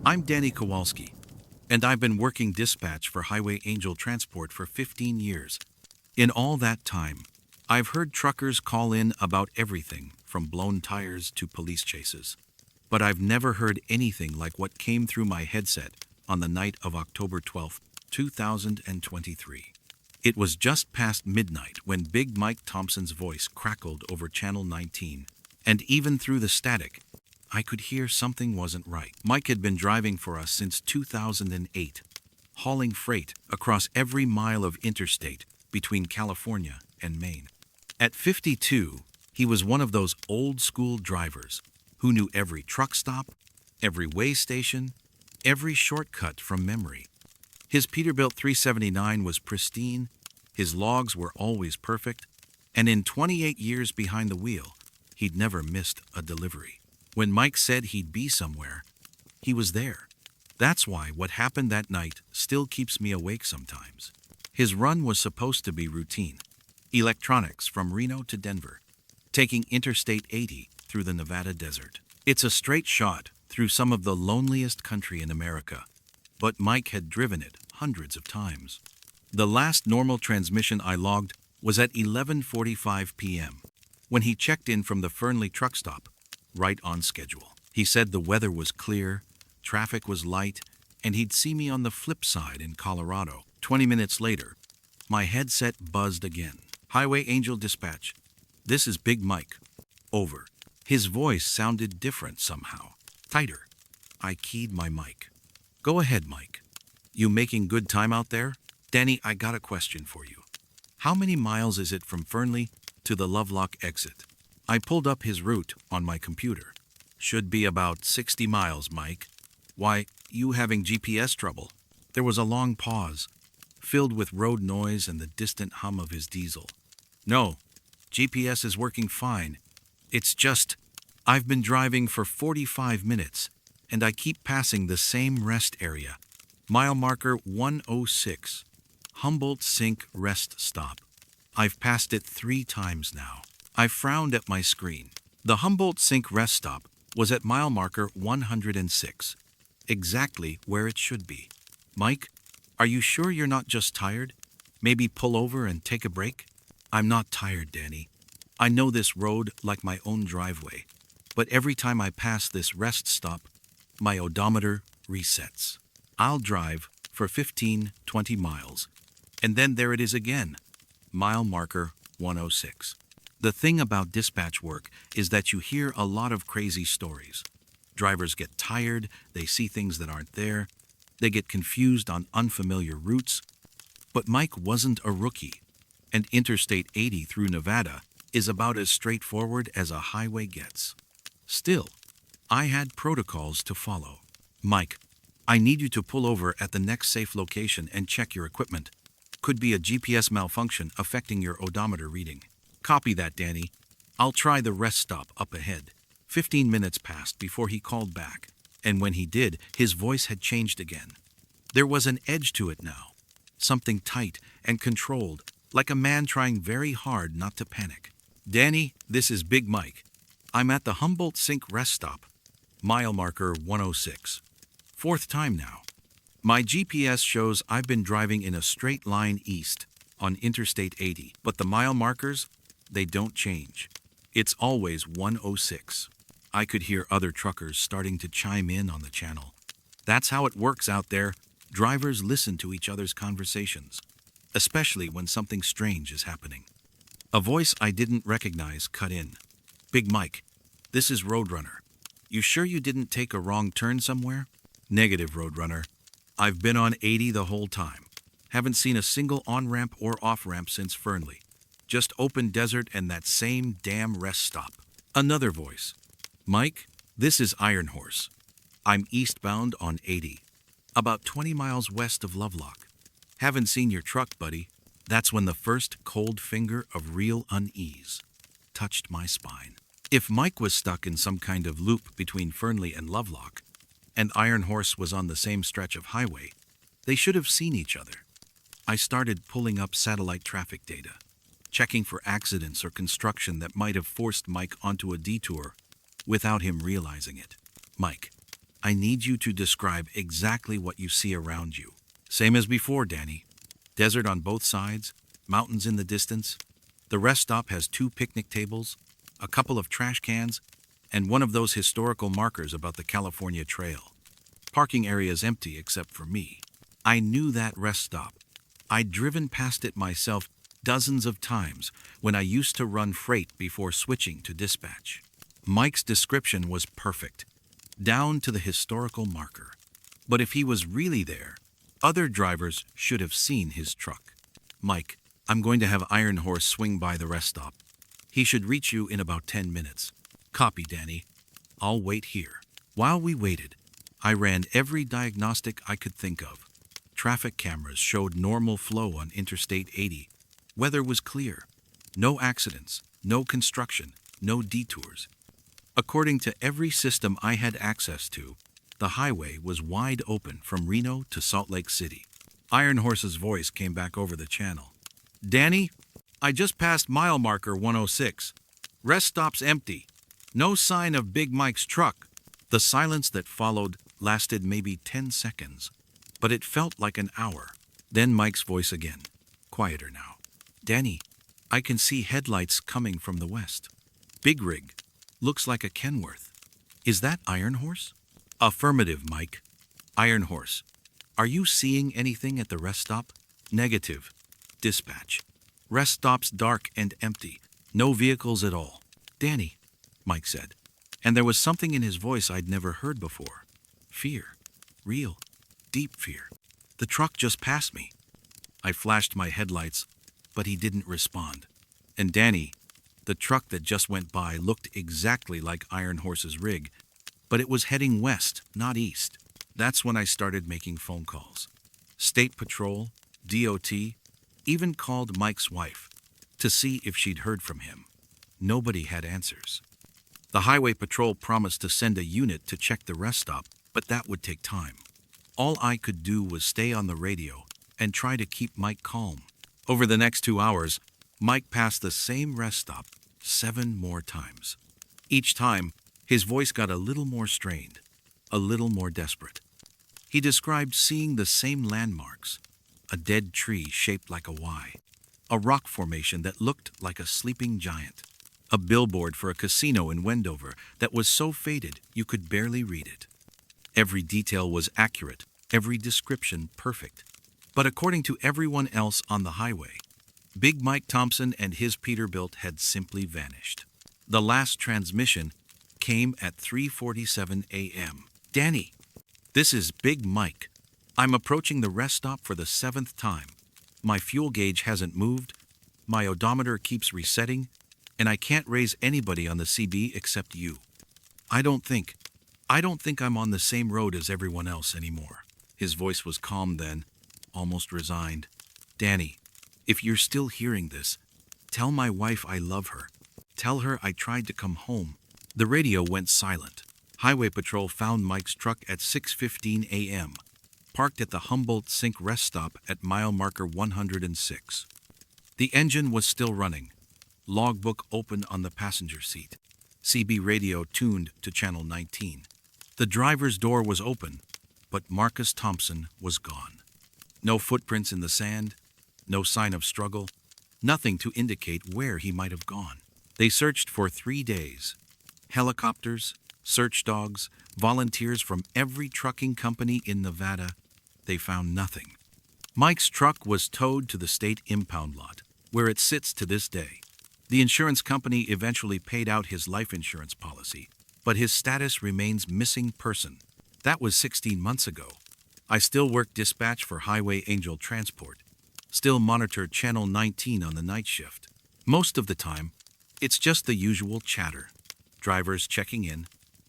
I'm Danny Kowalski, and I've been working dispatch for Highway Angel Transport for 15 years. In all that time, I've heard truckers call in about everything from blown tires to police chases. But I've never heard anything like what came through my headset on the night of October 12th, 2023. It was just past midnight when Big Mike Thompson's voice crackled over Channel 19, and even through the static, I could hear something wasn't right. Mike had been driving for us since 2008, hauling freight across every mile of interstate between California and Maine. At 52, he was one of those old-school drivers who knew every truck stop, every way station, every shortcut from memory. His Peterbilt 379 was pristine, his logs were always perfect, and in 28 years behind the wheel, he'd never missed a delivery. When Mike said he'd be somewhere, he was there. That's why what happened that night still keeps me awake sometimes. His run was supposed to be routine. Electronics from Reno to Denver, taking Interstate 80 through the Nevada desert. It's a straight shot through some of the loneliest country in America, but Mike had driven it hundreds of times. The last normal transmission I logged was at 11:45 p.m. when he checked in from the Fernley truck stop, right on schedule. He said the weather was clear, traffic was light, and he'd see me on the flip side in Colorado. 20 minutes later, my headset buzzed again. Highway Angel Dispatch. This is Big Mike. Over. His voice sounded different somehow. Tighter. I keyed my mic. Go ahead, Mike. You making good time out there? Danny, I got a question for you. How many miles is it from Fernley to the Lovelock exit? I pulled up his route on my computer. Should be about 60 miles, Mike. Why, you having GPS trouble? There was a long pause, filled with road noise and the distant hum of his diesel. No, GPS is working fine. It's just, I've been driving for 45 minutes, and I keep passing the same rest area. Mile marker 106, Humboldt Sink Rest Stop. I've passed it 3 times now. I frowned at my screen. The Humboldt Sink Rest Stop was at mile marker 106, exactly where it should be. Mike, are you sure you're not just tired? Maybe pull over and take a break? I'm not tired, Danny. I know this road like my own driveway, but every time I pass this rest stop, my odometer resets. I'll drive for 15-20 miles, and then there it is again, mile marker 106. The thing about dispatch work is that you hear a lot of crazy stories. Drivers get tired, they see things that aren't there, they get confused on unfamiliar routes. But Mike wasn't a rookie, and Interstate 80 through Nevada is about as straightforward as a highway gets. Still, I had protocols to follow. Mike, I need you to pull over at the next safe location and check your equipment. Could be a GPS malfunction affecting your odometer reading. Copy that, Danny. I'll try the rest stop up ahead. 15 minutes passed before he called back, and when he did, his voice had changed again. There was an edge to it now, something tight and controlled, like a man trying very hard not to panic. Danny, this is Big Mike. I'm at the Humboldt Sink Rest Stop, mile marker 106. 4th time now. My GPS shows I've been driving in a straight line east on Interstate 80, but the mile markers, they don't change. It's always 106. I could hear other truckers starting to chime in on the channel. That's how it works out there. Drivers listen to each other's conversations, especially when something strange is happening. A voice I didn't recognize cut in. Big Mike, this is Roadrunner. You sure you didn't take a wrong turn somewhere? Negative, Roadrunner. I've been on 80 the whole time. Haven't seen a single on-ramp or off-ramp since Fernley. Just open desert and that same damn rest stop. Another voice. Mike, this is Iron Horse. I'm eastbound on 80, about 20 miles west of Lovelock. Haven't seen your truck, buddy. That's when the first cold finger of real unease touched my spine. If Mike was stuck in some kind of loop between Fernley and Lovelock, and Iron Horse was on the same stretch of highway, they should have seen each other. I started pulling up satellite traffic data, checking for accidents or construction that might have forced Mike onto a detour without him realizing it. Mike, I need you to describe exactly what you see around you. Same as before, Danny. Desert on both sides, mountains in the distance. The rest stop has 2 picnic tables, a couple of trash cans, and one of those historical markers about the California Trail. Parking area is empty except for me. I knew that rest stop. I'd driven past it myself dozens of times when I used to run freight before switching to dispatch. Mike's description was perfect, down to the historical marker. But if he was really there, other drivers should have seen his truck. Mike, I'm going to have Iron Horse swing by the rest stop. He should reach you in about 10 minutes. Copy, Danny. I'll wait here. While we waited, I ran every diagnostic I could think of. Traffic cameras showed normal flow on Interstate 80. Weather was clear. No accidents, no construction, no detours. According to every system I had access to, the highway was wide open from Reno to Salt Lake City. Iron Horse's voice came back over the channel. Danny, I just passed mile marker 106. Rest stop's empty. No sign of Big Mike's truck. The silence that followed lasted maybe 10 seconds, but it felt like an hour. Then Mike's voice again, quieter now. Danny, I can see headlights coming from the west. Big rig. Looks like a Kenworth. Is that Iron Horse? Affirmative, Mike. Iron Horse. Are you seeing anything at the rest stop? Negative. Dispatch. Rest stop's dark and empty. No vehicles at all. Danny, Mike said. And there was something in his voice I'd never heard before. Fear. Real. Deep fear. The truck just passed me. I flashed my headlights, but he didn't respond. And Danny, the truck that just went by looked exactly like Iron Horse's rig, but it was heading west, not east. That's when I started making phone calls. State Patrol, DOT, even called Mike's wife to see if she'd heard from him. Nobody had answers. The Highway Patrol promised to send a unit to check the rest stop, but that would take time. All I could do was stay on the radio and try to keep Mike calm. Over the next 2 hours, Mike passed the same rest stop 7 more times. Each time, his voice got a little more strained, a little more desperate. He described seeing the same landmarks, a dead tree shaped like a Y, a rock formation that looked like a sleeping giant, a billboard for a casino in Wendover that was so faded you could barely read it. Every detail was accurate, every description perfect. But according to everyone else on the highway, Big Mike Thompson and his Peterbilt had simply vanished. The last transmission came at 3:47 a.m. Danny, this is Big Mike. I'm approaching the rest stop for the 7th time. My fuel gauge hasn't moved, my odometer keeps resetting, and I can't raise anybody on the CB except you. I don't think I'm on the same road as everyone else anymore. His voice was calm then, almost resigned. Danny, if you're still hearing this, tell my wife I love her. Tell her I tried to come home. The radio went silent. Highway Patrol found Mike's truck at 6:15 a.m., parked at the Humboldt Sink rest stop at mile marker 106. The engine was still running, logbook open on the passenger seat, CB radio tuned to channel 19. The driver's door was open, but Marcus Thompson was gone. No footprints in the sand, no sign of struggle, nothing to indicate where he might have gone. They searched for 3 days. Helicopters, search dogs, volunteers from every trucking company in Nevada. They found nothing. Mike's truck was towed to the state impound lot, where it sits to this day. The insurance company eventually paid out his life insurance policy, but his status remains missing person. That was 16 months ago. I still work dispatch for Highway Angel Transport, still monitor Channel 19 on the night shift. Most of the time, it's just the usual chatter. Drivers checking in,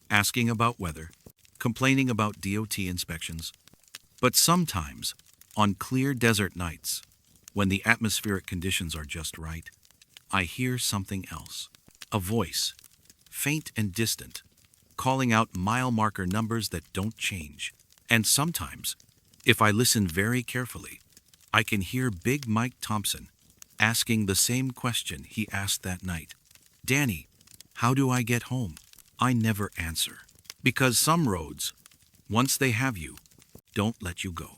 asking about weather, complaining about DOT inspections. But sometimes, on clear desert nights, when the atmospheric conditions are just right, I hear something else. A voice, faint and distant, calling out mile marker numbers that don't change. And sometimes, if I listen very carefully, I can hear Big Mike Thompson asking the same question he asked that night. Danny, how do I get home? I never answer. Because some roads Once they have you, don't let you go.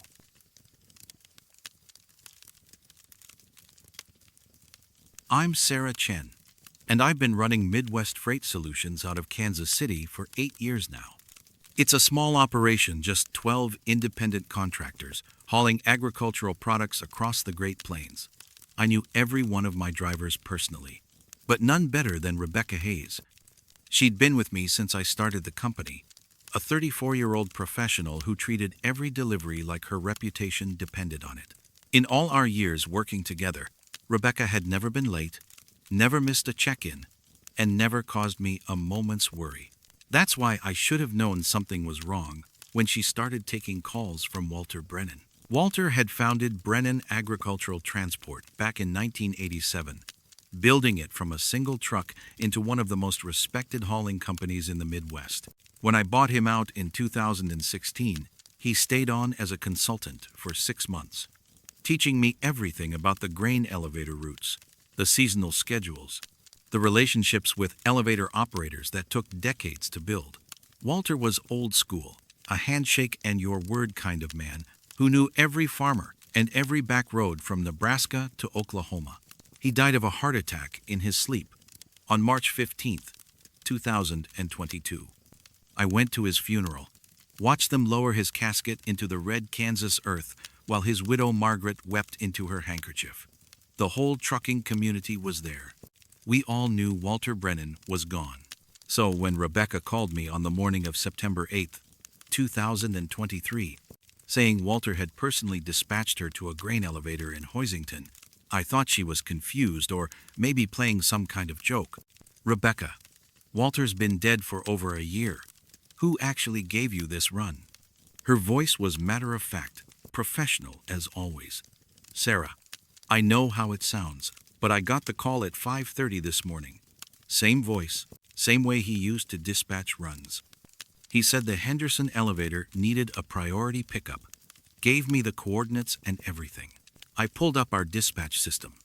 I'm Sarah Chen, and I've been running Midwest Freight Solutions out of Kansas City for 8 years now. It's a small operation, just 12 independent contractors hauling agricultural products across the Great Plains. I knew every one of my drivers personally, but none better than Rebecca Hayes. She'd been with me since I started the company, a 34-year-old professional who treated every delivery like her reputation depended on it. In all our years working together, Rebecca had never been late, never missed a check-in, and never caused me a moment's worry. That's why I should have known something was wrong when she started taking calls from Walter Brennan. Walter had founded Brennan Agricultural Transport back in 1987, building it from a single truck into one of the most respected hauling companies in the Midwest. When I bought him out in 2016, he stayed on as a consultant for 6 months, teaching me everything about the grain elevator routes, the seasonal schedules, the relationships with elevator operators that took decades to build. Walter was old school, a handshake and your word kind of man who knew every farmer and every back road from Nebraska to Oklahoma. He died of a heart attack in his sleep on March 15th, 2022. I went to his funeral, watched them lower his casket into the red Kansas earth while his widow Margaret wept into her handkerchief. The whole trucking community was there. We all knew Walter Brennan was gone. So when Rebecca called me on the morning of September 8th, 2023, saying Walter had personally dispatched her to a grain elevator in Hoisington, I thought she was confused or maybe playing some kind of joke. Rebecca, Walter's been dead for over a year. Who actually gave you this run? Her voice was matter-of-fact, professional as always. Sarah, I know how it sounds, but I got the call at 5:30 this morning. Same voice, same way he used to dispatch runs. He said the Henderson elevator needed a priority pickup, gave me the coordinates and everything. I pulled up our dispatch system.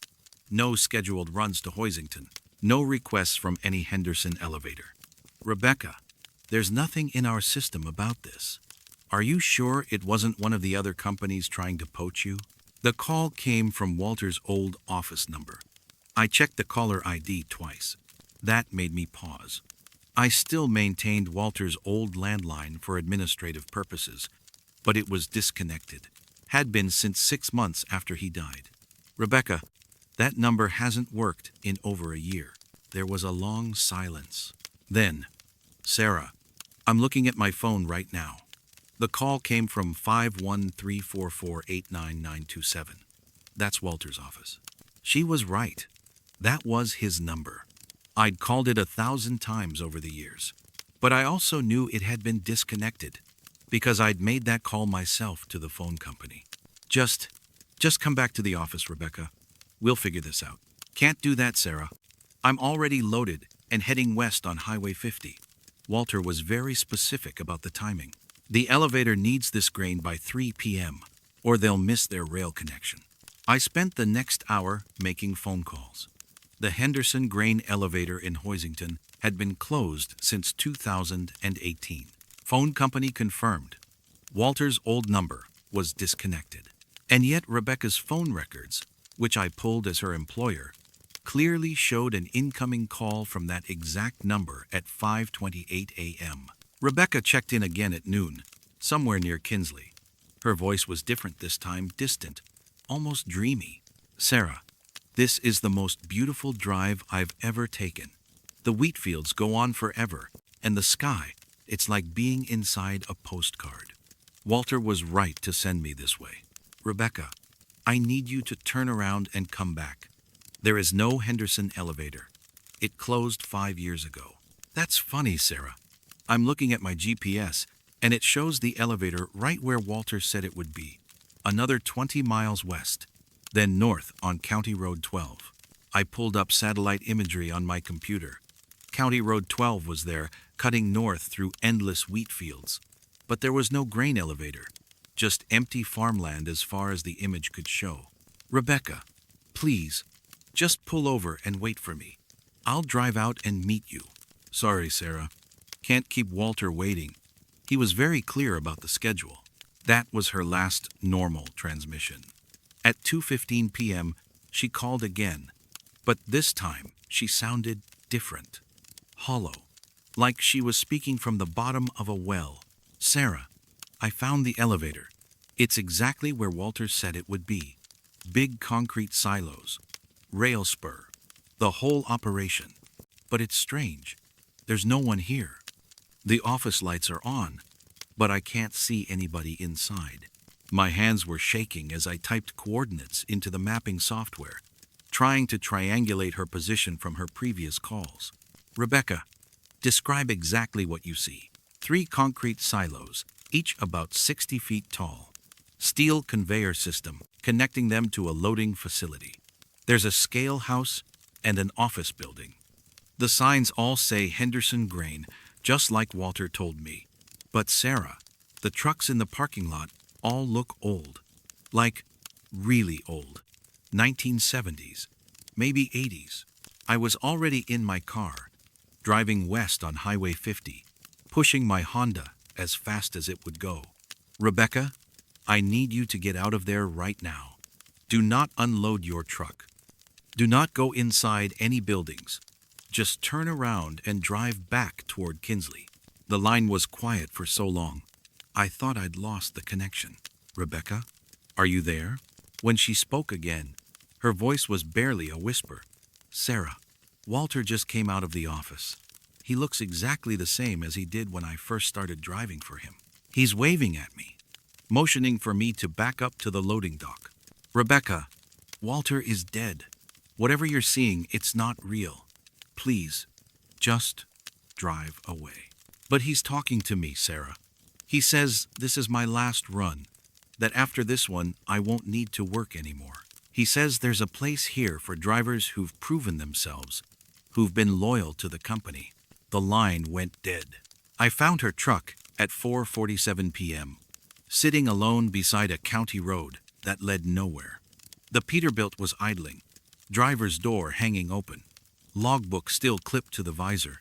No scheduled runs to Hoisington, no requests from any Henderson elevator. Rebecca, there's nothing in our system about this. Are you sure it wasn't one of the other companies trying to poach you? The call came from Walter's old office number. I checked the caller ID twice. That made me pause. I still maintained Walter's old landline for administrative purposes, but it was disconnected. Had been since 6 months after he died. Rebecca, that number hasn't worked in over a year. There was a long silence. Then, Sarah, I'm looking at my phone right now. The call came from 51344899927. That's Walter's office. She was right. That was his number. I'd called it 1,000 times over the years, but I also knew it had been disconnected because I'd made that call myself to the phone company. Just come back to the office, Rebecca. We'll figure this out. Can't do that, Sarah. I'm already loaded and heading west on Highway 50. Walter was very specific about the timing. The elevator needs this grain by 3 p.m., or they'll miss their rail connection. I spent the next hour making phone calls. The Henderson grain elevator in Hoisington had been closed since 2018. Phone company confirmed. Walter's old number was disconnected. And yet Rebecca's phone records, which I pulled as her employer, clearly showed an incoming call from that exact number at 5:28 a.m. Rebecca checked in again at noon, somewhere near Kinsley. Her voice was different this time, distant, almost dreamy. Sarah, this is the most beautiful drive I've ever taken. The wheat fields go on forever, and the sky, it's like being inside a postcard. Walter was right to send me this way. Rebecca, I need you to turn around and come back. There is no Henderson elevator. It closed 5 years ago. That's funny, Sarah. I'm looking at my GPS, and it shows the elevator right where Walter said it would be, another 20 miles west, then north on County Road 12. I pulled up satellite imagery on my computer. County Road 12 was there, cutting north through endless wheat fields. But there was no grain elevator, just empty farmland as far as the image could show. Rebecca, please, just pull over and wait for me. I'll drive out and meet you. Sorry, Sarah. Can't keep Walter waiting. He was very clear about the schedule. That was her last normal transmission. At 2:15 p.m., she called again, but this time she sounded different. Hollow, like she was speaking from the bottom of a well. "Sarah, I found the elevator. It's exactly where Walter said it would be. Big concrete silos, rail spur, the whole operation. But it's strange. There's no one here. The office lights are on, but I can't see anybody inside." My hands were shaking as I typed coordinates into the mapping software, trying to triangulate her position from her previous calls. "Rebecca, describe exactly what you see." 3 concrete silos, each about 60 feet tall. Steel conveyor system connecting them to a loading facility. There's a scale house and an office building. The signs all say Henderson Grain, just like Walter told me. But Sarah, the trucks in the parking lot all look old. Like, really old. 1970s, maybe 80s. I was already in my car, driving west on Highway 50, pushing my Honda as fast as it would go. "Rebecca, I need you to get out of there right now. Do not unload your truck. Do not go inside any buildings. Just turn around and drive back toward Kinsley." The line was quiet for so long, I thought I'd lost the connection. "Rebecca, are you there?" When she spoke again, her voice was barely a whisper. "Sarah, Walter just came out of the office. He looks exactly the same as he did when I first started driving for him. He's waving at me, motioning for me to back up to the loading dock. Rebecca, Walter is dead. Whatever you're seeing, it's not real. Please, just drive away." "But he's talking to me, Sarah. He says this is my last run, that after this one I won't need to work anymore. He says there's a place here for drivers who've proven themselves, who've been loyal to the company." The line went dead. I found her truck at 4:47 p.m., sitting alone beside a county road that led nowhere. The Peterbilt was idling, driver's door hanging open, logbook still clipped to the visor.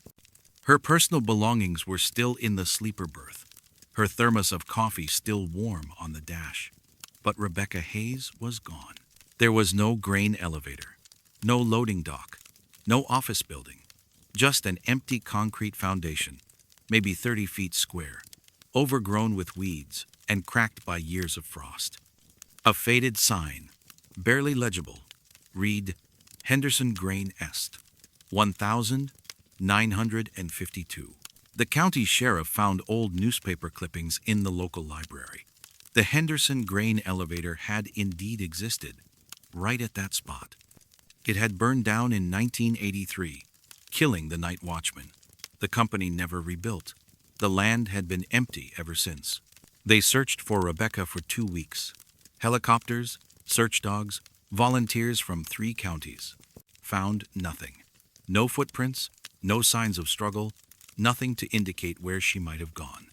Her personal belongings were still in the sleeper berth, her thermos of coffee still warm on the dash. But Rebecca Hayes was gone. There was no grain elevator, no loading dock, no office building, just an empty concrete foundation, maybe 30 feet square, overgrown with weeds and cracked by years of frost. A faded sign, barely legible, read, "Henderson Grain Est, 1952. The county sheriff found old newspaper clippings in the local library. The Henderson Grain elevator had indeed existed, right at that spot. It had burned down in 1983, killing the night watchman. The company never rebuilt. The land had been empty ever since. They searched for Rebecca for 2 weeks. Helicopters, search dogs, volunteers from 3 counties. Found nothing. No footprints, no signs of struggle, nothing to indicate where she might have gone.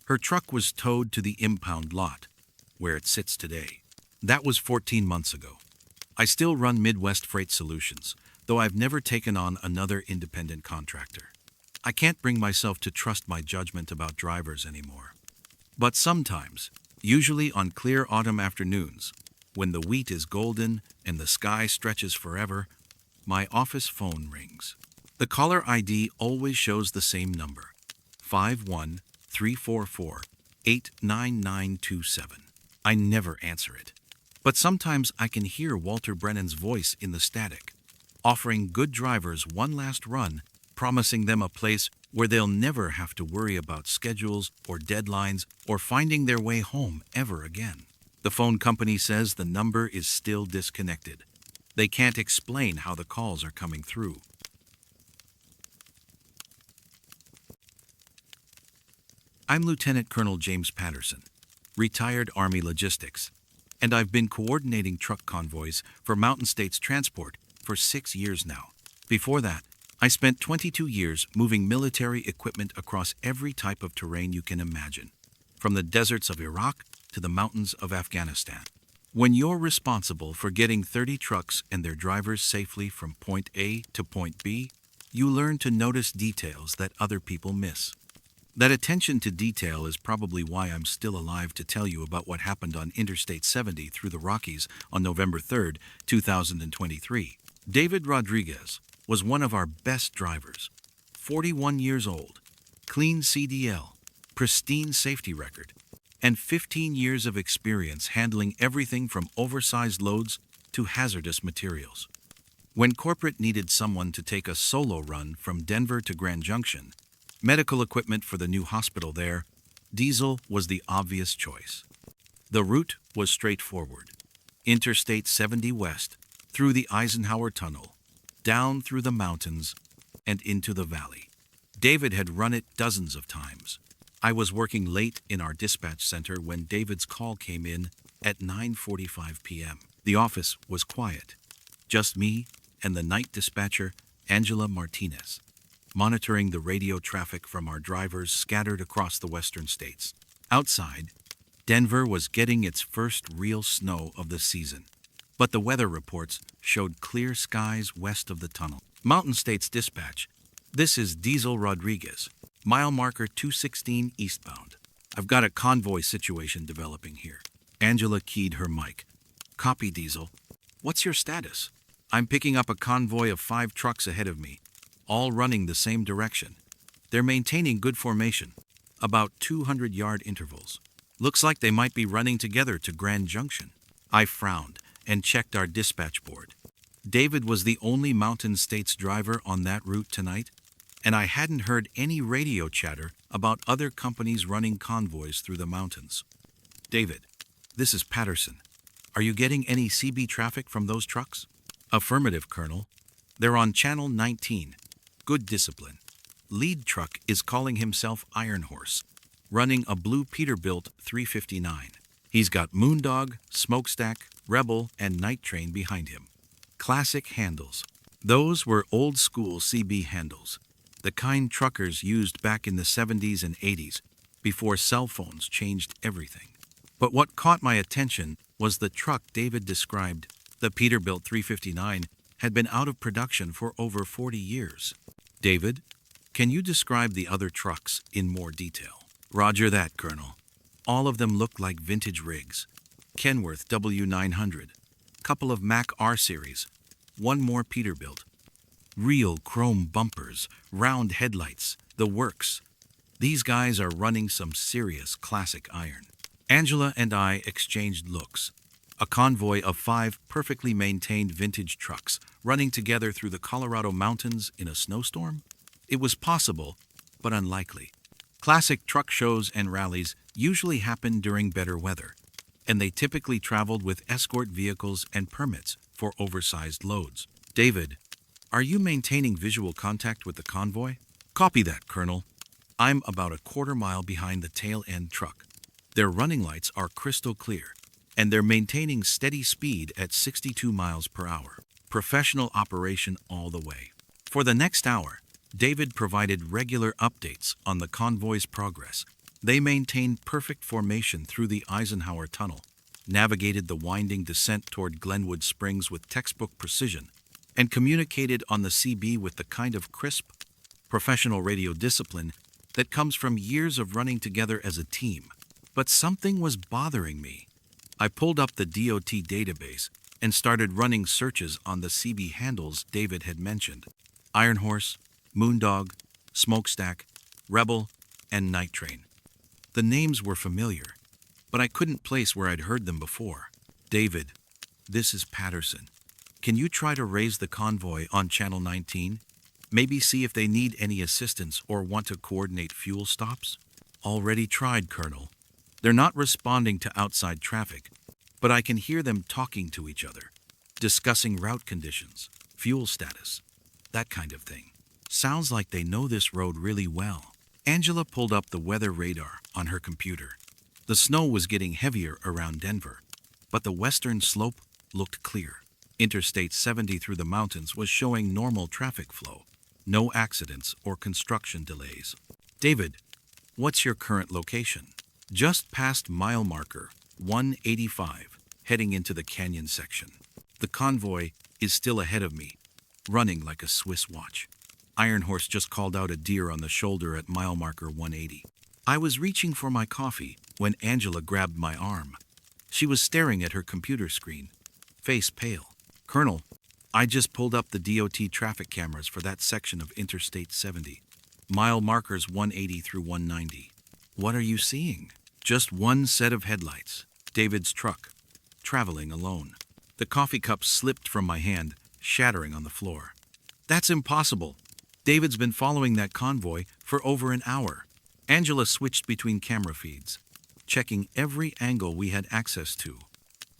Her truck was towed to the impound lot, where it sits today. That was 14 months ago. I still run Midwest Freight Solutions, though I've never taken on another independent contractor. I can't bring myself to trust my judgment about drivers anymore. But sometimes, usually on clear autumn afternoons, when the wheat is golden and the sky stretches forever, my office phone rings. The caller ID always shows the same number, 51344-89927. I never answer it. But sometimes I can hear Walter Brennan's voice in the static, offering good drivers one last run, promising them a place where they'll never have to worry about schedules or deadlines or finding their way home ever again. The phone company says the number is still disconnected. They can't explain how the calls are coming through. I'm Lieutenant Colonel James Patterson, retired Army Logistics, and I've been coordinating truck convoys for Mountain States Transport for 6 years now. Before that, I spent 22 years moving military equipment across every type of terrain you can imagine, from the deserts of Iraq to the mountains of Afghanistan. When you're responsible for getting 30 trucks and their drivers safely from point A to point B, you learn to notice details that other people miss. That attention to detail is probably why I'm still alive to tell you about what happened on Interstate 70 through the Rockies on November 3rd, 2023. David Rodriguez was one of our best drivers. 41 years old, clean CDL, pristine safety record, and 15 years of experience handling everything from oversized loads to hazardous materials. When corporate needed someone to take a solo run from Denver to Grand Junction, medical equipment for the new hospital there, diesel was the obvious choice. The route was straightforward. Interstate 70 west, through the Eisenhower Tunnel, down through the mountains, and into the valley. David had run it dozens of times. I was working late in our dispatch center when David's call came in at 9:45 p.m. The office was quiet. Just me and the night dispatcher, Angela Martinez, monitoring the radio traffic from our drivers scattered across the western states. Outside, Denver was getting its first real snow of the season, but the weather reports showed clear skies west of the tunnel. Mountain States Dispatch, this is Diesel Rodriguez, mile marker 216 eastbound. I've got a convoy situation developing here. Angela keyed her mic. Copy, Diesel. What's your status? I'm picking up a convoy of 5 trucks ahead of me, all running the same direction. They're maintaining good formation, about 200-yard intervals. Looks like they might be running together to Grand Junction. I frowned and checked our dispatch board. David was the only Mountain States driver on that route tonight, and I hadn't heard any radio chatter about other companies running convoys through the mountains. David, this is Patterson. Are you getting any CB traffic from those trucks? Affirmative, Colonel. They're on Channel 19. Good discipline. Lead truck is calling himself Iron Horse, running a blue Peterbilt 359. He's got Moondog, Smokestack, Rebel, and Night Train behind him. Classic handles. Those were old-school CB handles, the kind truckers used back in the 70s and 80s, before cell phones changed everything. But what caught my attention was the truck David described. The Peterbilt 359 had been out of production for over 40 years. David, can you describe the other trucks in more detail? Roger that, Colonel. All of them look like vintage rigs. Kenworth W900, couple of Mack R Series, one more Peterbilt. Real chrome bumpers, round headlights, the works. These guys are running some serious classic iron. Angela and I exchanged looks. A convoy of 5 perfectly maintained vintage trucks running together through the Colorado mountains in a snowstorm? It was possible, but unlikely. Classic truck shows and rallies usually happen during better weather, and they typically traveled with escort vehicles and permits for oversized loads. David, are you maintaining visual contact with the convoy? Copy that, Colonel. I'm about a quarter mile behind the tail end truck. Their running lights are crystal clear, and they're maintaining steady speed at 62 miles per hour. Professional operation all the way. For the next hour, David provided regular updates on the convoy's progress. They maintained perfect formation through the Eisenhower Tunnel, navigated the winding descent toward Glenwood Springs with textbook precision, and communicated on the CB with the kind of crisp, professional radio discipline that comes from years of running together as a team. But something was bothering me. I pulled up the DOT database and started running searches on the CB handles David had mentioned. Iron Horse, Moondog, Smokestack, Rebel, and Night Train. The names were familiar, but I couldn't place where I'd heard them before. David, this is Patterson. Can you try to raise the convoy on Channel 19? Maybe see if they need any assistance or want to coordinate fuel stops? Already tried, Colonel. They're not responding to outside traffic, but I can hear them talking to each other, discussing route conditions, fuel status, that kind of thing. Sounds like they know this road really well. Angela pulled up the weather radar on her computer. The snow was getting heavier around Denver, but the western slope looked clear. Interstate 70 through the mountains was showing normal traffic flow, no accidents or construction delays. David, what's your current location? Just past mile marker 185, heading into the canyon section. The convoy is still ahead of me, running like a Swiss watch. Iron Horse just called out a deer on the shoulder at mile marker 180. I was reaching for my coffee when Angela grabbed my arm. She was staring at her computer screen, face pale. Colonel, I just pulled up the DOT traffic cameras for that section of Interstate 70. Mile markers 180 through 190. What are you seeing? Just one set of headlights. David's truck, traveling alone. The coffee cup slipped from my hand, shattering on the floor. That's impossible. David's been following that convoy for over an hour. Angela switched between camera feeds, checking every angle we had access to.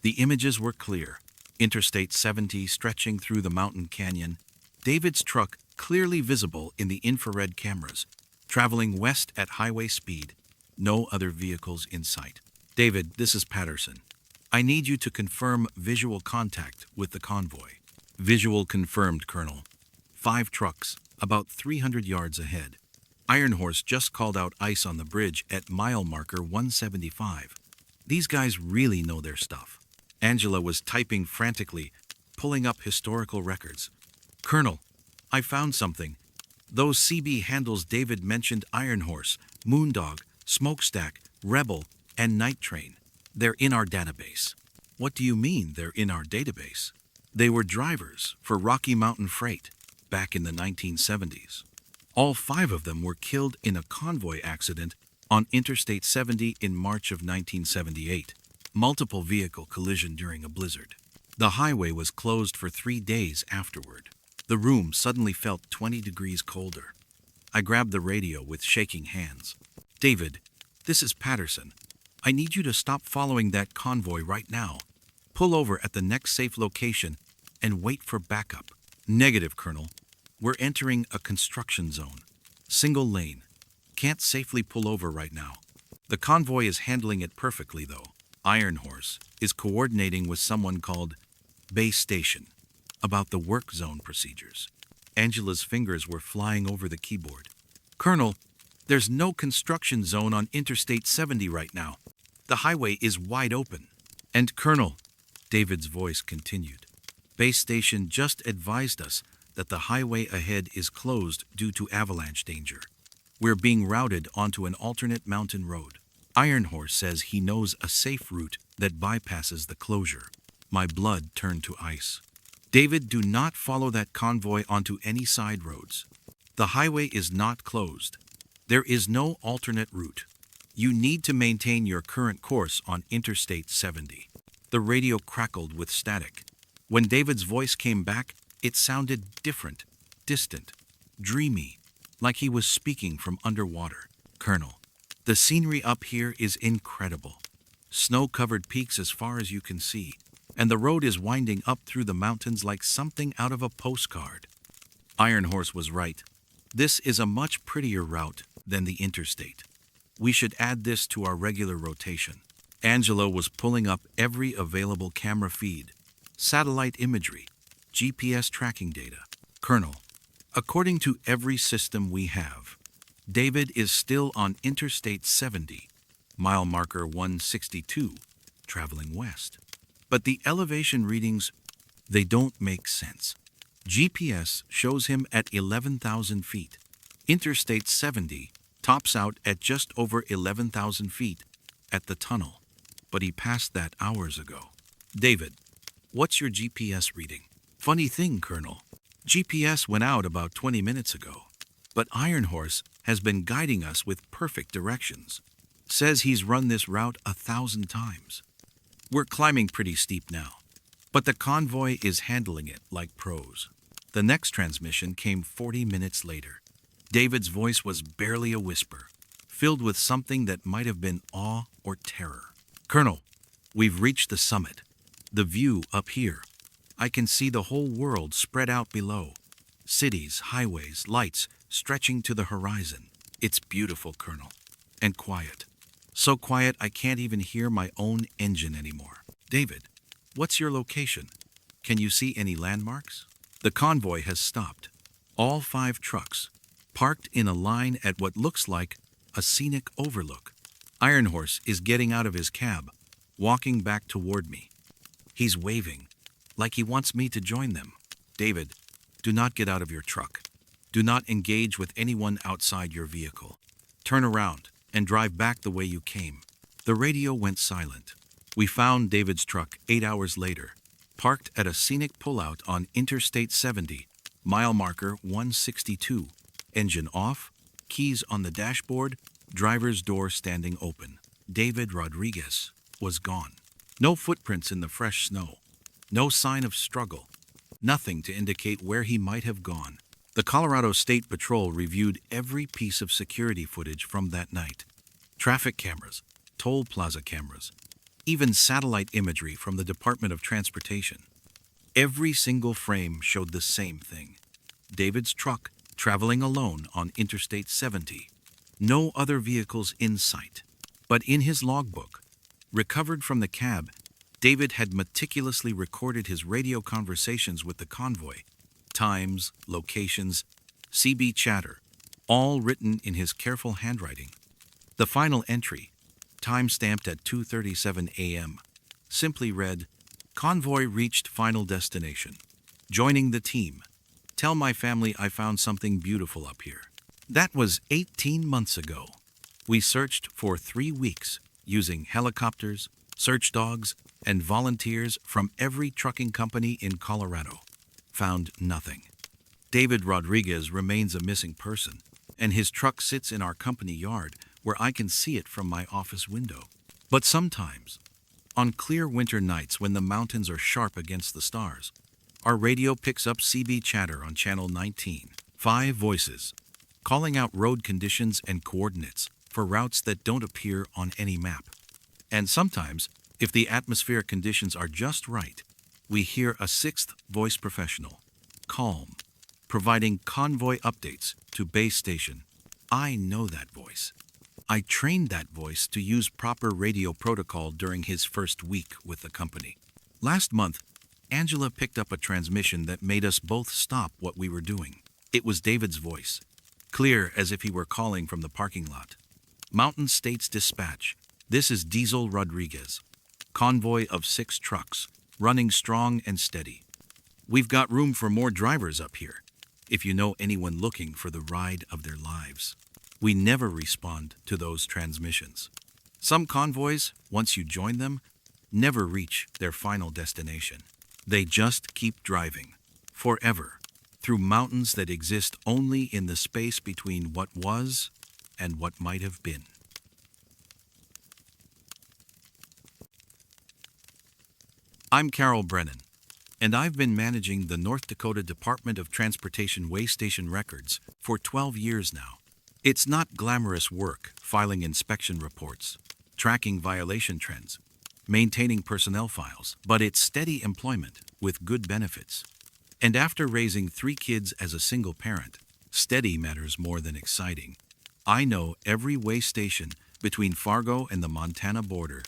The images were clear. Interstate 70 stretching through the mountain canyon. David's truck clearly visible in the infrared cameras, traveling west at highway speed. No other vehicles in sight. David, this is Patterson. I need you to confirm visual contact with the convoy. Visual confirmed, Colonel. 5 trucks, about 300 yards ahead. Iron Horse just called out ice on the bridge at mile marker 175. These guys really know their stuff. Angela was typing frantically, pulling up historical records. Colonel, I found something. Those CB handles David mentioned: Iron Horse, Moondog, Smokestack, Rebel, and Night Train. They're in our database. What do you mean they're in our database? They were drivers for Rocky Mountain Freight back in the 1970s. All 5 of them were killed in a convoy accident on Interstate 70 in March of 1978. Multiple vehicle collision during a blizzard. The highway was closed for 3 days afterward. The room suddenly felt 20 degrees colder. I grabbed the radio with shaking hands. David, this is Patterson. I need you to stop following that convoy right now. Pull over at the next safe location and wait for backup. Negative, Colonel. We're entering a construction zone. Single lane. Can't safely pull over right now. The convoy is handling it perfectly, though. Iron Horse is coordinating with someone called Base Station about the work zone procedures. Angela's fingers were flying over the keyboard. Colonel, there's no construction zone on Interstate 70 right now. The highway is wide open. And Colonel, David's voice continued, Base Station just advised us that the highway ahead is closed due to avalanche danger. We're being routed onto an alternate mountain road. Iron Horse says he knows a safe route that bypasses the closure. My blood turned to ice. David, do not follow that convoy onto any side roads. The highway is not closed. There is no alternate route. You need to maintain your current course on Interstate 70. The radio crackled with static. When David's voice came back, it sounded different, distant, dreamy, like he was speaking from underwater. Colonel, the scenery up here is incredible. Snow-covered peaks as far as you can see, and the road is winding up through the mountains like something out of a postcard. Iron Horse was right. This is a much prettier route than the interstate. We should add this to our regular rotation. Angela was pulling up every available camera feed, satellite imagery, GPS tracking data. Colonel, according to every system we have, David is still on Interstate 70, mile marker 162, traveling west. But the elevation readings, they don't make sense. GPS shows him at 11,000 feet. Interstate 70 tops out at just over 11,000 feet at the tunnel, but he passed that hours ago. David, what's your GPS reading? Funny thing, Colonel. GPS went out about 20 minutes ago, but Iron Horse has been guiding us with perfect directions. Says he's run this route 1,000 times. We're climbing pretty steep now, but the convoy is handling it like pros. The next transmission came 40 minutes later. David's voice was barely a whisper, filled with something that might have been awe or terror. Colonel, we've reached the summit. The view up here. I can see the whole world spread out below. Cities, highways, lights stretching to the horizon. It's beautiful, Colonel, and quiet. So quiet I can't even hear my own engine anymore. David, what's your location? Can you see any landmarks? The convoy has stopped. All 5 trucks, parked in a line at what looks like a scenic overlook. Iron Horse is getting out of his cab, walking back toward me. He's waving, like he wants me to join them. David, do not get out of your truck. Do not engage with anyone outside your vehicle. Turn around and drive back the way you came. The radio went silent. We found David's truck 8 hours later, parked at a scenic pullout on Interstate 70, mile marker 162. Engine off, keys on the dashboard, driver's door standing open. David Rodriguez was gone. No footprints in the fresh snow. No sign of struggle. Nothing to indicate where he might have gone. The Colorado State Patrol reviewed every piece of security footage from that night. Traffic cameras, toll plaza cameras, even satellite imagery from the Department of Transportation. Every single frame showed the same thing. David's truck traveling alone on Interstate 70. No other vehicles in sight. But in his logbook, recovered from the cab, David had meticulously recorded his radio conversations with the convoy. Times, locations, CB chatter, all written in his careful handwriting. The final entry, time-stamped at 2:37 a.m., simply read, "Convoy reached final destination. Joining the team. Tell my family I found something beautiful up here." That was 18 months ago. We searched for 3 weeks using helicopters, search dogs, and volunteers from every trucking company in Colorado. Found nothing. David Rodriguez remains a missing person, and his truck sits in our company yard where I can see it from my office window. But sometimes, on clear winter nights when the mountains are sharp against the stars, our radio picks up CB chatter on channel 19. 5 voices, calling out road conditions and coordinates for routes that don't appear on any map. And sometimes, if the atmospheric conditions are just right, we hear a 6th voice professional, calm, providing convoy updates to base station. I know that voice. I trained that voice to use proper radio protocol during his first week with the company. Last month, Angela picked up a transmission that made us both stop what we were doing. It was David's voice, clear as if he were calling from the parking lot. "Mountain States Dispatch, this is Diesel Rodriguez, convoy of 6 trucks, running strong and steady. We've got room for more drivers up here, if you know anyone looking for the ride of their lives." We never respond to those transmissions. Some convoys, once you join them, never reach their final destination. They just keep driving, forever, through mountains that exist only in the space between what was and what might have been. I'm Carol Brennan, and I've been managing the North Dakota Department of Transportation Way Station records for 12 years now. It's not glamorous work filing inspection reports, tracking violation trends, maintaining personnel files, but it's steady employment with good benefits. And after raising 3 kids as a single parent, steady matters more than exciting. I know every way station between Fargo and the Montana border,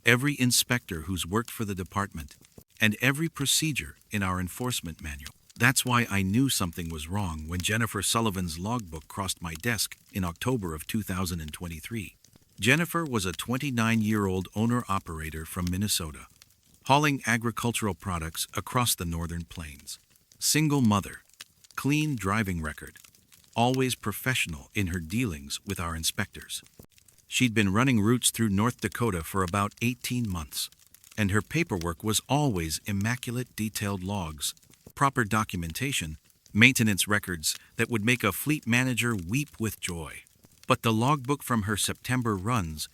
every inspector who's worked for the department, and every procedure in our enforcement manual. That's why I knew something was wrong when Jennifer Sullivan's logbook crossed my desk in October of 2023. Jennifer was a 29-year-old owner-operator from Minnesota, hauling agricultural products across the northern plains. Single mother, clean driving record, always professional in her dealings with our inspectors. She'd been running routes through North Dakota for about 18 months, and her paperwork was always immaculate detailed logs, proper documentation, maintenance records that would make a fleet manager weep with joy. But the logbook from her September runs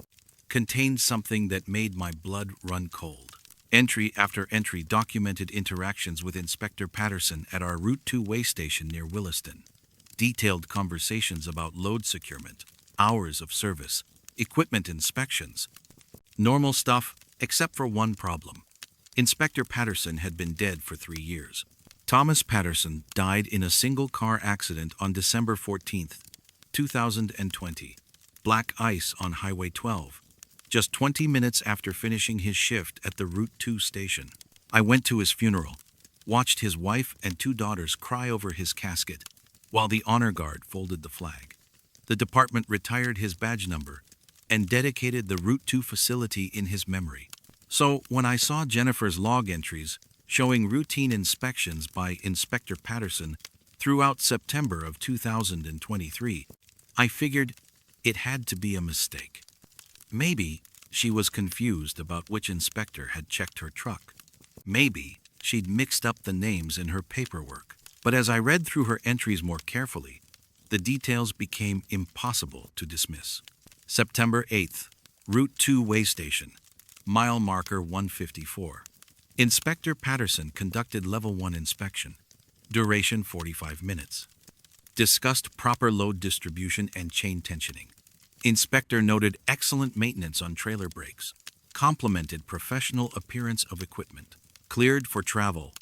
contained something that made my blood run cold. Entry after entry documented interactions with Inspector Patterson at our Route 2 way station near Williston. Detailed conversations about load securement, hours of service, equipment inspections. Normal stuff, except for one problem. Inspector Patterson had been dead for 3 years. Thomas Patterson died in a single-car accident on December 14th, 2020. Black ice on Highway 12, just 20 minutes after finishing his shift at the Route 2 station. I went to his funeral, watched his wife and 2 daughters cry over his casket, while the honor guard folded the flag. The department retired his badge number and dedicated the Route 2 facility in his memory. So when I saw Jennifer's log entries showing routine inspections by Inspector Patterson Throughout September of 2023, I figured it had to be a mistake. Maybe she was confused about which inspector had checked her truck. Maybe she'd mixed up the names in her paperwork. But as I read through her entries more carefully, the details became impossible to dismiss. September 8th, Route 2 Way Station, mile marker 154. Inspector Patterson conducted Level 1 inspection. Duration 45 minutes. Discussed proper load distribution and chain tensioning. Inspector noted excellent maintenance on trailer brakes. Complimented professional appearance of equipment. Cleared for travel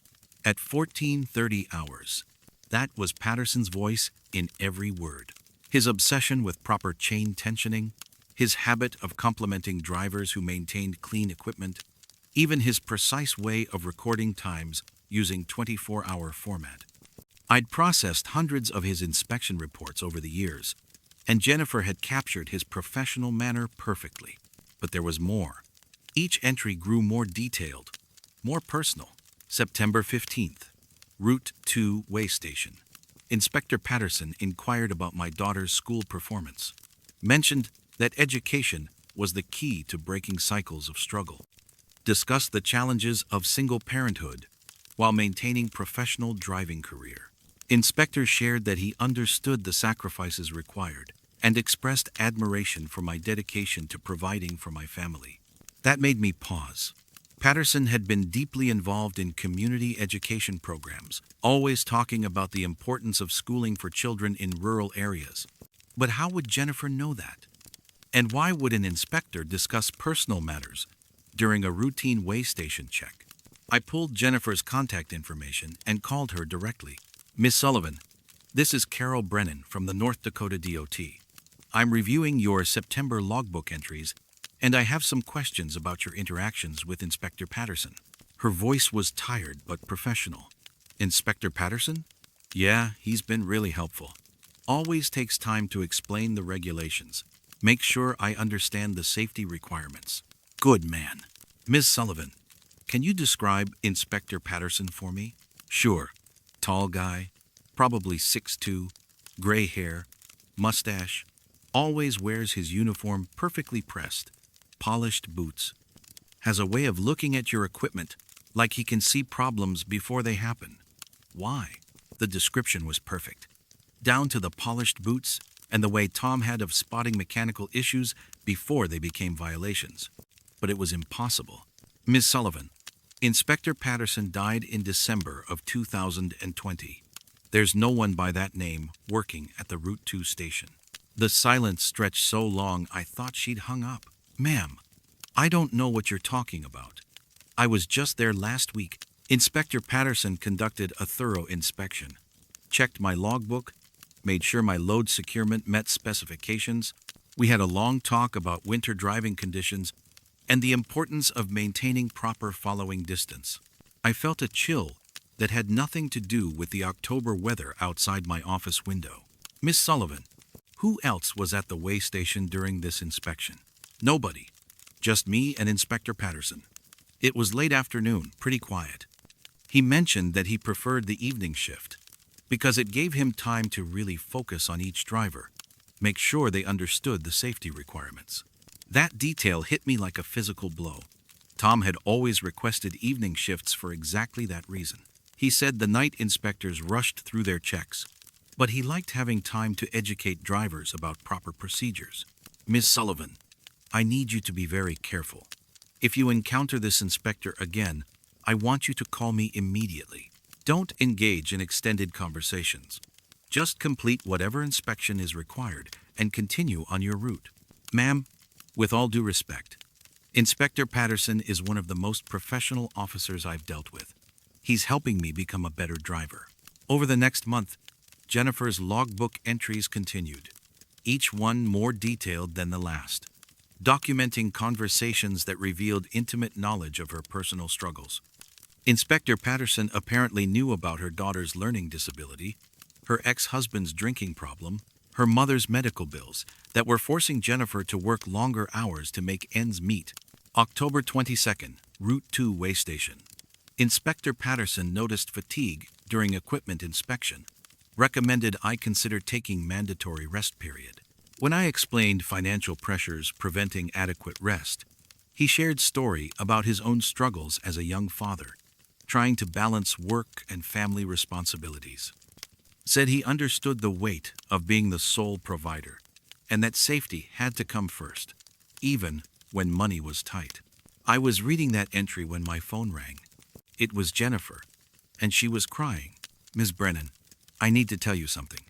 at 14:30 hours. That was Patterson's voice in every word. His obsession with proper chain tensioning, his habit of complimenting drivers who maintained clean equipment, even his precise way of recording times using 24-hour format. I'd processed hundreds of his inspection reports over the years, and Jennifer had captured his professional manner perfectly. But there was more. Each entry grew more detailed, more personal. September 15th, Route 2 Way Station. Inspector Patterson inquired about my daughter's school performance. Mentioned that education was the key to breaking cycles of struggle. Discussed the challenges of single parenthood while maintaining professional driving career. Inspector shared that he understood the sacrifices required and expressed admiration for my dedication to providing for my family. That made me pause. Patterson had been deeply involved in community education programs, always talking about the importance of schooling for children in rural areas. But how would Jennifer know that? And why would an inspector discuss personal matters during a routine way station check? I pulled Jennifer's contact information and called her directly. Miss Sullivan, this is Carol Brennan from the North Dakota DOT. I'm reviewing your September logbook entries, and I have some questions about your interactions with Inspector Patterson. Her voice was tired but professional. Inspector Patterson? Yeah, he's been really helpful. Always takes time to explain the regulations. Make sure I understand the safety requirements. Good man. Ms. Sullivan, can you describe Inspector Patterson for me? Sure. Tall guy, probably 6'2", gray hair, mustache, always wears his uniform perfectly pressed, polished boots, has a way of looking at your equipment like he can see problems before they happen. Why? The description was perfect. Down to the polished boots and the way Tom had of spotting mechanical issues before they became violations. But it was impossible. Ms. Sullivan, Inspector Patterson died in December of 2020. There's no one by that name working at the Route 2 station. The silence stretched so long I thought she'd hung up. Ma'am, I don't know what you're talking about. I was just there last week. Inspector Patterson conducted a thorough inspection, checked my logbook, made sure my load securement met specifications. We had a long talk about winter driving conditions and the importance of maintaining proper following distance. I felt a chill that had nothing to do with the October weather outside my office window. Miss Sullivan, who else was at the way station during this inspection? Nobody. Just me and Inspector Patterson. It was late afternoon, pretty quiet. He mentioned that he preferred the evening shift because it gave him time to really focus on each driver, make sure they understood the safety requirements. That detail hit me like a physical blow. Tom had always requested evening shifts for exactly that reason. He said the night inspectors rushed through their checks, but he liked having time to educate drivers about proper procedures. Ms. Sullivan, I need you to be very careful. If you encounter this inspector again, I want you to call me immediately. Don't engage in extended conversations. Just complete whatever inspection is required and continue on your route. Ma'am, with all due respect, Inspector Patterson is one of the most professional officers I've dealt with. He's helping me become a better driver. Over the next month, Jennifer's logbook entries continued, each one more detailed than the last, documenting conversations that revealed intimate knowledge of her personal struggles. Inspector Patterson apparently knew about her daughter's learning disability, her ex-husband's drinking problem, her mother's medical bills that were forcing Jennifer to work longer hours to make ends meet. October 22nd, Route 2 Way Station. Inspector Patterson noticed fatigue during equipment inspection. recommended I consider taking mandatory rest period. When I explained financial pressures preventing adequate rest, he shared story about his own struggles as a young father, trying to balance work and family responsibilities. Said he understood the weight of being the sole provider, and that safety had to come first, even when money was tight. I was reading that entry when my phone rang. It was Jennifer, and she was crying. "Ms. Brennan, I need to tell you something.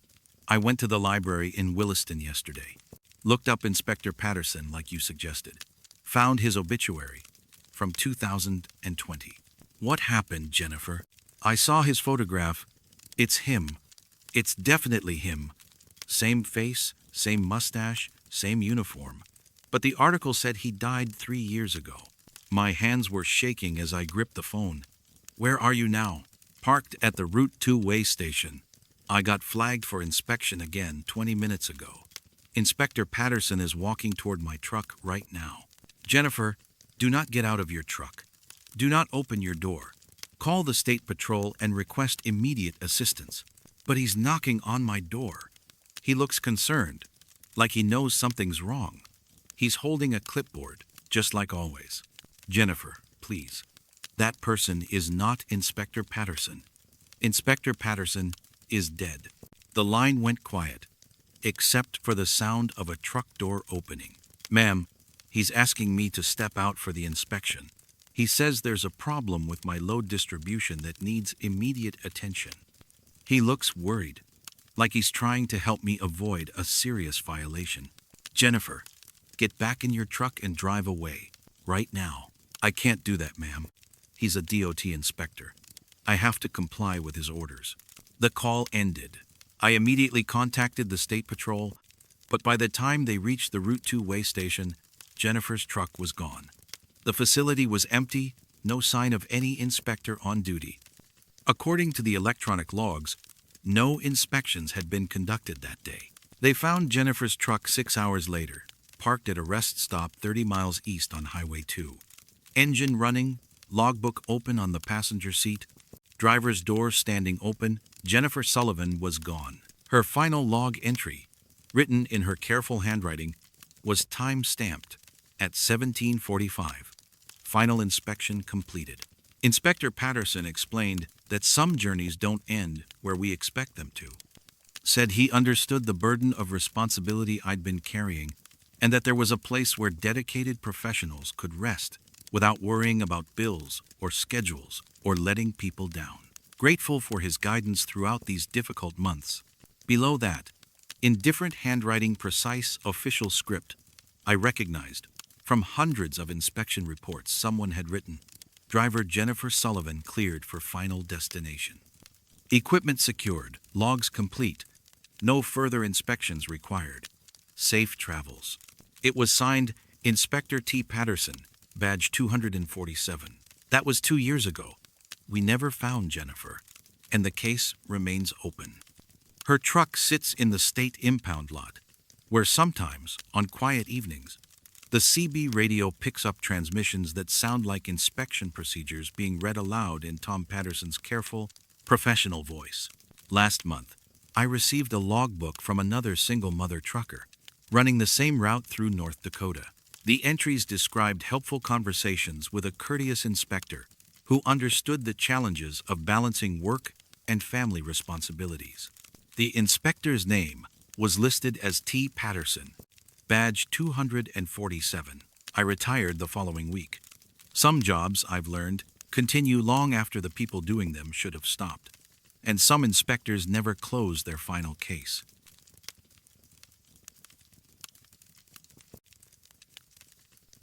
I went to the library in Williston yesterday, looked up Inspector Patterson like you suggested, found his obituary from 2020. What happened, Jennifer? I saw his photograph. It's him. It's definitely him. Same face, same mustache, same uniform. But the article said he died 3 years ago." My hands were shaking as I gripped the phone. "Where are you now?" "Parked at the Route 2 way station. I got flagged for inspection again 20 minutes ago. Inspector Patterson is walking toward my truck right now." "Jennifer, do not get out of your truck. Do not open your door. Call the State Patrol and request immediate assistance." "But he's knocking on my door. He looks concerned, like he knows something's wrong. He's holding a clipboard, just like always." "Jennifer, please. That person is not Inspector Patterson. Inspector Patterson is dead." The line went quiet, except for the sound of a truck door opening. "Ma'am, he's asking me to step out for the inspection. He says there's a problem with my load distribution that needs immediate attention. He looks worried, like he's trying to help me avoid a serious violation." "Jennifer, get back in your truck and drive away, right now." "I can't do that, ma'am. He's a DOT inspector. I have to comply with his orders." The call ended. I immediately contacted the State Patrol, but by the time they reached the Route 2 way station, Jennifer's truck was gone. The facility was empty, no sign of any inspector on duty. According to the electronic logs, no inspections had been conducted that day. They found Jennifer's truck 6 hours later, parked at a rest stop 30 miles east on Highway 2. Engine running, logbook open on the passenger seat, driver's door standing open. Jennifer Sullivan was gone. Her final log entry, written in her careful handwriting, was time-stamped at 17:45. Final inspection completed. Inspector Patterson explained that some journeys don't end where we expect them to. Said he understood the burden of responsibility I'd been carrying, and that there was a place where dedicated professionals could rest without worrying about bills or schedules or letting people down. Grateful for his guidance throughout these difficult months. Below that, in different handwriting, precise official script, I recognized, from hundreds of inspection reports someone had written, "Driver Jennifer Sullivan cleared for final destination. Equipment secured, logs complete, no further inspections required. Safe travels." It was signed Inspector T. Patterson, badge 247. That was 2 years ago. We never found Jennifer, and the case remains open. Her truck sits in the state impound lot, where sometimes, on quiet evenings, the CB radio picks up transmissions that sound like inspection procedures being read aloud in Tom Patterson's careful, professional voice. Last month, I received a logbook from another single-mother trucker, running the same route through North Dakota. The entries described helpful conversations with a courteous inspector who understood the challenges of balancing work and family responsibilities. The inspector's name was listed as T. Patterson, badge 247. I retired the following week. Some jobs, I've learned, continue long after the people doing them should have stopped, and some inspectors never close their final case.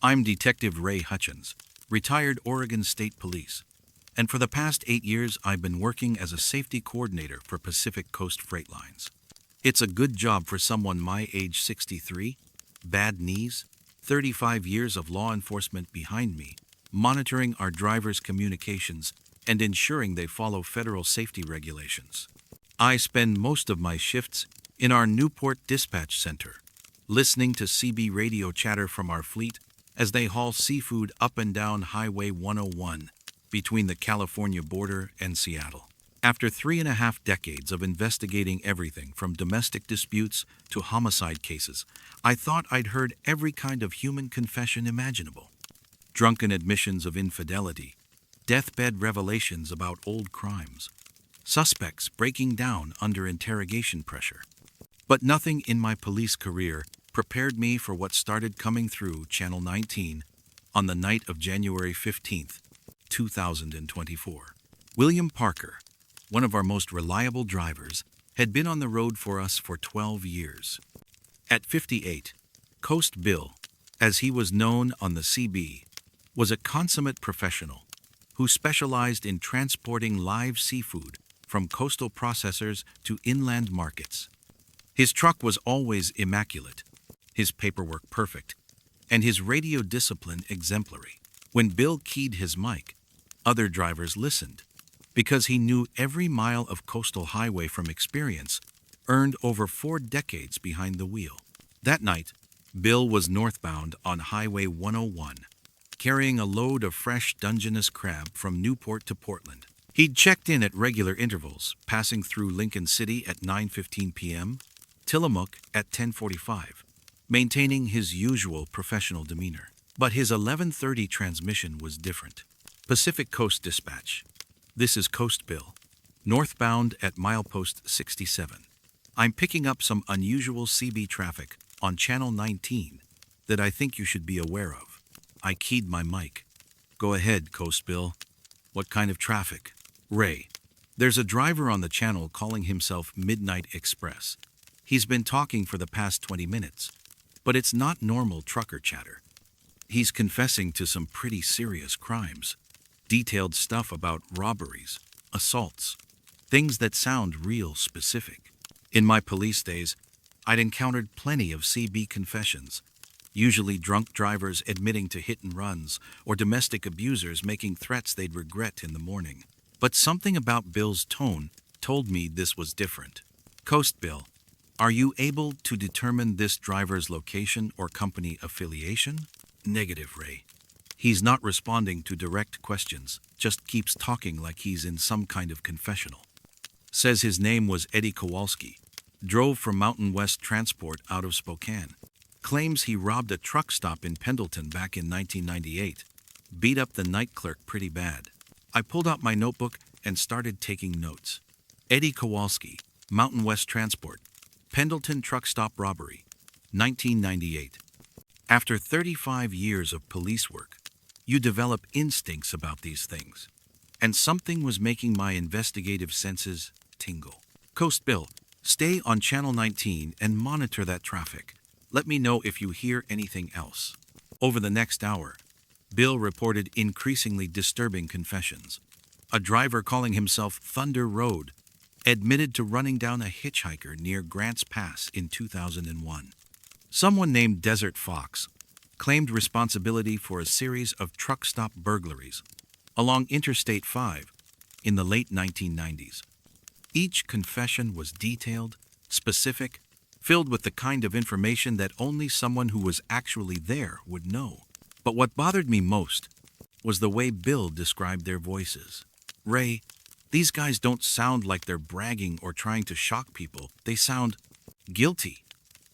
I'm Detective Ray Hutchins, retired Oregon State Police, and for the past 8 years I've been working as a safety coordinator for Pacific Coast Freight Lines. It's a good job for someone my age, 63, bad knees, 35 years of law enforcement behind me, monitoring our drivers' communications and ensuring they follow federal safety regulations. I spend most of my shifts in our Newport Dispatch Center, listening to CB radio chatter from our fleet as they haul seafood up and down Highway 101 between the California border and Seattle. After 3.5 decades of investigating everything from domestic disputes to homicide cases, I thought I'd heard every kind of human confession imaginable. Drunken admissions of infidelity, deathbed revelations about old crimes, suspects breaking down under interrogation pressure. But nothing in my police career prepared me for what started coming through Channel 19 on the night of January 15th, 2024. William Parker, one of our most reliable drivers, had been on the road for us for 12 years. At 58, Coast Bill, as he was known on the CB, was a consummate professional who specialized in transporting live seafood from coastal processors to inland markets. His truck was always immaculate, his paperwork perfect, and his radio discipline exemplary. When Bill keyed his mic, other drivers listened, because he knew every mile of coastal highway from experience, earned over 4 decades behind the wheel. That night, Bill was northbound on Highway 101, carrying a load of fresh Dungeness crab from Newport to Portland. He'd checked in at regular intervals, passing through Lincoln City at 9:15 p.m., Tillamook at 10:45, maintaining his usual professional demeanor. But his 11:30 transmission was different. Pacific Coast Dispatch. This is Coast Bill, northbound at milepost 67. I'm picking up some unusual CB traffic on Channel 19 that I think you should be aware of. I keyed my mic. Go ahead, Coast Bill. What kind of traffic? Ray. There's a driver on the channel calling himself Midnight Express. He's been talking for the past 20 minutes, but it's not normal trucker chatter. He's confessing to some pretty serious crimes, detailed stuff about robberies, assaults, things that sound real specific. In my police days, I'd encountered plenty of CB confessions, usually drunk drivers admitting to hit and runs or domestic abusers making threats they'd regret in the morning. But something about Bill's tone told me this was different. Coast Bill, are you able to determine this driver's location or company affiliation? Negative, Ray. He's not responding to direct questions, just keeps talking like he's in some kind of confessional. Says his name was Eddie Kowalski, drove for Mountain West Transport out of Spokane. Claims he robbed a truck stop in Pendleton back in 1998. Beat up the night clerk pretty bad. I pulled out my notebook and started taking notes. Eddie Kowalski, Mountain West Transport, Pendleton truck stop robbery, 1998. After 35 years of police work, you develop instincts about these things, and something was making my investigative senses tingle. Coast Bill, stay on Channel 19 and monitor that traffic. Let me know if you hear anything else. Over the next hour, Bill reported increasingly disturbing confessions. A driver calling himself Thunder Road admitted to running down a hitchhiker near Grants Pass in 2001. Someone named Desert Fox claimed responsibility for a series of truck stop burglaries along Interstate 5 in the late 1990s. Each confession was detailed, specific, filled with the kind of information that only someone who was actually there would know. But what bothered me most was the way Bill described their voices. Ray, these guys don't sound like they're bragging or trying to shock people. They sound guilty,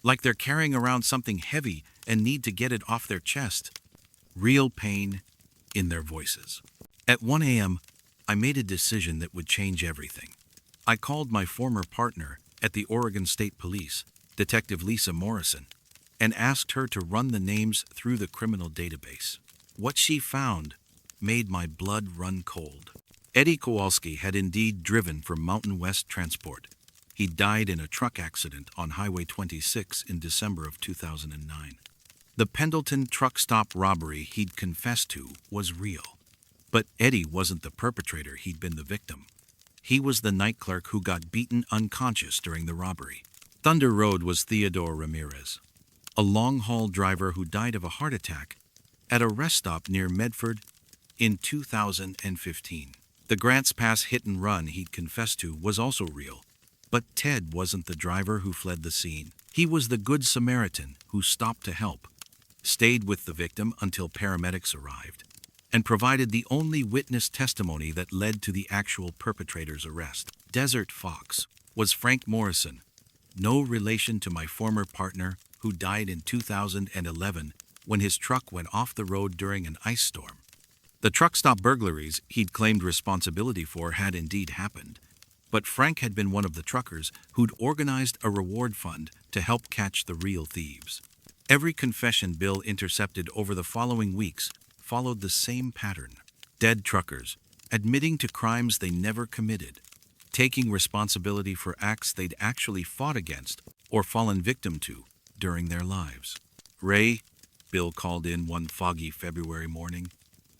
like they're carrying around something heavy and need to get it off their chest. Real pain in their voices. At 1 a.m., I made a decision that would change everything. I called my former partner at the Oregon State Police, Detective Lisa Morrison, and asked her to run the names through the criminal database. What she found made my blood run cold. Eddie Kowalski had indeed driven for Mountain West Transport. He died in a truck accident on Highway 26 in December of 2009. The Pendleton truck stop robbery he'd confessed to was real. But Eddie wasn't the perpetrator, he'd been the victim. He was the night clerk who got beaten unconscious during the robbery. Thunder Road was Theodore Ramirez, a long-haul driver who died of a heart attack at a rest stop near Medford in 2015. The Grants Pass hit and run he'd confessed to was also real, but Ted wasn't the driver who fled the scene. He was the Good Samaritan who stopped to help, stayed with the victim until paramedics arrived, and provided the only witness testimony that led to the actual perpetrator's arrest. Desert Fox was Frank Morrison, no relation to my former partner who died in 2011 when his truck went off the road during an ice storm. The truck stop burglaries he'd claimed responsibility for had indeed happened, but Frank had been one of the truckers who'd organized a reward fund to help catch the real thieves. Every confession Bill intercepted over the following weeks followed the same pattern. Dead truckers, admitting to crimes they never committed, taking responsibility for acts they'd actually fought against or fallen victim to during their lives. "Ray," Bill called in one foggy February morning,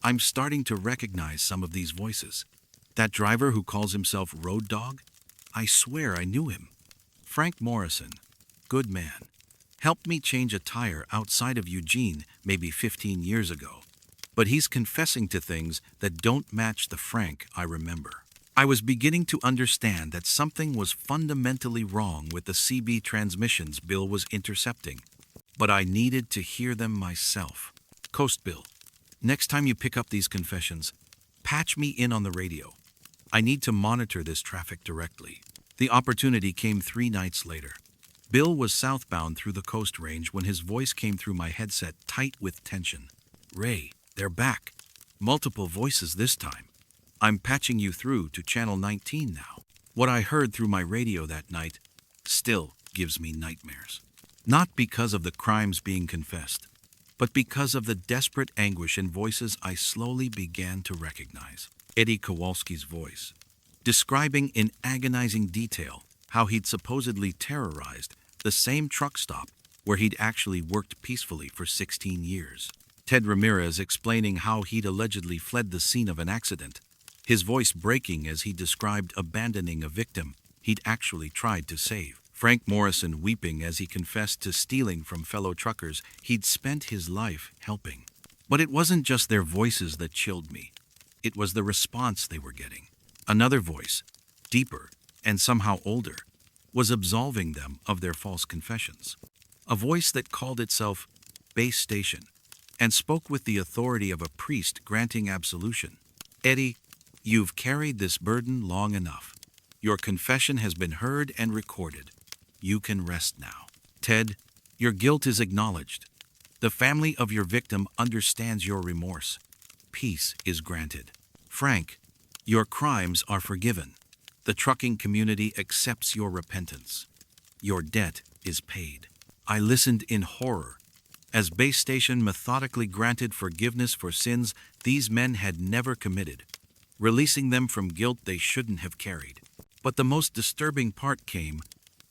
"I'm starting to recognize some of these voices. That driver who calls himself Road Dog? I swear I knew him. Frank Morrison, good man. Helped me change a tire outside of Eugene maybe 15 years ago. But he's confessing to things that don't match the Frank I remember." I was beginning to understand that something was fundamentally wrong with the CB transmissions Bill was intercepting, but I needed to hear them myself. "Coast Bill, next time you pick up these confessions, patch me in on the radio. I need to monitor this traffic directly." The opportunity came 3 nights later. Bill was southbound through the Coast Range when his voice came through my headset tight with tension. "Ray, they're back. Multiple voices this time. I'm patching you through to Channel 19 now." What I heard through my radio that night still gives me nightmares. Not because of the crimes being confessed, but because of the desperate anguish in voices I slowly began to recognize. Eddie Kowalski's voice, describing in agonizing detail how he'd supposedly terrorized the same truck stop where he'd actually worked peacefully for 16 years. Ted Ramirez explaining how he'd allegedly fled the scene of an accident, his voice breaking as he described abandoning a victim he'd actually tried to save. Frank Morrison weeping as he confessed to stealing from fellow truckers he'd spent his life helping. But it wasn't just their voices that chilled me. It was the response they were getting. Another voice, deeper and somehow older, was absolving them of their false confessions. A voice that called itself Base Station and spoke with the authority of a priest granting absolution. "Eddie, you've carried this burden long enough. Your confession has been heard and recorded. You can rest now. Ted, your guilt is acknowledged. The family of your victim understands your remorse. Peace is granted. Frank, your crimes are forgiven. The trucking community accepts your repentance. Your debt is paid." I listened in horror as Base Station methodically granted forgiveness for sins these men had never committed, releasing them from guilt they shouldn't have carried. But the most disturbing part came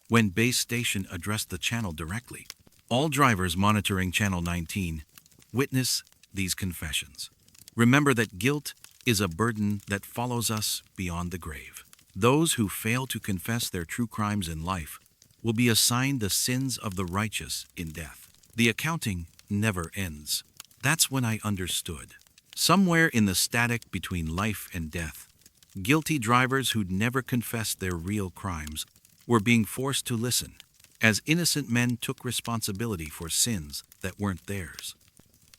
when Base Station addressed the channel directly. "All drivers monitoring Channel 19, witness these confessions. Remember that guilt is a burden that follows us beyond the grave. Those who fail to confess their true crimes in life will be assigned the sins of the righteous in death. The accounting never ends." That's when I understood. Somewhere in the static between life and death, guilty drivers who'd never confessed their real crimes were being forced to listen, as innocent men took responsibility for sins that weren't theirs.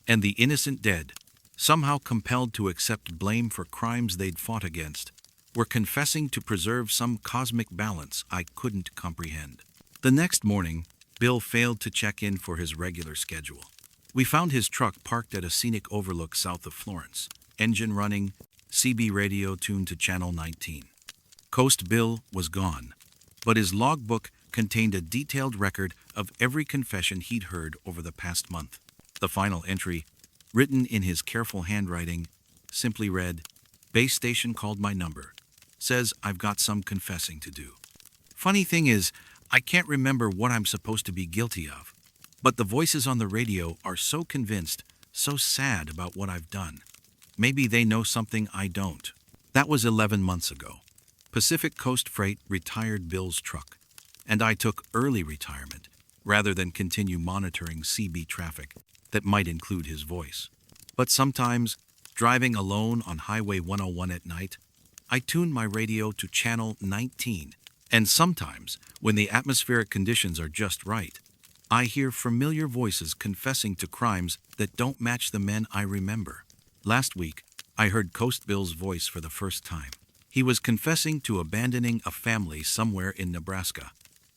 And the innocent dead, somehow compelled to accept blame for crimes they'd fought against, were confessing to preserve some cosmic balance I couldn't comprehend. The next morning, Bill failed to check in for his regular schedule. We found his truck parked at a scenic overlook south of Florence, engine running, CB radio tuned to Channel 19. Coast Bill was gone, but his logbook contained a detailed record of every confession he'd heard over the past month. The final entry, written in his careful handwriting, simply read, "Base Station called my number. Says I've got some confessing to do." Funny thing is, I can't remember what I'm supposed to be guilty of, but the voices on the radio are so convinced, so sad about what I've done. Maybe they know something I don't. That was 11 months ago. Pacific Coast Freight retired Bill's truck, and I took early retirement rather than continue monitoring CB traffic that might include his voice. But sometimes, driving alone on Highway 101 at night, I tune my radio to Channel 19, and sometimes, when the atmospheric conditions are just right, I hear familiar voices confessing to crimes that don't match the men I remember. Last week, I heard Coast Bill's voice for the first time. He was confessing to abandoning a family somewhere in Nebraska,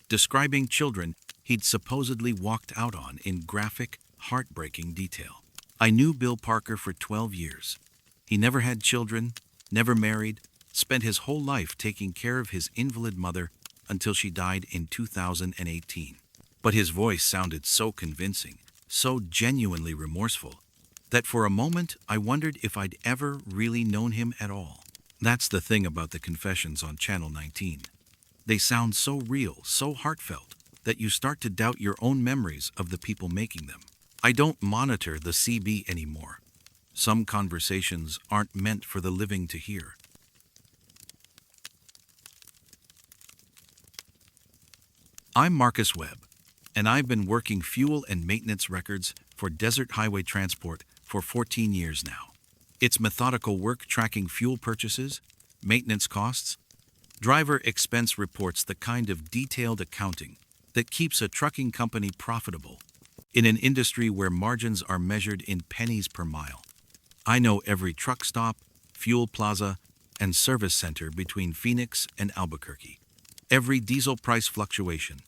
describing children he'd supposedly walked out on in graphic, heartbreaking detail. I knew Bill Parker for 12 years. He never had children, never married, spent his whole life taking care of his invalid mother until she died in 2018. But his voice sounded so convincing, so genuinely remorseful, that for a moment I wondered if I'd ever really known him at all. That's the thing about the confessions on Channel 19. They sound so real, so heartfelt, that you start to doubt your own memories of the people making them. I don't monitor the CB anymore. Some conversations aren't meant for the living to hear. I'm Marcus Webb, and I've been working fuel and maintenance records for Desert Highway Transport for 14 years now. It's methodical work tracking fuel purchases, maintenance costs, driver expense reports, the kind of detailed accounting that keeps a trucking company profitable in an industry where margins are measured in pennies per mile. I know every truck stop, fuel plaza, and service center between Phoenix and Albuquerque. Every diesel price fluctuation,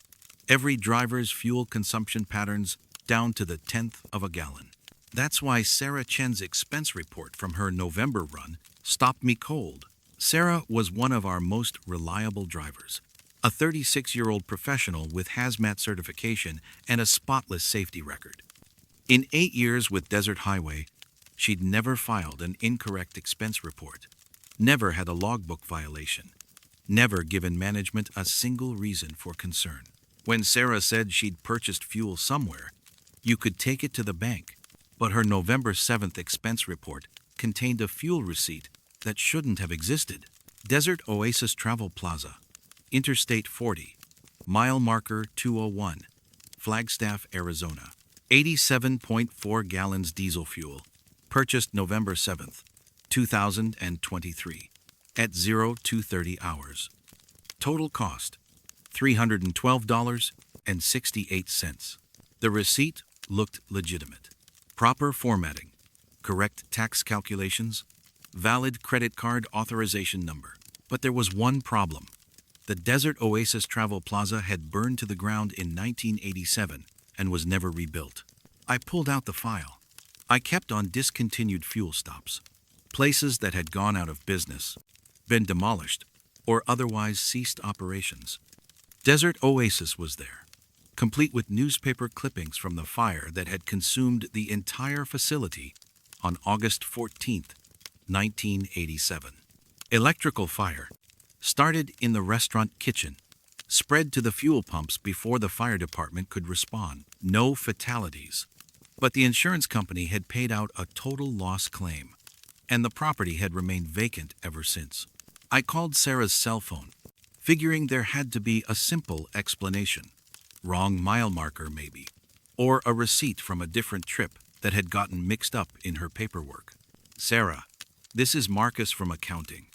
every driver's fuel consumption patterns down to the 10th of a gallon. That's why Sarah Chen's expense report from her November run stopped me cold. Sarah was one of our most reliable drivers, a 36-year-old professional with hazmat certification and a spotless safety record. In 8 years with Desert Highway, she'd never filed an incorrect expense report, never had a logbook violation, never given management a single reason for concern. When Sarah said she'd purchased fuel somewhere, you could take it to the bank, but her November 7th expense report contained a fuel receipt that shouldn't have existed. Desert Oasis Travel Plaza, Interstate 40, mile marker 201, Flagstaff, Arizona. 87.4 gallons diesel fuel, purchased November 7th, 2023, at 0230 hours. Total cost, $312.68. The receipt looked legitimate. Proper formatting, correct tax calculations, valid credit card authorization number. But there was one problem. The Desert Oasis Travel Plaza had burned to the ground in 1987 and was never rebuilt. I pulled out the file. I kept on discontinued fuel stops, places that had gone out of business, been demolished, or otherwise ceased operations. Desert Oasis was there, complete with newspaper clippings from the fire that had consumed the entire facility on August 14th, 1987. Electrical fire started in the restaurant kitchen, spread to the fuel pumps before the fire department could respond. No fatalities, but the insurance company had paid out a total loss claim, and the property had remained vacant ever since. I called Sarah's cell phone, figuring there had to be a simple explanation. Wrong mile marker, maybe, or a receipt from a different trip that had gotten mixed up in her paperwork. Sarah, this is Marcus from accounting.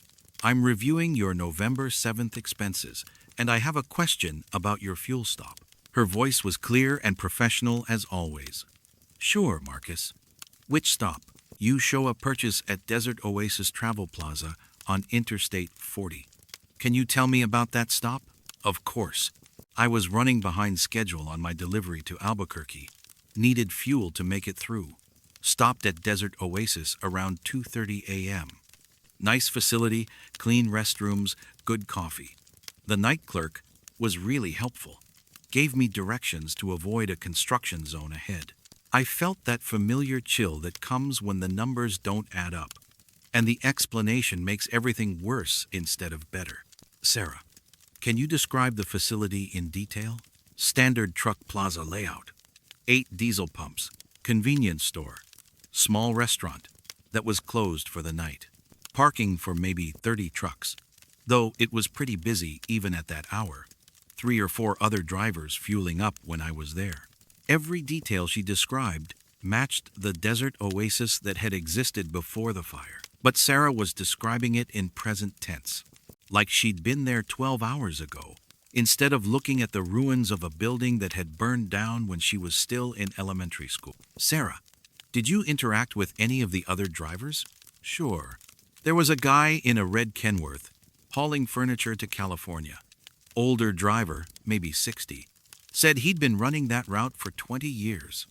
I'm reviewing your November 7th expenses, and I have a question about your fuel stop. Her voice was clear and professional as always. Sure, Marcus. Which stop? You show a purchase at Desert Oasis Travel Plaza on Interstate 40. Can you tell me about that stop? Of course. I was running behind schedule on my delivery to Albuquerque. Needed fuel to make it through. Stopped at Desert Oasis around 2:30 a.m. Nice facility, clean restrooms, good coffee. The night clerk was really helpful. Gave me directions to avoid a construction zone ahead. I felt that familiar chill that comes when the numbers don't add up, and the explanation makes everything worse instead of better. Sarah, can you describe the facility in detail? Standard truck plaza layout. 8 diesel pumps, convenience store, small restaurant that was closed for the night. Parking for maybe 30 trucks, though it was pretty busy even at that hour. 3 or 4 other drivers fueling up when I was there. Every detail she described matched the Desert Oasis that had existed before the fire. But Sarah was describing it in present tense, like she'd been there 12 hours ago, instead of looking at the ruins of a building that had burned down when she was still in elementary school. Sarah, Did you interact with any of the other drivers? Sure. There was a guy in a red Kenworth hauling furniture to California. Older driver, maybe 60, said he'd been running that route for 20 years.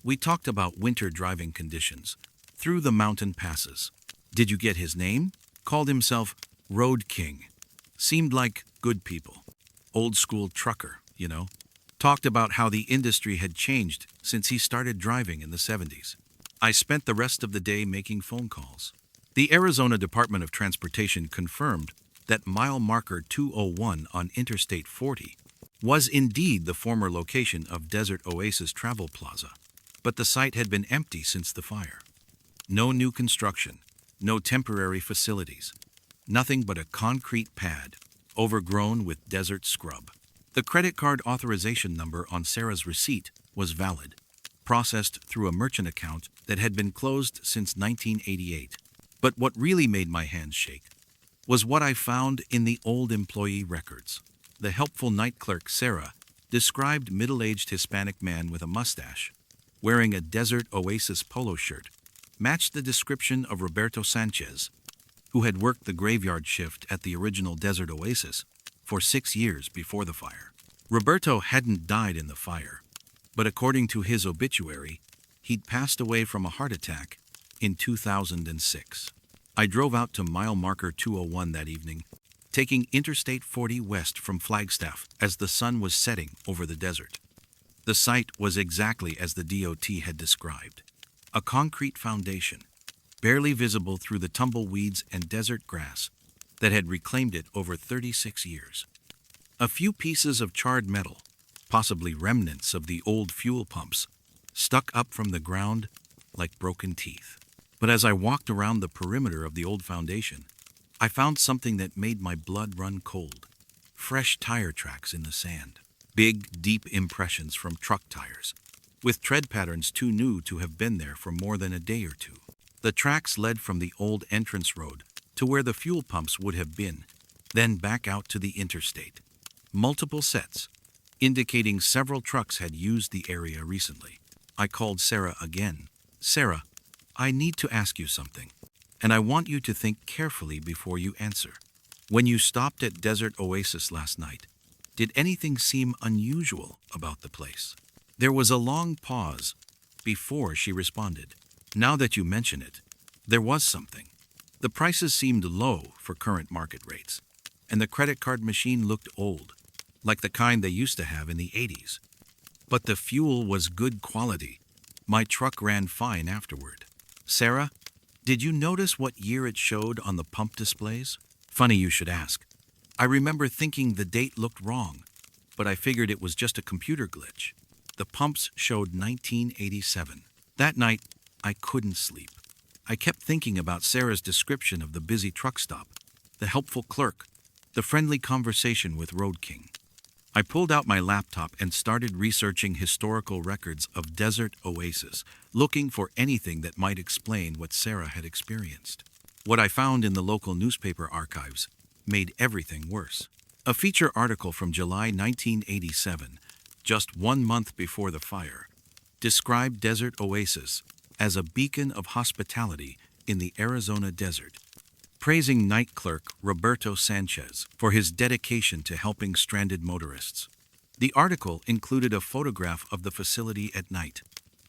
We talked about winter driving conditions through the mountain passes. Did you get his name? Called himself Road King. Seemed like good people. Old school trucker, you know. Talked about how the industry had changed since he started driving in the 70s. I spent the rest of the day making phone calls. The Arizona Department of Transportation confirmed that mile marker 201 on Interstate 40 was indeed the former location of Desert Oasis Travel Plaza, but the site had been empty since the fire. No new construction, no temporary facilities, nothing but a concrete pad, overgrown with desert scrub. The credit card authorization number on Sarah's receipt was valid, processed through a merchant account that had been closed since 1988. But what really made my hands shake was what I found in the old employee records. The helpful night clerk, Sarah, described middle-aged Hispanic man with a mustache, wearing a Desert Oasis polo shirt, matched the description of Roberto Sanchez, who had worked the graveyard shift at the original Desert Oasis for 6 years before the fire. Roberto hadn't died in the fire, but according to his obituary, he'd passed away from a heart attack in 2006. I drove out to mile marker 201 that evening, taking Interstate 40 west from Flagstaff as the sun was setting over the desert. The site was exactly as the DOT had described. A concrete foundation, barely visible through the tumbleweeds and desert grass that had reclaimed it over 36 years. A few pieces of charred metal, possibly remnants of the old fuel pumps, stuck up from the ground like broken teeth. But as I walked around the perimeter of the old foundation, I found something that made my blood run cold. Fresh tire tracks in the sand. Big, deep impressions from truck tires, with tread patterns too new to have been there for more than a day or two. The tracks led from the old entrance road to where the fuel pumps would have been, then back out to the interstate. Multiple sets, indicating several trucks had used the area recently. I called Sarah again. Sarah, I need to ask you something, and I want you to think carefully before you answer. When you stopped at Desert Oasis last night, did anything seem unusual about the place? There was a long pause before she responded. Now that you mention it, there was something. The prices seemed low for current market rates, and the credit card machine looked old, like the kind they used to have in the 80s. But the fuel was good quality. My truck ran fine afterward. Sarah, did you notice what year it showed on the pump displays? Funny you should ask. I remember thinking the date looked wrong, but I figured it was just a computer glitch. The pumps showed 1987. That night, I couldn't sleep. I kept thinking about Sarah's description of the busy truck stop, the helpful clerk, the friendly conversation with Road King. I pulled out my laptop and started researching historical records of Desert Oasis, looking for anything that might explain what Sarah had experienced. What I found in the local newspaper archives made everything worse. A feature article from July 1987, just 1 month before the fire, described Desert Oasis as a beacon of hospitality in the Arizona desert, praising night clerk Roberto Sanchez for his dedication to helping stranded motorists. The article included a photograph of the facility at night,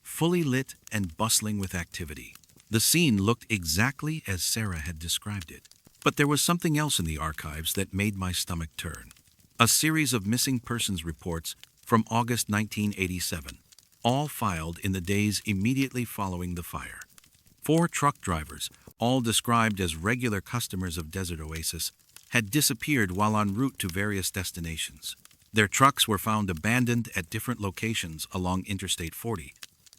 fully lit and bustling with activity. The scene looked exactly as Sarah had described it. But there was something else in the archives that made my stomach turn. A series of missing persons reports from August 1987, all filed in the days immediately following the fire. 4 truck drivers, all described as regular customers of Desert Oasis, had disappeared while en route to various destinations. Their trucks were found abandoned at different locations along Interstate 40,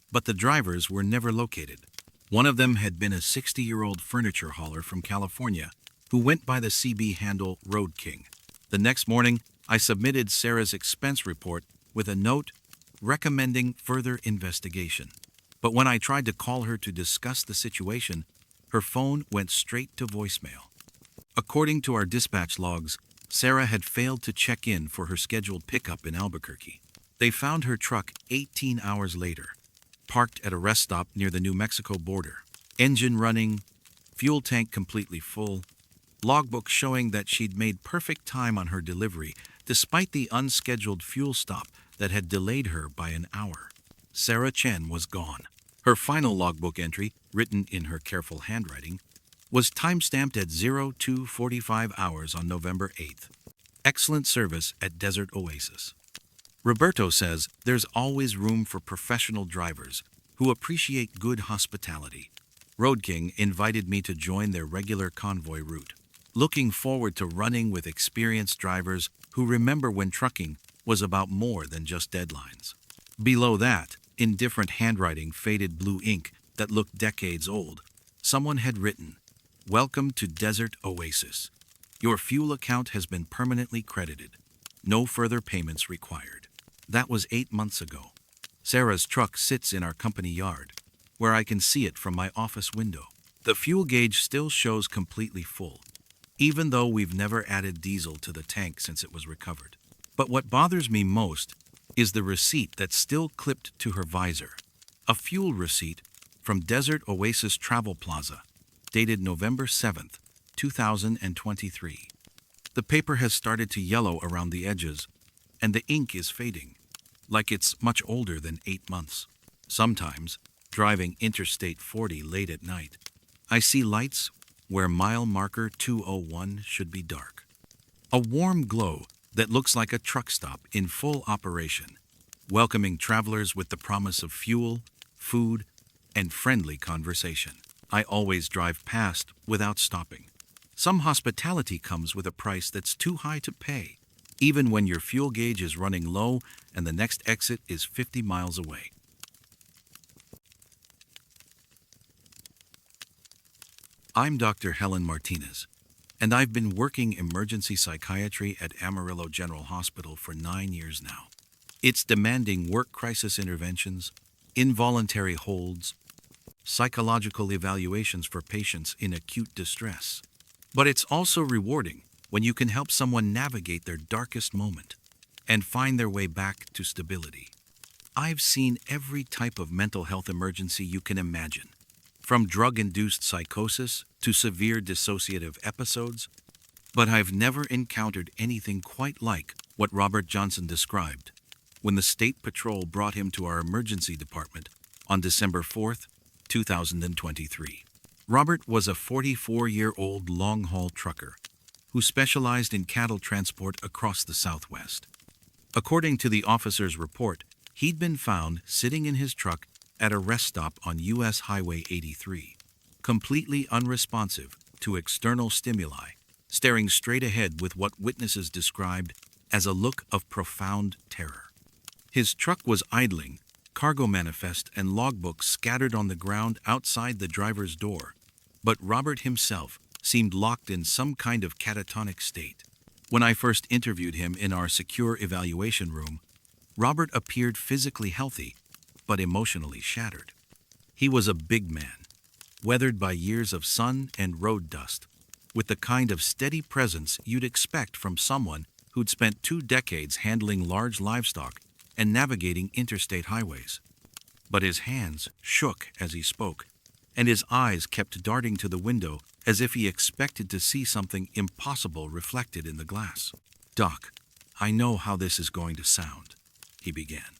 but the drivers were never located. One of them had been a 60-year-old furniture hauler from California who went by the CB handle Road King. The next morning, I submitted Sarah's expense report with a note recommending further investigation. But when I tried to call her to discuss the situation, her phone went straight to voicemail. According to our dispatch logs, Sarah had failed to check in for her scheduled pickup in Albuquerque. They found her truck 18 hours later, parked at a rest stop near the New Mexico border. Engine running, fuel tank completely full, logbook showing that she'd made perfect time on her delivery despite the unscheduled fuel stop that had delayed her by an hour. Sarah Chen was gone. Her final logbook entry, written in her careful handwriting, was time-stamped at 02:45 hours on November 8th. Excellent service at Desert Oasis. Roberto says there's always room for professional drivers who appreciate good hospitality. Road King invited me to join their regular convoy route. Looking forward to running with experienced drivers who remember when trucking was about more than just deadlines. Below that, in different handwriting, faded blue ink that looked decades old, someone had written, "Welcome to Desert Oasis. Your fuel account has been permanently credited. No further payments required." That was 8 months ago. Sarah's truck sits in our company yard, where I can see it from my office window. The fuel gauge still shows completely full, even though we've never added diesel to the tank since it was recovered. But what bothers me most is the receipt that's still clipped to her visor. A fuel receipt from Desert Oasis Travel Plaza, dated November 7th, 2023. The paper has started to yellow around the edges, and the ink is fading, like it's much older than 8 months. Sometimes, driving Interstate 40 late at night, I see lights where mile marker 201 should be dark. A warm glow that looks like a truck stop in full operation, welcoming travelers with the promise of fuel, food, and friendly conversation. I always drive past without stopping. Some hospitality comes with a price that's too high to pay, even when your fuel gauge is running low and the next exit is 50 miles away. I'm Dr. Helen Martinez, and I've been working emergency psychiatry at Amarillo General Hospital for 9 years now. It's demanding work crisis interventions, involuntary holds, psychological evaluations for patients in acute distress. But it's also rewarding when you can help someone navigate their darkest moment and find their way back to stability. I've seen every type of mental health emergency you can imagine, from drug-induced psychosis to severe dissociative episodes, but I've never encountered anything quite like what Robert Johnson described when the State Patrol brought him to our emergency department on December 4th, 2023. Robert was a 44-year-old long-haul trucker who specialized in cattle transport across the Southwest. According to the officer's report, he'd been found sitting in his truck at a rest stop on U.S. Highway 83, completely unresponsive to external stimuli, staring straight ahead with what witnesses described as a look of profound terror. His truck was idling, cargo manifest and logbook scattered on the ground outside the driver's door, but Robert himself seemed locked in some kind of catatonic state. When I first interviewed him in our secure evaluation room, Robert appeared physically healthy, but emotionally shattered. He was a big man, weathered by years of sun and road dust, with the kind of steady presence you'd expect from someone who'd spent 2 decades handling large livestock and navigating interstate highways. But his hands shook as he spoke, and his eyes kept darting to the window as if he expected to see something impossible reflected in the glass. "Doc, I know how this is going to sound," he began,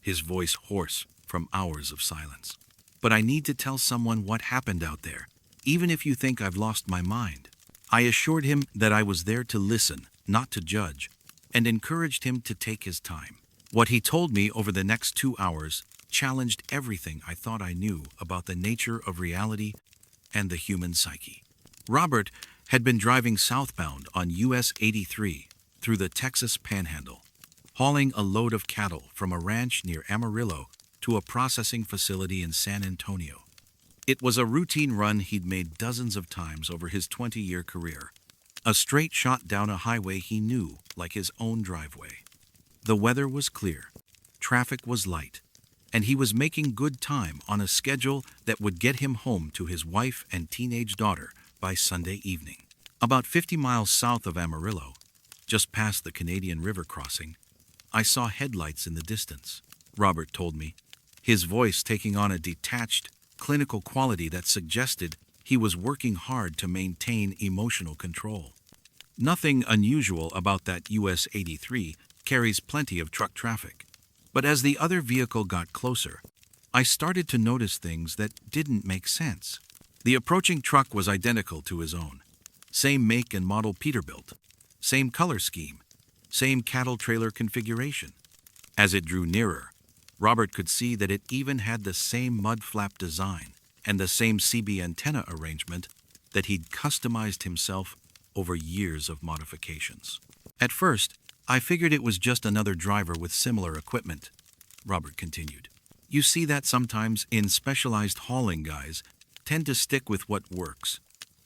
his voice hoarse from hours of silence. "But I need to tell someone what happened out there, even if you think I've lost my mind." I assured him that I was there to listen, not to judge, and encouraged him to take his time. What he told me over the next 2 hours challenged everything I thought I knew about the nature of reality and the human psyche. Robert had been driving southbound on US 83 through the Texas Panhandle, hauling a load of cattle from a ranch near Amarillo to a processing facility in San Antonio. It was a routine run he'd made dozens of times over his 20-year career, a straight shot down a highway he knew like his own driveway. The weather was clear, traffic was light, and he was making good time on a schedule that would get him home to his wife and teenage daughter by Sunday evening. About 50 miles south of Amarillo, just past the Canadian River crossing, I saw headlights in the distance. Robert told me his voice taking on a detached, clinical quality that suggested he was working hard to maintain emotional control. Nothing unusual about that US 83 carries plenty of truck traffic. But as the other vehicle got closer, I started to notice things that didn't make sense. The approaching truck was identical to his own. Same make and model Peterbilt. Same color scheme. Same cattle trailer configuration. As it drew nearer, Robert could see that it even had the same mud flap design and the same CB antenna arrangement that he'd customized himself over years of modifications. At first, I figured it was just another driver with similar equipment, Robert continued. You see that sometimes in specialized hauling guys tend to stick with what works.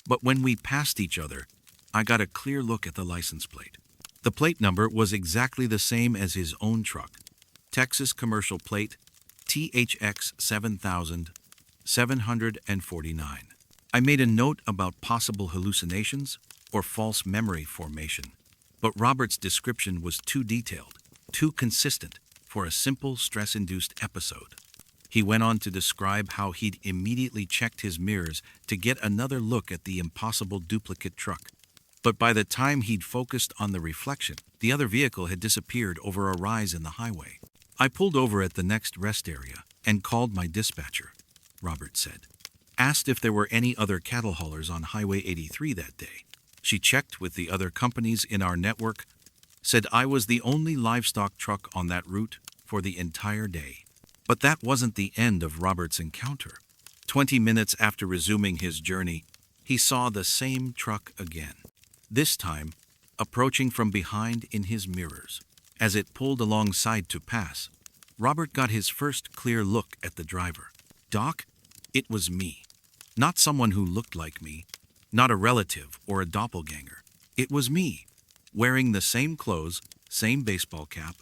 But when we passed each other, I got a clear look at the license plate. The plate number was exactly the same as his own truck. Texas commercial plate THX 7749. I made a note about possible hallucinations or false memory formation, but Robert's description was too detailed, too consistent for a simple stress-induced episode. He went on to describe how he'd immediately checked his mirrors to get another look at the impossible duplicate truck. But by the time he'd focused on the reflection, the other vehicle had disappeared over a rise in the highway. I pulled over at the next rest area and called my dispatcher, Robert said. Asked if there were any other cattle haulers on Highway 83 that day. She checked with the other companies in our network, said I was the only livestock truck on that route for the entire day. But that wasn't the end of Robert's encounter. 20 minutes after resuming his journey, he saw the same truck again. This time, approaching from behind in his mirrors. As it pulled alongside to pass, Robert got his first clear look at the driver. Doc, it was me. Not someone who looked like me, not a relative or a doppelganger. It was me, wearing the same clothes, same baseball cap,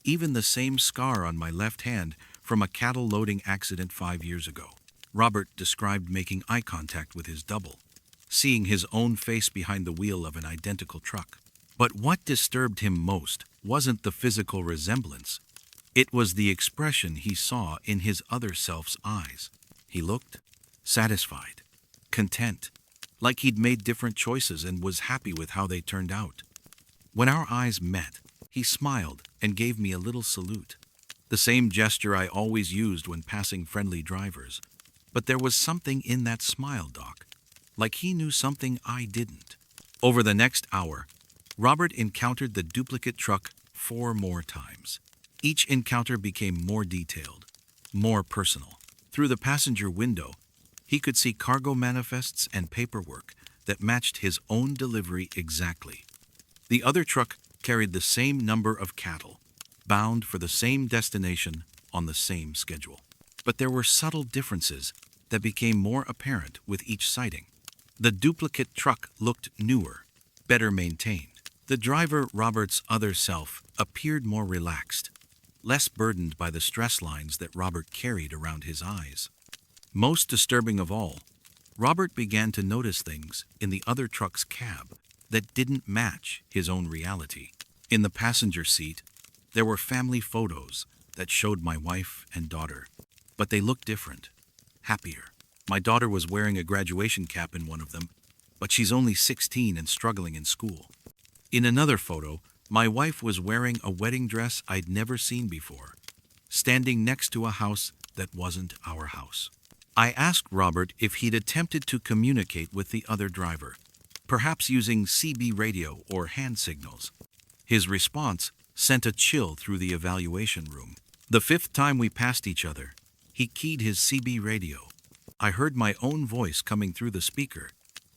even the same scar on my left hand from a cattle loading accident 5 years ago. Robert described making eye contact with his double, seeing his own face behind the wheel of an identical truck. But what disturbed him most wasn't the physical resemblance. It was the expression he saw in his other self's eyes. He looked satisfied, content, like he'd made different choices and was happy with how they turned out. When our eyes met, he smiled and gave me a little salute. The same gesture I always used when passing friendly drivers. But there was something in that smile, Doc, like he knew something I didn't. Over the next hour, Robert encountered the duplicate truck 4 more times. Each encounter became more detailed, more personal. Through the passenger window, he could see cargo manifests and paperwork that matched his own delivery exactly. The other truck carried the same number of cattle, bound for the same destination on the same schedule. But there were subtle differences that became more apparent with each sighting. The duplicate truck looked newer, better maintained. The driver, Robert's other self, appeared more relaxed, less burdened by the stress lines that Robert carried around his eyes. Most disturbing of all, Robert began to notice things in the other truck's cab that didn't match his own reality. In the passenger seat, there were family photos that showed my wife and daughter, but they looked different, happier. My daughter was wearing a graduation cap in one of them, but she's only 16 and struggling in school. In another photo, my wife was wearing a wedding dress I'd never seen before, standing next to a house that wasn't our house. I asked Robert if he'd attempted to communicate with the other driver, perhaps using CB radio or hand signals. His response sent a chill through the evaluation room. The 5th time we passed each other, he keyed his CB radio. I heard my own voice coming through the speaker,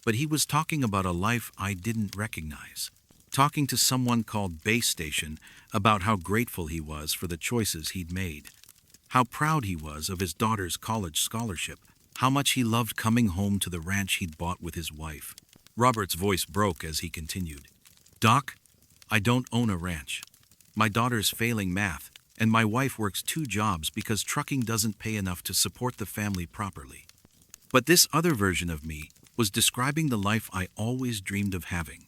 but he was talking about a life I didn't recognize. Talking to someone called Base Station about how grateful he was for the choices he'd made, how proud he was of his daughter's college scholarship, how much he loved coming home to the ranch he'd bought with his wife. Robert's voice broke as he continued. Doc, I don't own a ranch. My daughter's failing math, and my wife works 2 jobs because trucking doesn't pay enough to support the family properly. But this other version of me was describing the life I always dreamed of having,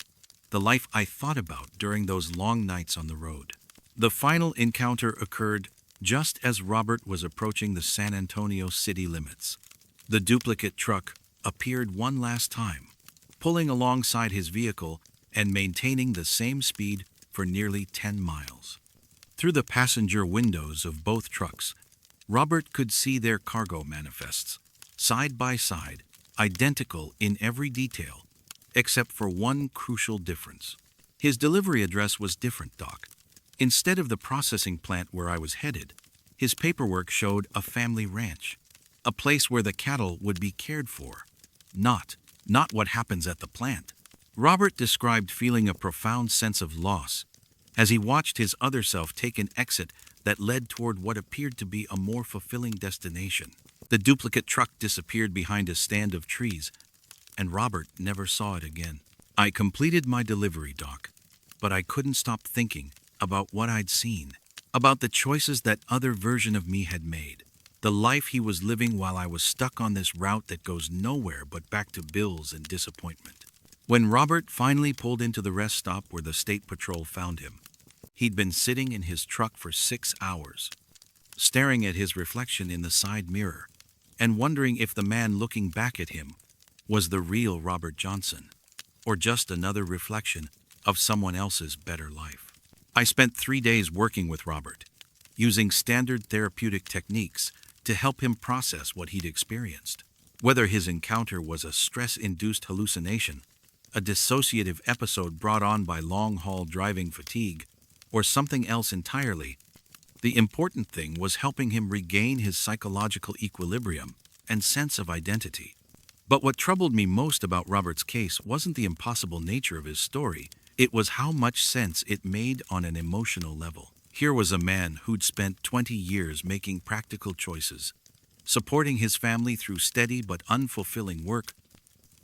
the life I thought about during those long nights on the road. The final encounter occurred just as Robert was approaching the San Antonio city limits. The duplicate truck appeared one last time, pulling alongside his vehicle and maintaining the same speed for nearly 10 miles. Through the passenger windows of both trucks, Robert could see their cargo manifests, side by side, identical in every detail, except for one crucial difference. His delivery address was different, Doc. Instead of the processing plant where I was headed, his paperwork showed a family ranch, a place where the cattle would be cared for. Not what happens at the plant. Robert described feeling a profound sense of loss as he watched his other self take an exit that led toward what appeared to be a more fulfilling destination. The duplicate truck disappeared behind a stand of trees, and Robert never saw it again. I completed my delivery, Doc, but I couldn't stop thinking about what I'd seen, about the choices that other version of me had made, the life he was living while I was stuck on this route that goes nowhere but back to bills and disappointment. When Robert finally pulled into the rest stop where the state patrol found him, he'd been sitting in his truck for 6 hours, staring at his reflection in the side mirror and wondering if the man looking back at him was the real Robert Johnson or just another reflection of someone else's better life. I spent 3 days working with Robert, using standard therapeutic techniques to help him process what he'd experienced. Whether his encounter was a stress-induced hallucination, a dissociative episode brought on by long-haul driving fatigue, or something else entirely, the important thing was helping him regain his psychological equilibrium and sense of identity. But what troubled me most about Robert's case wasn't the impossible nature of his story, it was how much sense it made on an emotional level. Here was a man who'd spent 20 years making practical choices, supporting his family through steady but unfulfilling work,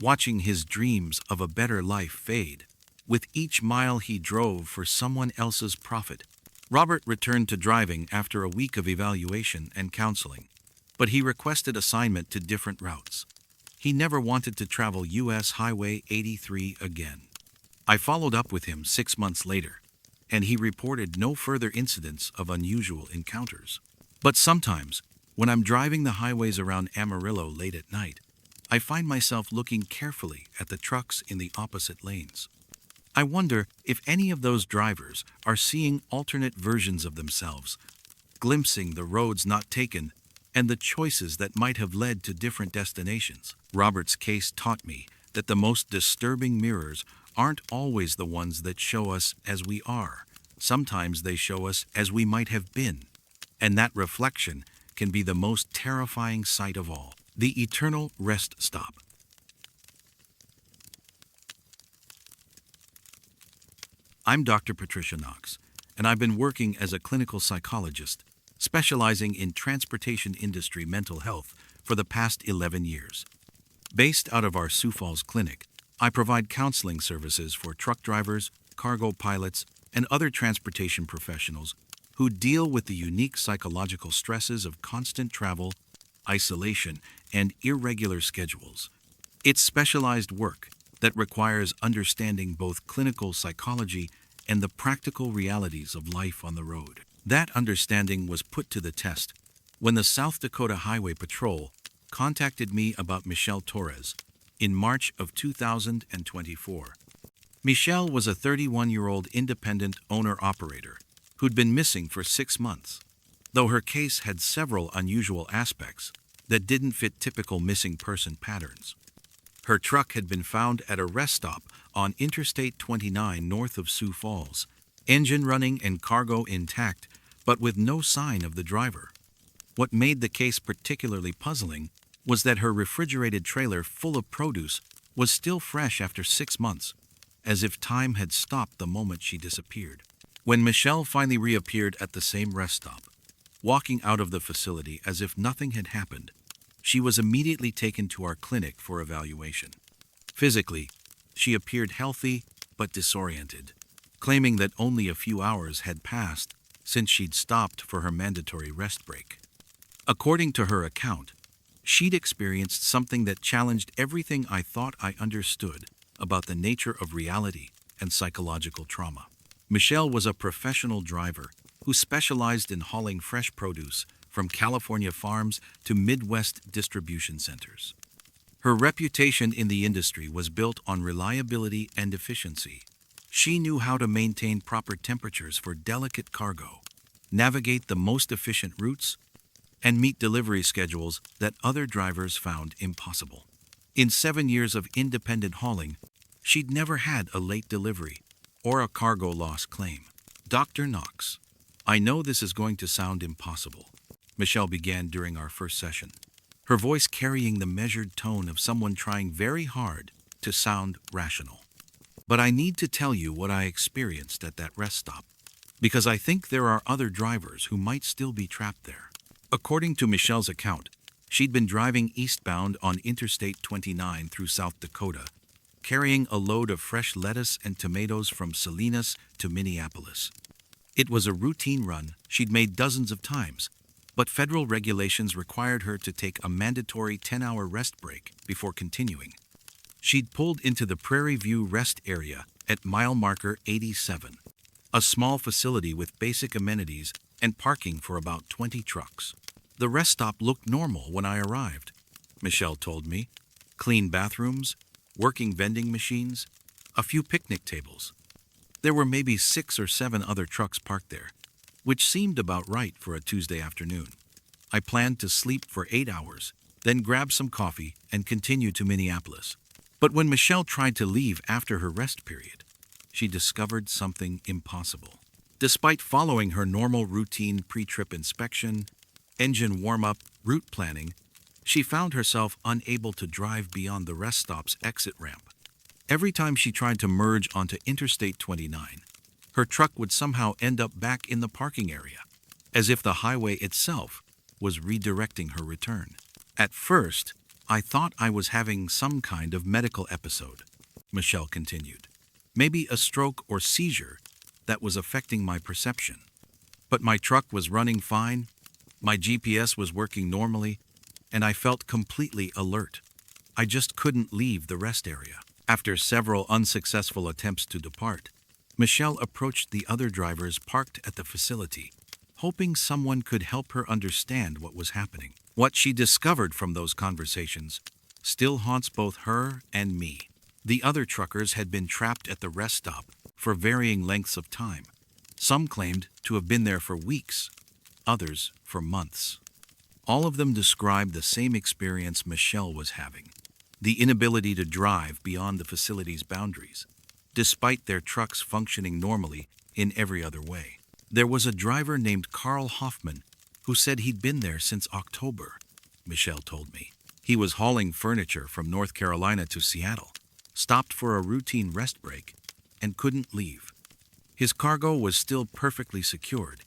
watching his dreams of a better life fade. With each mile he drove for someone else's profit. Robert returned to driving after a week of evaluation and counseling, but he requested assignment to different routes. He never wanted to travel U.S. Highway 83 again. I followed up with him 6 months later, and he reported no further incidents of unusual encounters. But sometimes, when I'm driving the highways around Amarillo late at night, I find myself looking carefully at the trucks in the opposite lanes. I wonder if any of those drivers are seeing alternate versions of themselves, glimpsing the roads not taken and the choices that might have led to different destinations. Robert's case taught me that the most disturbing mirrors aren't always the ones that show us as we are. Sometimes they show us as we might have been. And that reflection can be the most terrifying sight of all. The eternal rest stop. I'm Dr. Patricia Knox, and I've been working as a clinical psychologist, specializing in transportation industry mental health for the past 11 years. Based out of our Sioux Falls clinic, I provide counseling services for truck drivers, cargo pilots, and other transportation professionals who deal with the unique psychological stresses of constant travel, isolation, and irregular schedules. It's specialized work that requires understanding both clinical psychology and the practical realities of life on the road. That understanding was put to the test when the South Dakota Highway Patrol contacted me about Michelle Torres in March of 2024. Michelle was a 31-year-old independent owner-operator who'd been missing for 6 months. Though her case had several unusual aspects that didn't fit typical missing person patterns. Her truck had been found at a rest stop on Interstate 29 north of Sioux Falls, engine running and cargo intact, but with no sign of the driver. What made the case particularly puzzling was that her refrigerated trailer full of produce was still fresh after 6 months, as if time had stopped the moment she disappeared. When Michelle finally reappeared at the same rest stop, walking out of the facility as if nothing had happened, she was immediately taken to our clinic for evaluation. Physically, she appeared healthy but disoriented, claiming that only a few hours had passed since she'd stopped for her mandatory rest break. According to her account, she'd experienced something that challenged everything I thought I understood about the nature of reality and psychological trauma. Michelle was a professional driver who specialized in hauling fresh produce from California farms to Midwest distribution centers. Her reputation in the industry was built on reliability and efficiency. She knew how to maintain proper temperatures for delicate cargo, navigate the most efficient routes, and meet delivery schedules that other drivers found impossible. In 7 years of independent hauling, she'd never had a late delivery or a cargo loss claim. Dr. Knox, I know this is going to sound impossible, Michelle began during our first session, her voice carrying the measured tone of someone trying very hard to sound rational. But I need to tell you what I experienced at that rest stop, because I think there are other drivers who might still be trapped there. According to Michelle's account, she'd been driving eastbound on Interstate 29 through South Dakota, carrying a load of fresh lettuce and tomatoes from Salinas to Minneapolis. It was a routine run she'd made dozens of times, but federal regulations required her to take a mandatory 10-hour rest break before continuing. She'd pulled into the Prairie View rest area at mile marker 87, a small facility with basic amenities and parking for about 20 trucks. The rest stop looked normal when I arrived, Michelle told me. Clean bathrooms, working vending machines, a few picnic tables. There were maybe 6 or 7 other trucks parked there, which seemed about right for a Tuesday afternoon. I planned to sleep for 8 hours, then grab some coffee and continue to Minneapolis. But when Michelle tried to leave after her rest period, she discovered something impossible. Despite following her normal routine pre-trip inspection, engine warm-up, route planning, she found herself unable to drive beyond the rest stop's exit ramp. Every time she tried to merge onto Interstate 29, her truck would somehow end up back in the parking area, as if the highway itself was redirecting her return. At first, I thought I was having some kind of medical episode, Michelle continued. Maybe a stroke or seizure that was affecting my perception. But my truck was running fine, my GPS was working normally, and I felt completely alert. I just couldn't leave the rest area. After several unsuccessful attempts to depart, Michelle approached the other drivers parked at the facility, hoping someone could help her understand what was happening. What she discovered from those conversations still haunts both her and me. The other truckers had been trapped at the rest stop for varying lengths of time. Some claimed to have been there for weeks, others for months. All of them described the same experience Michelle was having: the inability to drive beyond the facility's boundaries, despite their trucks functioning normally in every other way. There was a driver named Carl Hoffman who said he'd been there since October, Michelle told me. He was hauling furniture from North Carolina to Seattle, stopped for a routine rest break, and couldn't leave. His cargo was still perfectly secured.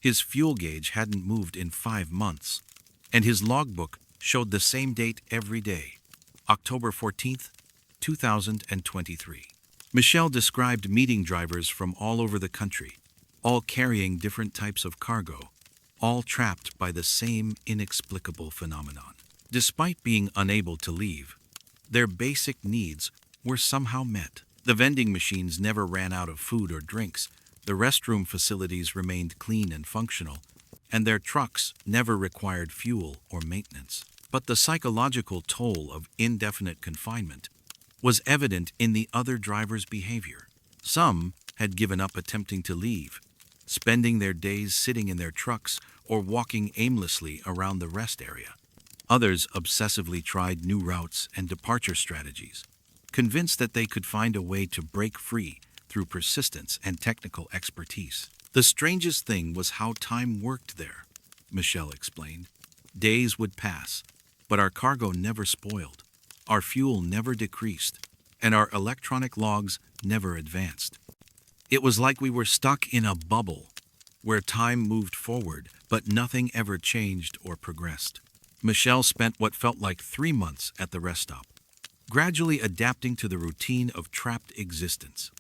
His fuel gauge hadn't moved in 5 months, and his logbook showed the same date every day, October 14th, 2023. Michelle described meeting drivers from all over the country, all carrying different types of cargo, all trapped by the same inexplicable phenomenon. Despite being unable to leave, their basic needs were somehow met. The vending machines never ran out of food or drinks, the restroom facilities remained clean and functional, and their trucks never required fuel or maintenance. But the psychological toll of indefinite confinement was evident in the other drivers' behavior. Some had given up attempting to leave, spending their days sitting in their trucks or walking aimlessly around the rest area. Others obsessively tried new routes and departure strategies, convinced that they could find a way to break free through persistence and technical expertise. The strangest thing was how time worked there, Michelle explained. Days would pass, but our cargo never spoiled, our fuel never decreased, and our electronic logs never advanced. It was like we were stuck in a bubble where time moved forward, but nothing ever changed or progressed. Michelle spent what felt like 3 months at the rest stop, gradually adapting to the routine of trapped existence.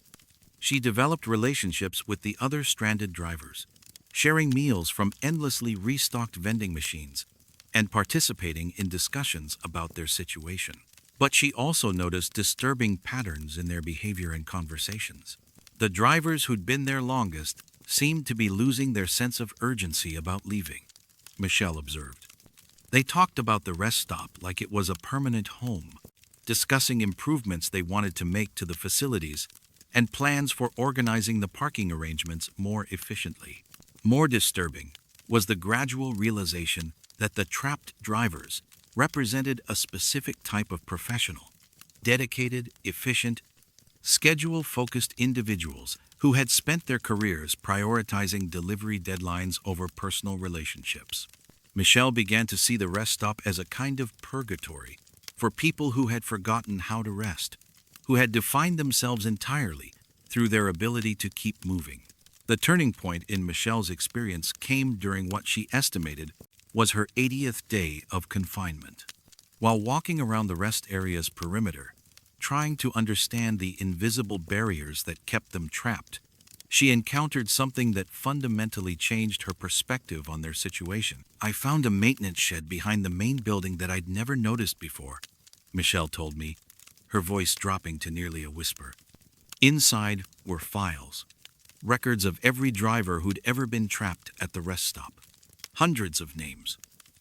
She developed relationships with the other stranded drivers, sharing meals from endlessly restocked vending machines and participating in discussions about their situation. But she also noticed disturbing patterns in their behavior and conversations. The drivers who'd been there longest seemed to be losing their sense of urgency about leaving, Michelle observed. They talked about the rest stop like it was a permanent home, discussing improvements they wanted to make to the facilities and plans for organizing the parking arrangements more efficiently. More disturbing was the gradual realization that the trapped drivers represented a specific type of professional, dedicated, efficient, schedule-focused individuals who had spent their careers prioritizing delivery deadlines over personal relationships. Michelle began to see the rest stop as a kind of purgatory for people who had forgotten how to rest, who had defined themselves entirely through their ability to keep moving. The turning point in Michelle's experience came during what she estimated was her 80th day of confinement. While walking around the rest area's perimeter, trying to understand the invisible barriers that kept them trapped, she encountered something that fundamentally changed her perspective on their situation. "I found a maintenance shed behind the main building that I'd never noticed before," Michelle told me, her voice dropping to nearly a whisper. Inside were files, records of every driver who'd ever been trapped at the rest stop. Hundreds of names,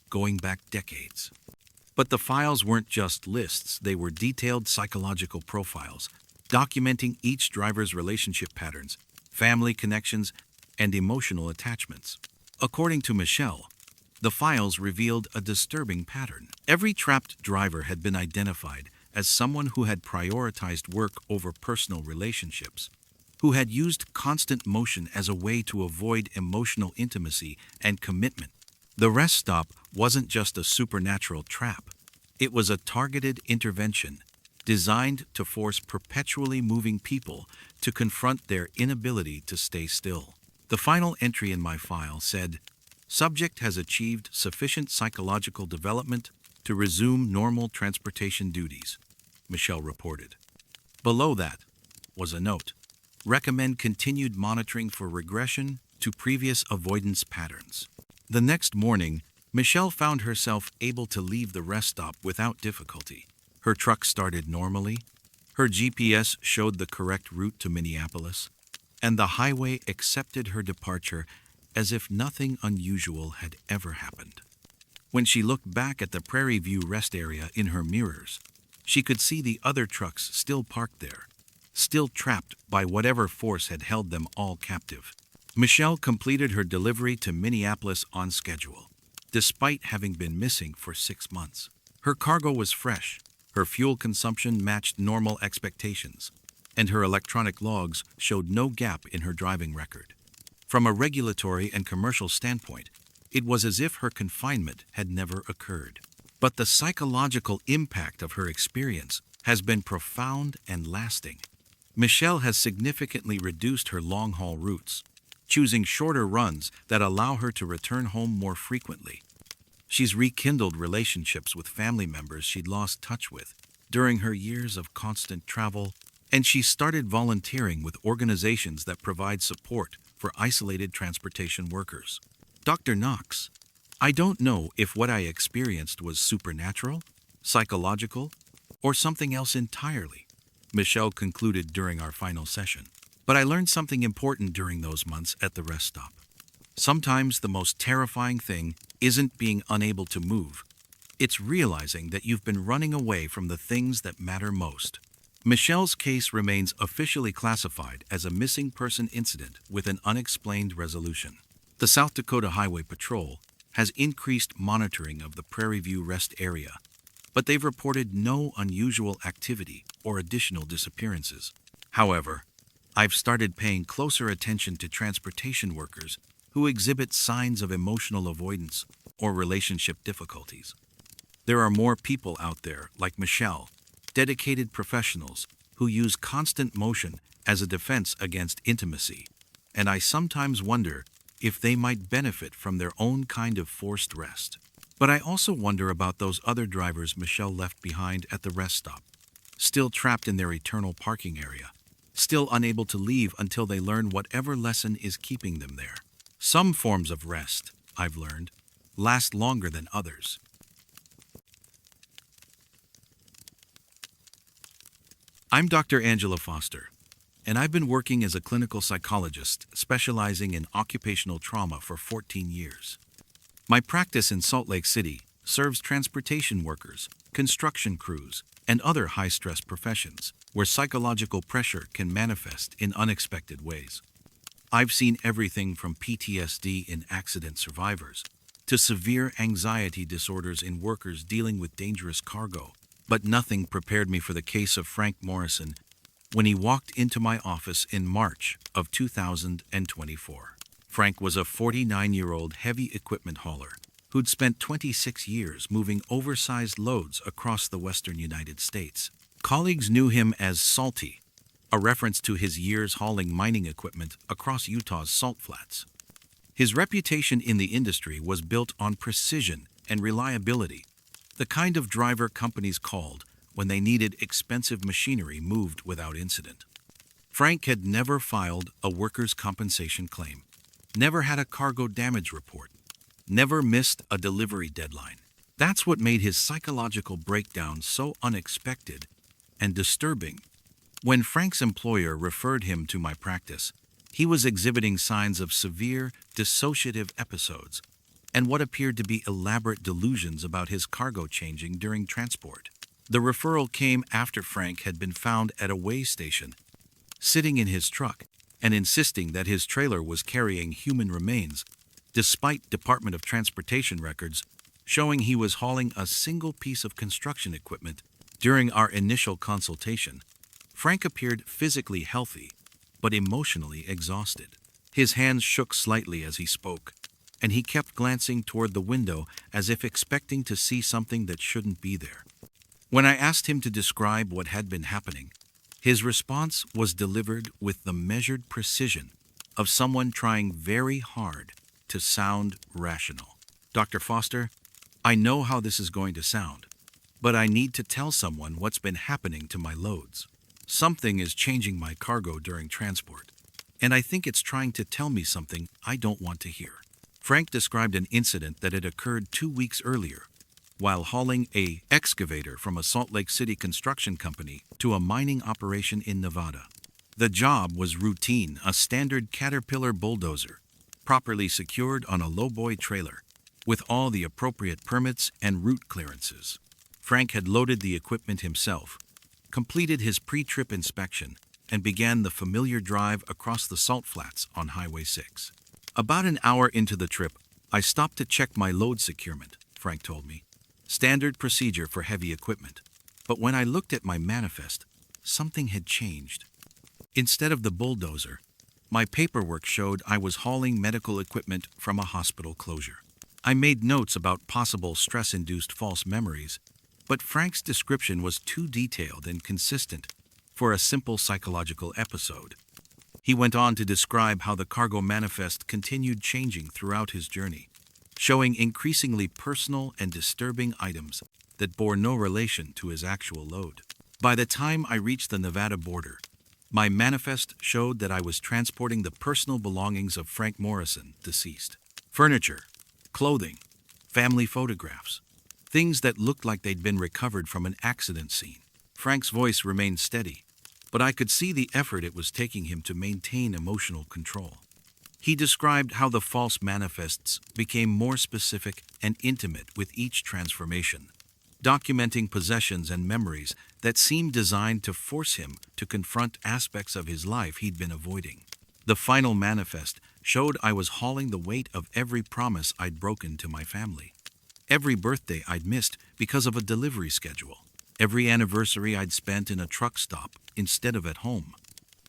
going back decades. But the files weren't just lists, they were detailed psychological profiles, documenting each driver's relationship patterns, family connections, and emotional attachments. According to Michelle, the files revealed a disturbing pattern. Every trapped driver had been identified as someone who had prioritized work over personal relationships, who had used constant motion as a way to avoid emotional intimacy and commitment. The rest stop wasn't just a supernatural trap. It was a targeted intervention designed to force perpetually moving people to confront their inability to stay still. The final entry in my file said, "Subject has achieved sufficient psychological development to resume normal transportation duties," Michelle reported. Below that was a note. "Recommend continued monitoring for regression to previous avoidance patterns." The next morning, Michelle found herself able to leave the rest stop without difficulty. Her truck started normally, her GPS showed the correct route to Minneapolis, and the highway accepted her departure as if nothing unusual had ever happened. When she looked back at the Prairie View rest area in her mirrors, she could see the other trucks still parked there, still trapped by whatever force had held them all captive. Michelle completed her delivery to Minneapolis on schedule, despite having been missing for 6 months. Her cargo was fresh, her fuel consumption matched normal expectations, and her electronic logs showed no gap in her driving record. From a regulatory and commercial standpoint, it was as if her confinement had never occurred. But the psychological impact of her experience has been profound and lasting. Michelle has significantly reduced her long-haul routes, choosing shorter runs that allow her to return home more frequently. She's rekindled relationships with family members she'd lost touch with during her years of constant travel, and she started volunteering with organizations that provide support for isolated transportation workers. Dr. Knox, I don't know if what I experienced was supernatural, psychological, or something else entirely, Michelle concluded during our final session. But I learned something important during those months at the rest stop. Sometimes the most terrifying thing isn't being unable to move. It's realizing that you've been running away from the things that matter most. Michelle's case remains officially classified as a missing person incident with an unexplained resolution. The South Dakota Highway Patrol has increased monitoring of the Prairie View rest area, but they've reported no unusual activity or additional disappearances. However, I've started paying closer attention to transportation workers who exhibit signs of emotional avoidance or relationship difficulties. There are more people out there like Michelle, dedicated professionals who use constant motion as a defense against intimacy, and I sometimes wonder if they might benefit from their own kind of forced rest. But I also wonder about those other drivers Michelle left behind at the rest stop, still trapped in their eternal parking area, still unable to leave until they learn whatever lesson is keeping them there. Some forms of rest, I've learned, last longer than others. I'm Dr. Angela Foster. and I've been working as a clinical psychologist specializing in occupational trauma for 14 years. My practice in Salt Lake City serves transportation workers, construction crews, and other high-stress professions where psychological pressure can manifest in unexpected ways. I've seen everything from PTSD in accident survivors to severe anxiety disorders in workers dealing with dangerous cargo, but nothing prepared me for the case of Frank Morrison when he walked into my office in March of 2024. Frank was a 49-year-old heavy equipment hauler who'd spent 26 years moving oversized loads across the western United States. Colleagues knew him as Salty, a reference to his years hauling mining equipment across Utah's salt flats. His reputation in the industry was built on precision and reliability, the kind of driver companies called when they needed expensive machinery moved without incident. Frank had never filed a workers' compensation claim, never had a cargo damage report, never missed a delivery deadline. That's what made his psychological breakdown so unexpected and disturbing. When Frank's employer referred him to my practice, he was exhibiting signs of severe dissociative episodes and what appeared to be elaborate delusions about his cargo changing during transport. The referral came after Frank had been found at a weigh station, sitting in his truck and insisting that his trailer was carrying human remains, despite Department of Transportation records showing he was hauling a single piece of construction equipment. During our initial consultation, Frank appeared physically healthy, but emotionally exhausted. His hands shook slightly as he spoke, and he kept glancing toward the window as if expecting to see something that shouldn't be there. When I asked him to describe what had been happening, his response was delivered with the measured precision of someone trying very hard to sound rational. "Dr. Foster, I know how this is going to sound, but I need to tell someone what's been happening to my loads. Something is changing my cargo during transport, and I think it's trying to tell me something I don't want to hear." Frank described an incident that had occurred 2 weeks earlier while hauling an excavator from a Salt Lake City construction company to a mining operation in Nevada. The job was routine, a standard Caterpillar bulldozer, properly secured on a lowboy trailer, with all the appropriate permits and route clearances. Frank had loaded the equipment himself, completed his pre-trip inspection, and began the familiar drive across the salt flats on Highway 6. "About an hour into the trip, I stopped to check my load securement," Frank told me. "Standard procedure for heavy equipment. But when I looked at my manifest, something had changed. Instead of the bulldozer, my paperwork showed I was hauling medical equipment from a hospital closure. I made notes about possible stress-induced false memories, but Frank's description was too detailed and consistent for a simple psychological episode." He went on to describe how the cargo manifest continued changing throughout his journey, showing increasingly personal and disturbing items that bore no relation to his actual load. "By the time I reached the Nevada border, my manifest showed that I was transporting the personal belongings of Frank Morrison, deceased. Furniture, clothing, family photographs, things that looked like they'd been recovered from an accident scene." Frank's voice remained steady, but I could see the effort it was taking him to maintain emotional control. He described how the false manifests became more specific and intimate with each transformation, documenting possessions and memories that seemed designed to force him to confront aspects of his life he'd been avoiding. "The final manifest showed I was hauling the weight of every promise I'd broken to my family, every birthday I'd missed because of a delivery schedule, every anniversary I'd spent in a truck stop instead of at home.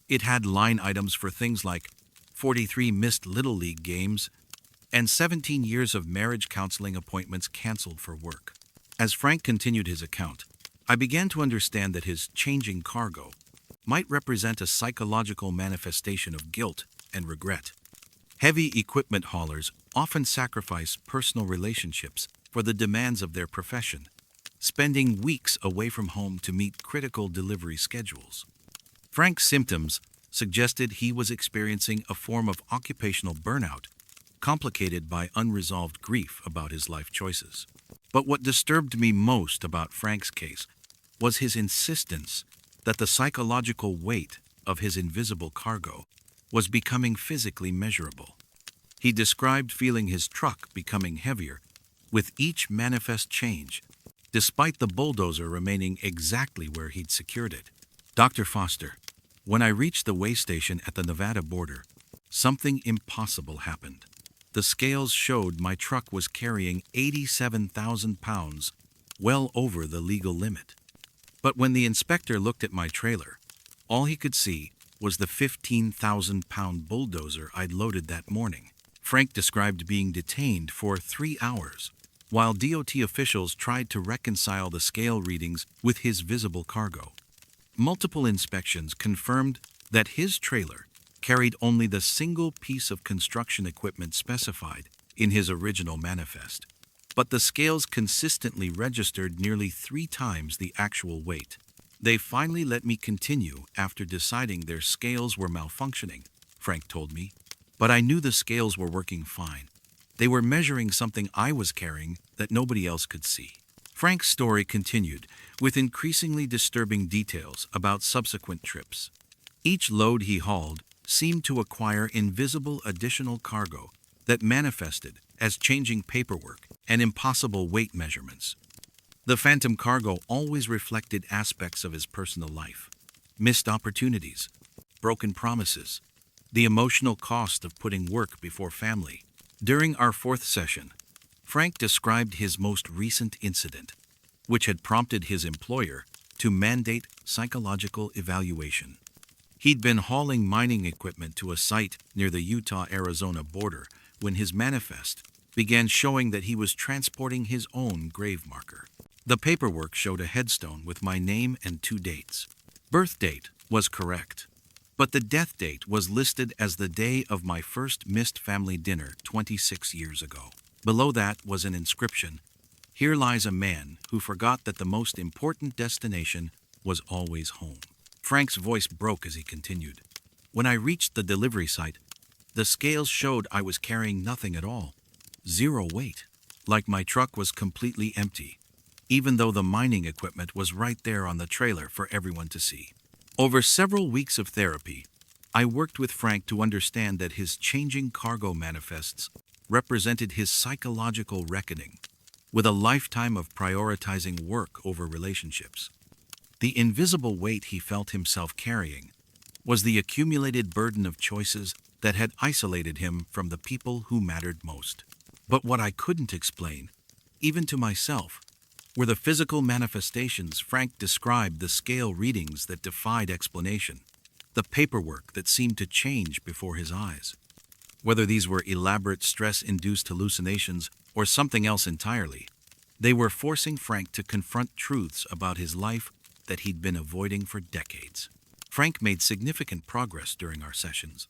It had line items for things like 43 missed Little League games and 17 years of marriage counseling appointments canceled for work." As Frank continued his account, I began to understand that his changing cargo might represent a psychological manifestation of guilt and regret. Heavy equipment haulers often sacrifice personal relationships for the demands of their profession, spending weeks away from home to meet critical delivery schedules. Frank's symptoms suggested he was experiencing a form of occupational burnout, complicated by unresolved grief about his life choices. But what disturbed me most about Frank's case was his insistence that the psychological weight of his invisible cargo was becoming physically measurable. He described feeling his truck becoming heavier with each manifest change, despite the bulldozer remaining exactly where he'd secured it. Dr. Foster, when I reached the weigh station at the Nevada border, something impossible happened. The scales showed my truck was carrying 87,000 pounds, well over the legal limit. But when the inspector looked at my trailer, all he could see was the 15,000-pound bulldozer I'd loaded that morning. Frank described being detained for 3 hours, while DOT officials tried to reconcile the scale readings with his visible cargo. Multiple inspections confirmed that his trailer carried only the single piece of construction equipment specified in his original manifest, but the scales consistently registered nearly 3 times the actual weight. They finally let me continue after deciding their scales were malfunctioning, Frank told me, but I knew the scales were working fine. They were measuring something I was carrying that nobody else could see. Frank's story continued, with increasingly disturbing details about subsequent trips. Each load he hauled seemed to acquire invisible additional cargo that manifested as changing paperwork and impossible weight measurements. The phantom cargo always reflected aspects of his personal life: missed opportunities, broken promises, the emotional cost of putting work before family. During our 4th session, Frank described his most recent incident, which had prompted his employer to mandate psychological evaluation. He'd been hauling mining equipment to a site near the Utah-Arizona border when his manifest began showing that he was transporting his own grave marker. The paperwork showed a headstone with my name and 2 dates. Birth date was correct, but the death date was listed as the day of my first missed family dinner 26 years ago. Below that was an inscription: "Here lies a man who forgot that the most important destination was always home." Frank's voice broke as he continued. When I reached the delivery site, the scales showed I was carrying nothing at all. 0 weight, like my truck was completely empty, even though the mining equipment was right there on the trailer for everyone to see. Over several weeks of therapy, I worked with Frank to understand that his changing cargo manifests represented his psychological reckoning with a lifetime of prioritizing work over relationships. The invisible weight he felt himself carrying was the accumulated burden of choices that had isolated him from the people who mattered most. But what I couldn't explain, even to myself, were the physical manifestations Frank described: the scale readings that defied explanation, the paperwork that seemed to change before his eyes. Whether these were elaborate stress-induced hallucinations or something else entirely, they were forcing Frank to confront truths about his life that he'd been avoiding for decades. Frank made significant progress during our sessions,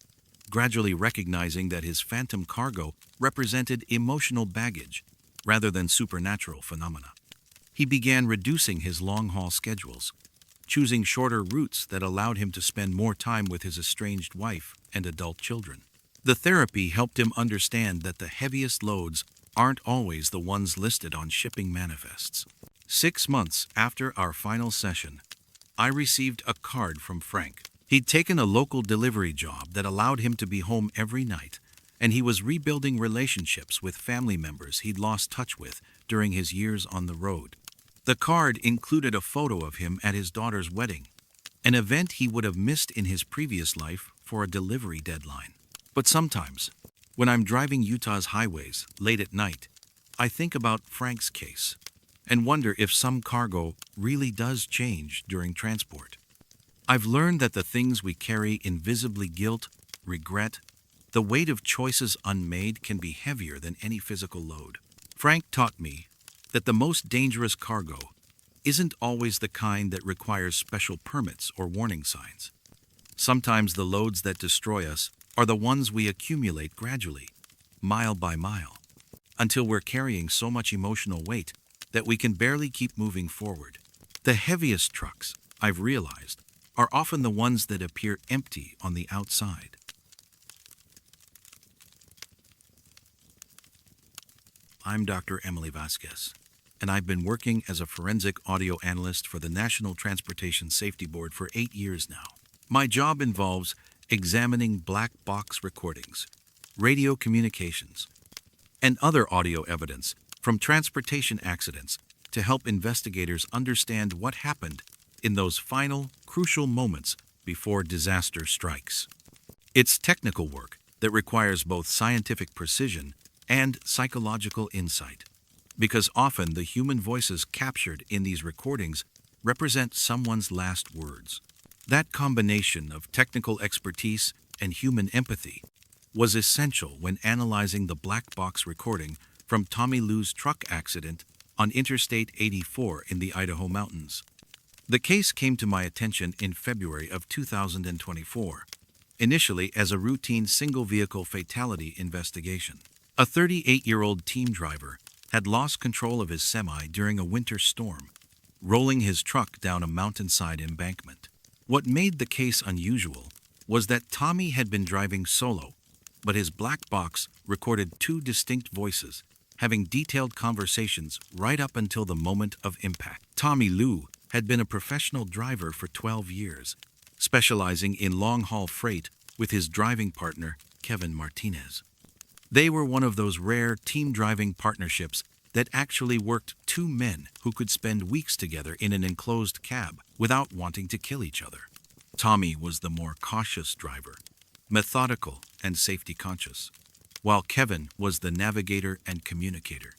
gradually recognizing that his phantom cargo represented emotional baggage rather than supernatural phenomena. He began reducing his long-haul schedules, choosing shorter routes that allowed him to spend more time with his estranged wife and adult children. The therapy helped him understand that the heaviest loads aren't always the ones listed on shipping manifests. 6 months after our final session, I received a card from Frank. He'd taken a local delivery job that allowed him to be home every night, and he was rebuilding relationships with family members he'd lost touch with during his years on the road. The card included a photo of him at his daughter's wedding, an event he would have missed in his previous life for a delivery deadline. But sometimes, when I'm driving Utah's highways late at night, I think about Frank's case and wonder if some cargo really does change during transport. I've learned that the things we carry invisibly: guilt, regret, the weight of choices unmade, can be heavier than any physical load. Frank taught me that the most dangerous cargo isn't always the kind that requires special permits or warning signs. Sometimes the loads that destroy us are the ones we accumulate gradually, mile by mile, until we're carrying so much emotional weight that we can barely keep moving forward. The heaviest trucks, I've realized, are often the ones that appear empty on the outside. I'm Dr. Emily Vasquez, and I've been working as a forensic audio analyst for the National Transportation Safety Board for 8 years now. My job involves examining black box recordings, radio communications, and other audio evidence from transportation accidents to help investigators understand what happened in those final, crucial moments before disaster strikes. It's technical work that requires both scientific precision and psychological insight, because often the human voices captured in these recordings represent someone's last words. That combination of technical expertise and human empathy was essential when analyzing the black box recording from Tommy Lou's truck accident on Interstate 84 in the Idaho mountains. The case came to my attention in February of 2024, initially as a routine single-vehicle fatality investigation. A 38-year-old team driver had lost control of his semi during a winter storm, rolling his truck down a mountainside embankment. What made the case unusual was that Tommy had been driving solo, but his black box recorded two distinct voices, having detailed conversations right up until the moment of impact. Tommy Lou had been a professional driver for 12 years, specializing in long-haul freight with his driving partner, Kevin Martinez. They were one of those rare team driving partnerships that actually worked two men who could spend weeks together in an enclosed cab without wanting to kill each other. Tommy was the more cautious driver, methodical and safety conscious, while Kevin was the navigator and communicator,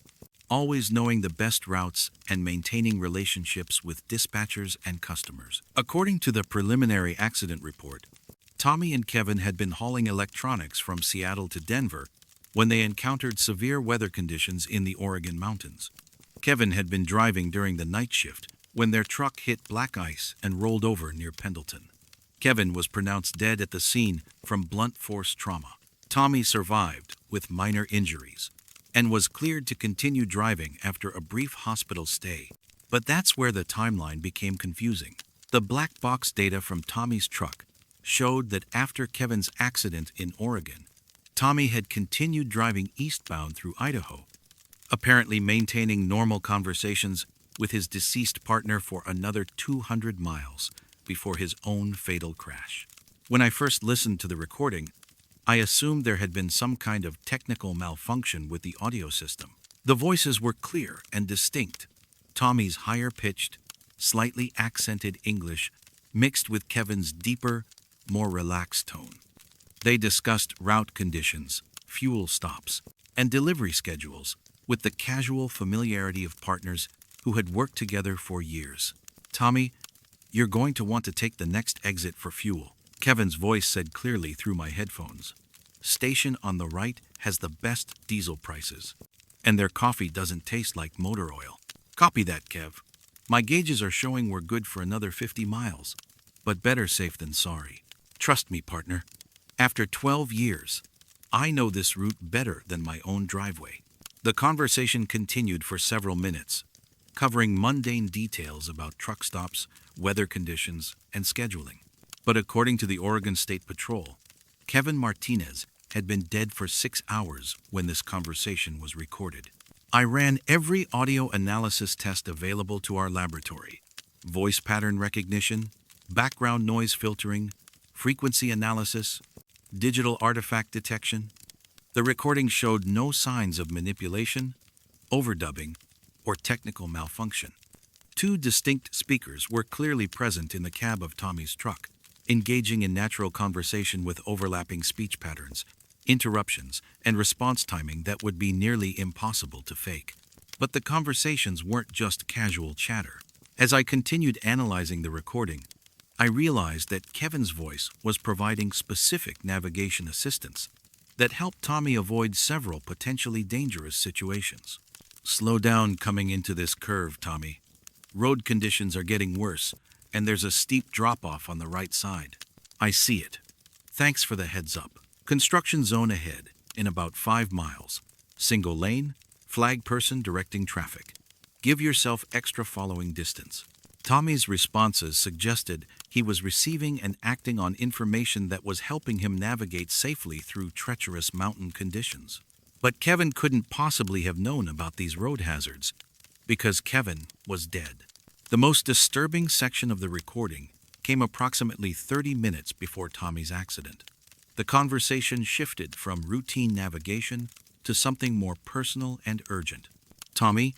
always knowing the best routes and maintaining relationships with dispatchers and customers. According to the preliminary accident report, Tommy and Kevin had been hauling electronics from Seattle to Denver when they encountered severe weather conditions in the Oregon mountains. Kevin had been driving during the night shift when their truck hit black ice and rolled over near Pendleton. Kevin was pronounced dead at the scene from blunt force trauma. Tommy survived with minor injuries and was cleared to continue driving after a brief hospital stay. But that's where the timeline became confusing. The black box data from Tommy's truck showed that after Kevin's accident in Oregon, Tommy had continued driving eastbound through Idaho, apparently maintaining normal conversations with his deceased partner for another 200 miles before his own fatal crash. When I first listened to the recording, I assumed there had been some kind of technical malfunction with the audio system. The voices were clear and distinct. Tommy's higher-pitched, slightly accented English mixed with Kevin's deeper, more relaxed tone. They discussed route conditions, fuel stops, and delivery schedules with the casual familiarity of partners who had worked together for years. "Tommy, you're going to want to take the next exit for fuel," Kevin's voice said clearly through my headphones. "Station on the right has the best diesel prices, and their coffee doesn't taste like motor oil." "Copy that, Kev. My gauges are showing we're good for another 50 miles, but better safe than sorry. Trust me, partner. After 12 years, I know this route better than my own driveway." The conversation continued for several minutes, covering mundane details about truck stops, weather conditions, and scheduling. But according to the Oregon State Patrol, Kevin Martinez had been dead for 6 hours when this conversation was recorded. I ran every audio analysis test available to our laboratory: voice pattern recognition, background noise filtering, frequency analysis, digital artifact detection. The recording showed no signs of manipulation, overdubbing, or technical malfunction. Two distinct speakers were clearly present in the cab of Tommy's truck, engaging in natural conversation with overlapping speech patterns, interruptions, and response timing that would be nearly impossible to fake. But the conversations weren't just casual chatter. As I continued analyzing the recording, I realized that Kevin's voice was providing specific navigation assistance that helped Tommy avoid several potentially dangerous situations. "Slow down coming into this curve, Tommy. Road conditions are getting worse, and there's a steep drop-off on the right side." "I see it. Thanks for the heads up. Construction zone ahead, in about 5 miles. Single lane, flag person directing traffic. Give yourself extra following distance." Tommy's responses suggested he was receiving and acting on information that was helping him navigate safely through treacherous mountain conditions. But Kevin couldn't possibly have known about these road hazards, because Kevin was dead. The most disturbing section of the recording came approximately 30 minutes before Tommy's accident. The conversation shifted from routine navigation to something more personal and urgent. "Tommy,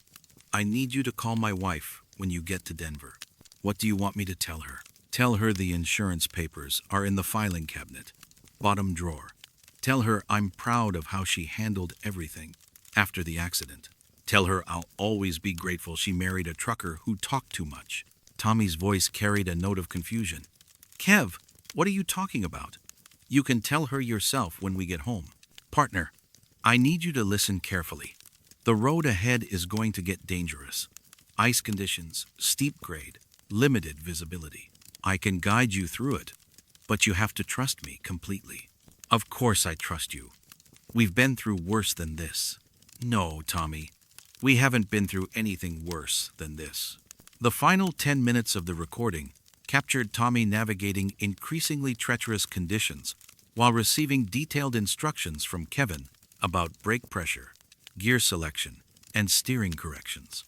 I need you to call my wife when you get to Denver." "What do you want me to tell her?" "Tell her the insurance papers are in the filing cabinet, bottom drawer. Tell her I'm proud of how she handled everything after the accident. Tell her I'll always be grateful she married a trucker who talked too much." Tommy's voice carried a note of confusion. "Kev, what are you talking about?" "You can tell her yourself when we get home." "Partner, I need you to listen carefully. The road ahead is going to get dangerous. Ice conditions, steep grade, limited visibility. I can guide you through it, but you have to trust me completely." "Of course I trust you. We've been through worse than this." "No, Tommy, we haven't been through anything worse than this." The final 10 minutes of the recording captured Tommy navigating increasingly treacherous conditions while receiving detailed instructions from Kevin about brake pressure, gear selection, and steering corrections.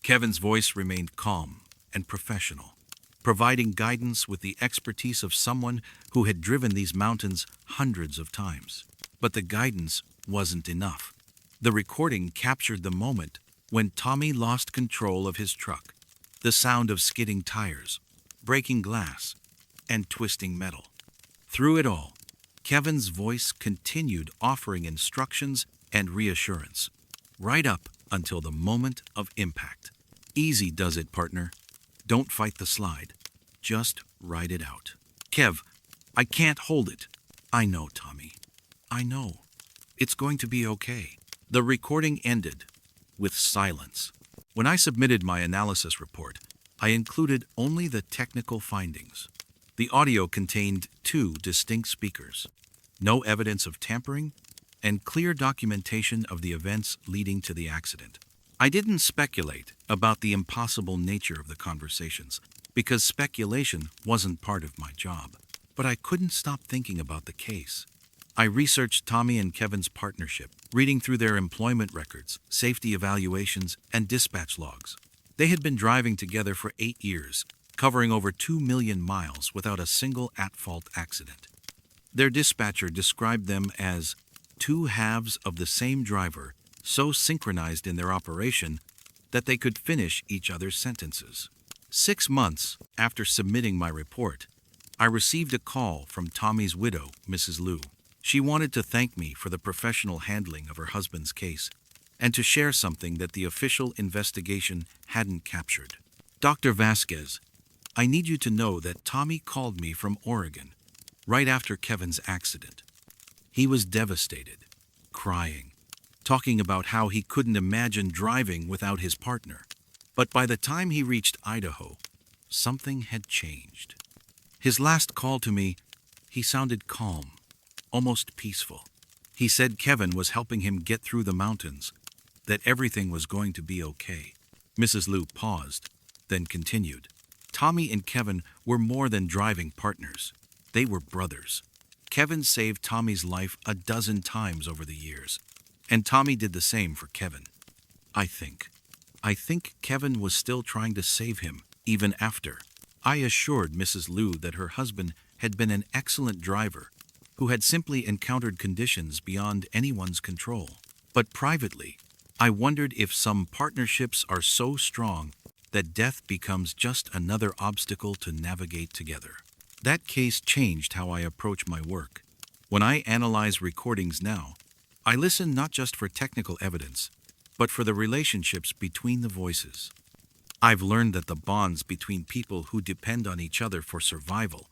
Kevin's voice remained calm and professional, providing guidance with the expertise of someone who had driven these mountains hundreds of times. But the guidance wasn't enough. The recording captured the moment when Tommy lost control of his truck, the sound of skidding tires, breaking glass, and twisting metal. Through it all, Kevin's voice continued offering instructions and reassurance, right up until the moment of impact. "Easy does it, partner. Don't fight the slide. Just ride it out." "Kev, I can't hold it." "I know, Tommy. I know. It's going to be okay." The recording ended with silence. When I submitted my analysis report, I included only the technical findings. The audio contained 2 distinct speakers, no evidence of tampering, and clear documentation of the events leading to the accident. I didn't speculate about the impossible nature of the conversations, because speculation wasn't part of my job. But I couldn't stop thinking about the case. I researched Tommy and Kevin's partnership, reading through their employment records, safety evaluations, and dispatch logs. They had been driving together for 8 years, covering over 2 million miles without a single at-fault accident. Their dispatcher described them as 2 halves of the same driver, so synchronized in their operation that they could finish each other's sentences. 6 months after submitting my report, I received a call from Tommy's widow, Mrs. Liu. She wanted to thank me for the professional handling of her husband's case and to share something that the official investigation hadn't captured. "Dr. Vasquez, I need you to know that Tommy called me from Oregon right after Kevin's accident. He was devastated, crying, talking about how he couldn't imagine driving without his partner. But by the time he reached Idaho, something had changed. His last call to me, he sounded calm, almost peaceful. He said Kevin was helping him get through the mountains, that everything was going to be okay." Mrs. Liu paused, then continued. "Tommy and Kevin were more than driving partners. They were brothers. Kevin saved Tommy's life a dozen times over the years, and Tommy did the same for Kevin. I think Kevin was still trying to save him, even after." I assured Mrs. Liu that her husband had been an excellent driver who had simply encountered conditions beyond anyone's control. But privately, I wondered if some partnerships are so strong that death becomes just another obstacle to navigate together. That case changed how I approach my work. When I analyze recordings now, I listen not just for technical evidence, but for the relationships between the voices. I've learned that the bonds between people who depend on each other for survival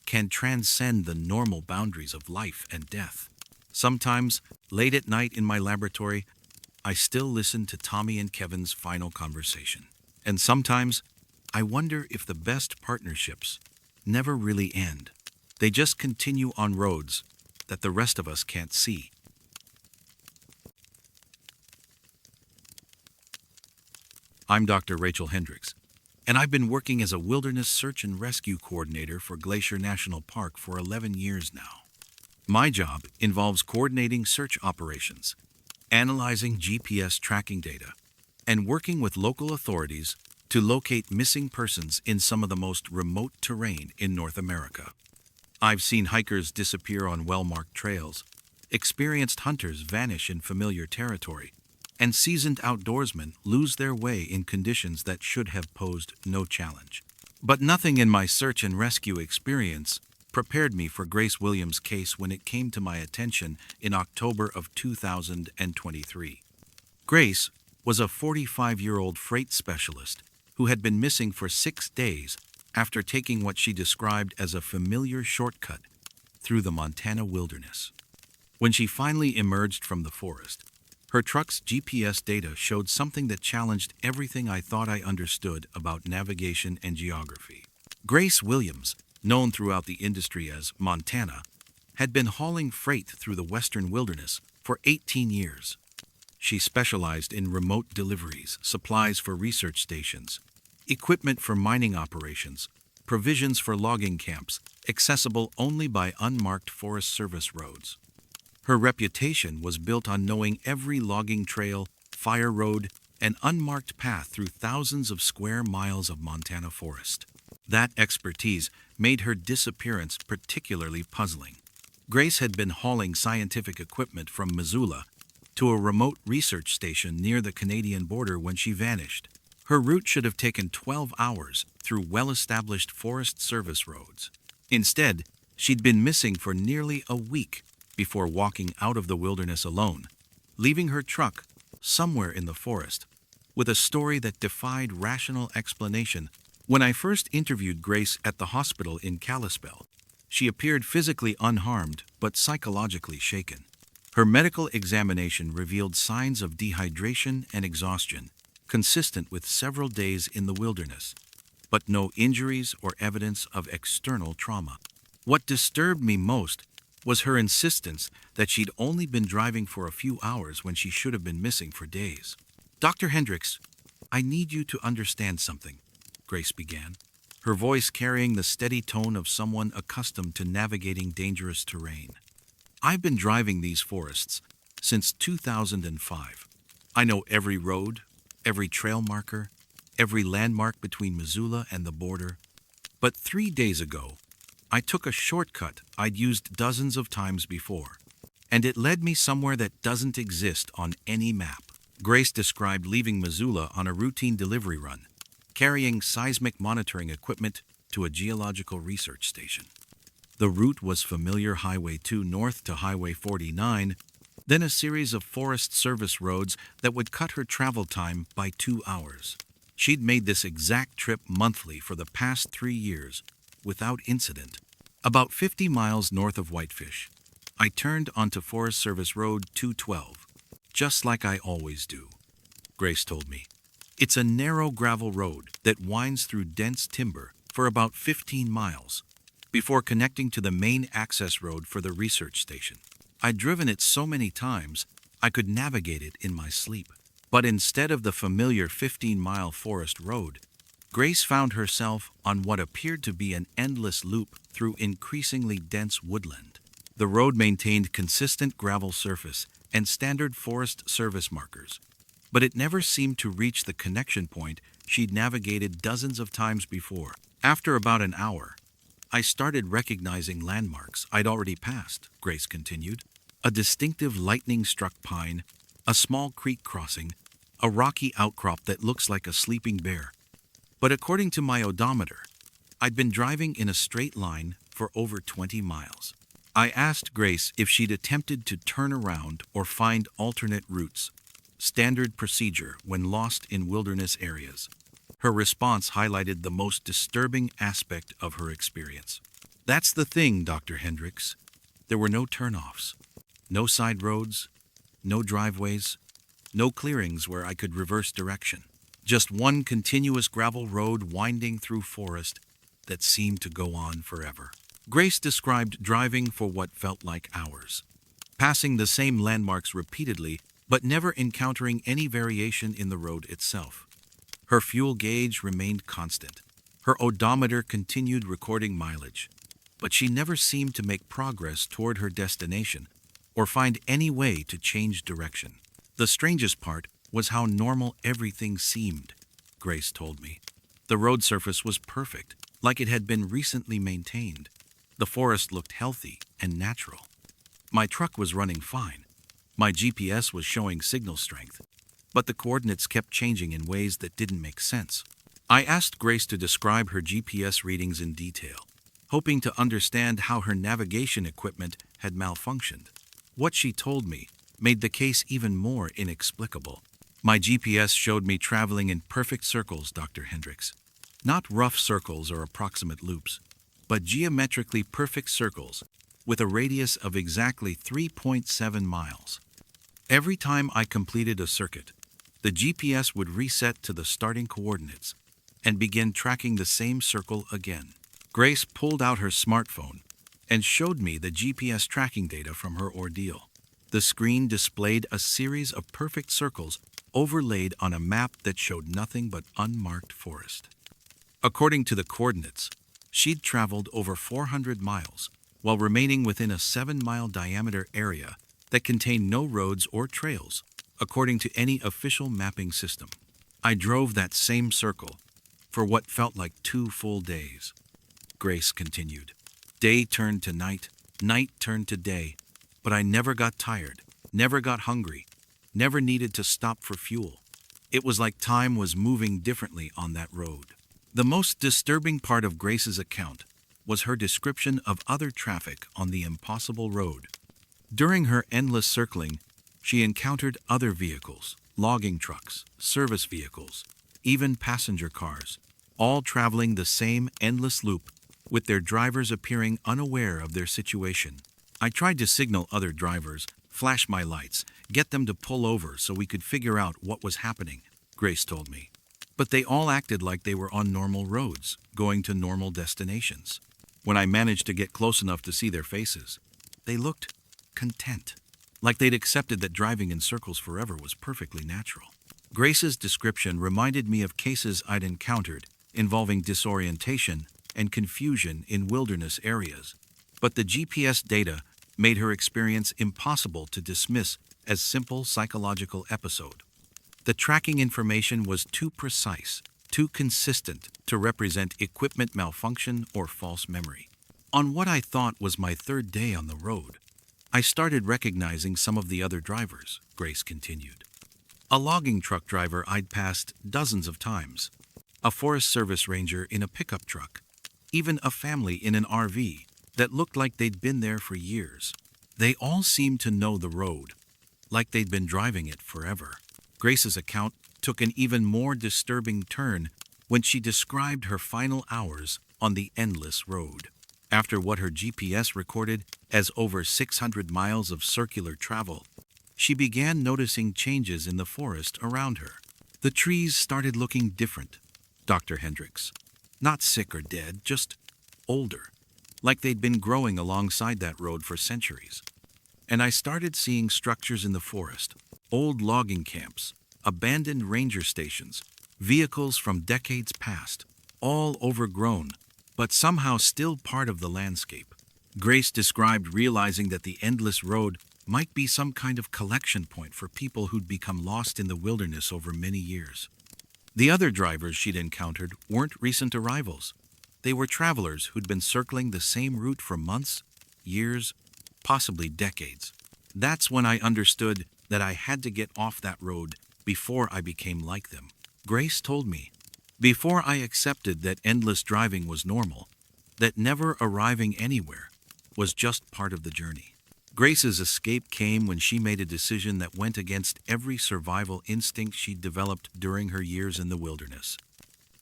can transcend the normal boundaries of life and death. Sometimes, late at night in my laboratory, I still listen to Tommy and Kevin's final conversation. And sometimes, I wonder if the best partnerships never really end. They just continue on roads that the rest of us can't see. I'm Dr. Rachel Hendricks, and I've been working as a wilderness search and rescue coordinator for Glacier National Park for 11 years now. My job involves coordinating search operations, analyzing GPS tracking data, and working with local authorities to locate missing persons in some of the most remote terrain in North America. I've seen hikers disappear on well-marked trails, experienced hunters vanish in familiar territory, and seasoned outdoorsmen lose their way in conditions that should have posed no challenge. But nothing in my search and rescue experience prepared me for Grace Williams' case when it came to my attention in October of 2023. Grace was a 45-year-old freight specialist who had been missing for 6 days after taking what she described as a familiar shortcut through the Montana wilderness. When she finally emerged from the forest, her truck's GPS data showed something that challenged everything I thought I understood about navigation and geography. Grace Williams, known throughout the industry as Montana, had been hauling freight through the western wilderness for 18 years. She specialized in remote deliveries, supplies for research stations, equipment for mining operations, provisions for logging camps, accessible only by unmarked Forest Service roads. Her reputation was built on knowing every logging trail, fire road, and unmarked path through thousands of square miles of Montana forest. That expertise made her disappearance particularly puzzling. Grace had been hauling scientific equipment from Missoula to a remote research station near the Canadian border when she vanished. Her route should have taken 12 hours through well-established Forest Service roads. Instead, she'd been missing for nearly a week before walking out of the wilderness alone, leaving her truck somewhere in the forest with a story that defied rational explanation. When I first interviewed Grace at the hospital in Kalispell, she appeared physically unharmed but psychologically shaken. Her medical examination revealed signs of dehydration and exhaustion, consistent with several days in the wilderness, but no injuries or evidence of external trauma. What disturbed me most was her insistence that she'd only been driving for a few hours when she should have been missing for days. "Dr. Hendricks, I need you to understand something," Grace began, her voice carrying the steady tone of someone accustomed to navigating dangerous terrain. "I've been driving these forests since 2005. I know every road, every trail marker, every landmark between Missoula and the border. But 3 days ago, I took a shortcut I'd used dozens of times before, and it led me somewhere that doesn't exist on any map." Grace described leaving Missoula on a routine delivery run, carrying seismic monitoring equipment to a geological research station. The route was familiar Highway 2 north to Highway 49, then a series of Forest Service roads that would cut her travel time by 2 hours. She'd made this exact trip monthly for the past 3 years, without incident. About 50 miles north of Whitefish, I turned onto Forest Service Road 212, just like I always do, Grace told me. It's a narrow gravel road that winds through dense timber for about 15 miles, before connecting to the main access road for the research station. I'd driven it so many times, I could navigate it in my sleep. But instead of the familiar 15-mile forest road, Grace found herself on what appeared to be an endless loop through increasingly dense woodland. The road maintained consistent gravel surface and standard Forest Service markers, but it never seemed to reach the connection point she'd navigated dozens of times before. After about an hour, I started recognizing landmarks I'd already passed, Grace continued. A distinctive lightning-struck pine, a small creek crossing, a rocky outcrop that looks like a sleeping bear. But according to my odometer, I'd been driving in a straight line for over 20 miles. I asked Grace if she'd attempted to turn around or find alternate routes, standard procedure when lost in wilderness areas. Her response highlighted the most disturbing aspect of her experience. "That's the thing, Dr. Hendricks. There were no turnoffs, no side roads, no driveways, no clearings where I could reverse direction. Just one continuous gravel road winding through forest that seemed to go on forever." Grace described driving for what felt like hours, passing the same landmarks repeatedly, but never encountering any variation in the road itself. Her fuel gauge remained constant. Her odometer continued recording mileage, but she never seemed to make progress toward her destination or find any way to change direction. The strangest part was how normal everything seemed, Grace told me. The road surface was perfect, like it had been recently maintained. The forest looked healthy and natural. My truck was running fine. My GPS was showing signal strength, but the coordinates kept changing in ways that didn't make sense. I asked Grace to describe her GPS readings in detail, hoping to understand how her navigation equipment had malfunctioned. What she told me made the case even more inexplicable. My GPS showed me traveling in perfect circles, Dr. Hendricks. Not rough circles or approximate loops, but geometrically perfect circles with a radius of exactly 3.7 miles. Every time I completed a circuit, the GPS would reset to the starting coordinates and begin tracking the same circle again. Grace pulled out her smartphone and showed me the GPS tracking data from her ordeal. The screen displayed a series of perfect circles overlaid on a map that showed nothing but unmarked forest. According to the coordinates, she'd traveled over 400 miles while remaining within a 7-mile diameter area that contained no roads or trails, according to any official mapping system. I drove that same circle for what felt like 2 full days. Grace continued. Day turned to night, night turned to day, but I never got tired, never got hungry, never needed to stop for fuel. It was like time was moving differently on that road. The most disturbing part of Grace's account was her description of other traffic on the impossible road. During her endless circling, she encountered other vehicles, logging trucks, service vehicles, even passenger cars, all traveling the same endless loop, with their drivers appearing unaware of their situation. I tried to signal other drivers, flash my lights, get them to pull over so we could figure out what was happening, Grace told me. But they all acted like they were on normal roads, going to normal destinations. When I managed to get close enough to see their faces, they looked content, like they'd accepted that driving in circles forever was perfectly natural. Grace's description reminded me of cases I'd encountered involving disorientation and confusion in wilderness areas, but the GPS data made her experience impossible to dismiss as simple psychological episode. The tracking information was too precise, too consistent to represent equipment malfunction or false memory. On what I thought was my 3rd day on the road, I started recognizing some of the other drivers, Grace continued. A logging truck driver I'd passed dozens of times, a Forest Service ranger in a pickup truck, even a family in an RV that looked like they'd been there for years. They all seemed to know the road, like they'd been driving it forever. Grace's account took an even more disturbing turn when she described her final hours on the endless road. After what her GPS recorded as over 600 miles of circular travel, she began noticing changes in the forest around her. The trees started looking different, Dr. Hendricks. Not sick or dead, just older, like they'd been growing alongside that road for centuries. And I started seeing structures in the forest, old logging camps, abandoned ranger stations, vehicles from decades past, all overgrown, but somehow still part of the landscape. Grace described realizing that the endless road might be some kind of collection point for people who'd become lost in the wilderness over many years. The other drivers she'd encountered weren't recent arrivals. They were travelers who'd been circling the same route for months, years, possibly decades. That's when I understood that I had to get off that road before I became like them. Grace told me, before I accepted that endless driving was normal, that never arriving anywhere was just part of the journey. Grace's escape came when she made a decision that went against every survival instinct she'd developed during her years in the wilderness.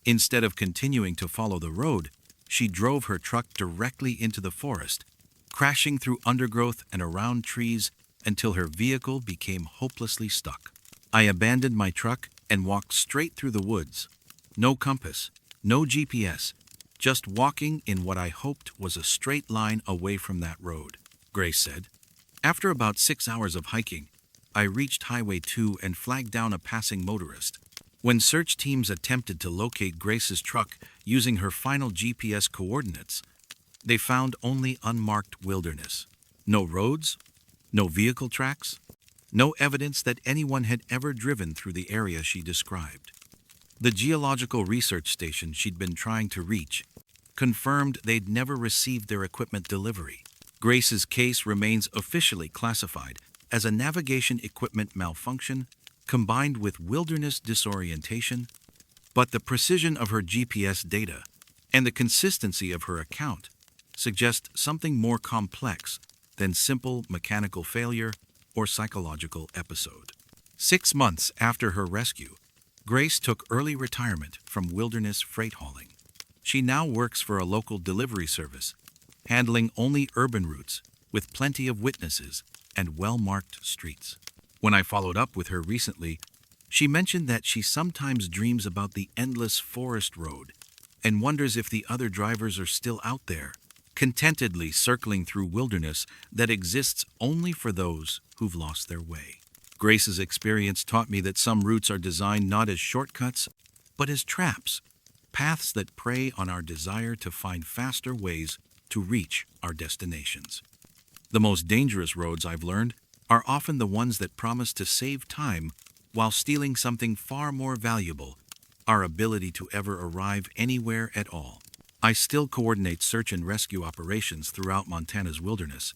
Instead of continuing to follow the road, she drove her truck directly into the forest, crashing through undergrowth and around trees until her vehicle became hopelessly stuck. I abandoned my truck and walked straight through the woods. No compass, no GPS, just walking in what I hoped was a straight line away from that road, Grace said. After about 6 hours of hiking, I reached Highway 2 and flagged down a passing motorist. When search teams attempted to locate Grace's truck using her final GPS coordinates, they found only unmarked wilderness. No roads, no vehicle tracks, no evidence that anyone had ever driven through the area she described. The geological research station she'd been trying to reach confirmed they'd never received their equipment delivery. Grace's case remains officially classified as a navigation equipment malfunction combined with wilderness disorientation, but the precision of her GPS data and the consistency of her account suggest something more complex than simple mechanical failure or psychological episode. 6 months after her rescue, Grace took early retirement from wilderness freight hauling. She now works for a local delivery service, handling only urban routes with plenty of witnesses and well-marked streets. When I followed up with her recently, she mentioned that she sometimes dreams about the endless forest road and wonders if the other drivers are still out there, contentedly circling through wilderness that exists only for those who've lost their way. Grace's experience taught me that some routes are designed not as shortcuts, but as traps, paths that prey on our desire to find faster ways to reach our destinations. The most dangerous roads, I've learned, are often the ones that promise to save time while stealing something far more valuable, our ability to ever arrive anywhere at all. I still coordinate search and rescue operations throughout Montana's wilderness,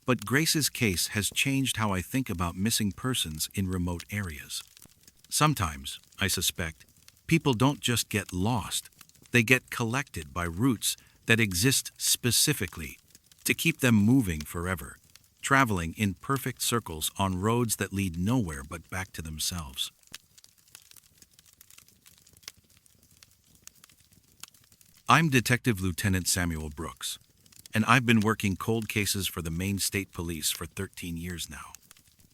but Grace's case has changed how I think about missing persons in remote areas. Sometimes, I suspect, people don't just get lost, they get collected by routes that exist specifically to keep them moving forever, traveling in perfect circles on roads that lead nowhere but back to themselves. I'm Detective Lieutenant Samuel Brooks, and I've been working cold cases for the Maine State Police for 13 years now.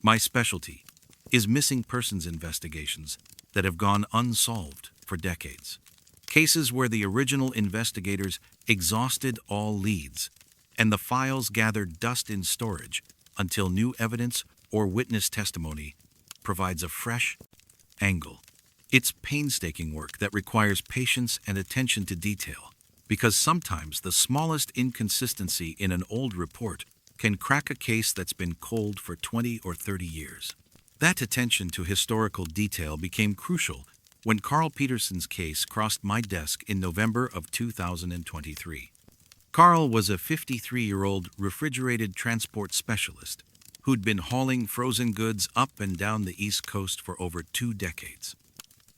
My specialty is missing persons investigations that have gone unsolved for decades. Cases where the original investigators exhausted all leads, and the files gathered dust in storage until new evidence or witness testimony provides a fresh angle. It's painstaking work that requires patience and attention to detail, because sometimes the smallest inconsistency in an old report can crack a case that's been cold for 20 or 30 years. That attention to historical detail became crucial when Carl Peterson's case crossed my desk in November of 2023. Carl was a 53-year-old refrigerated transport specialist who'd been hauling frozen goods up and down the East Coast for over 2 decades.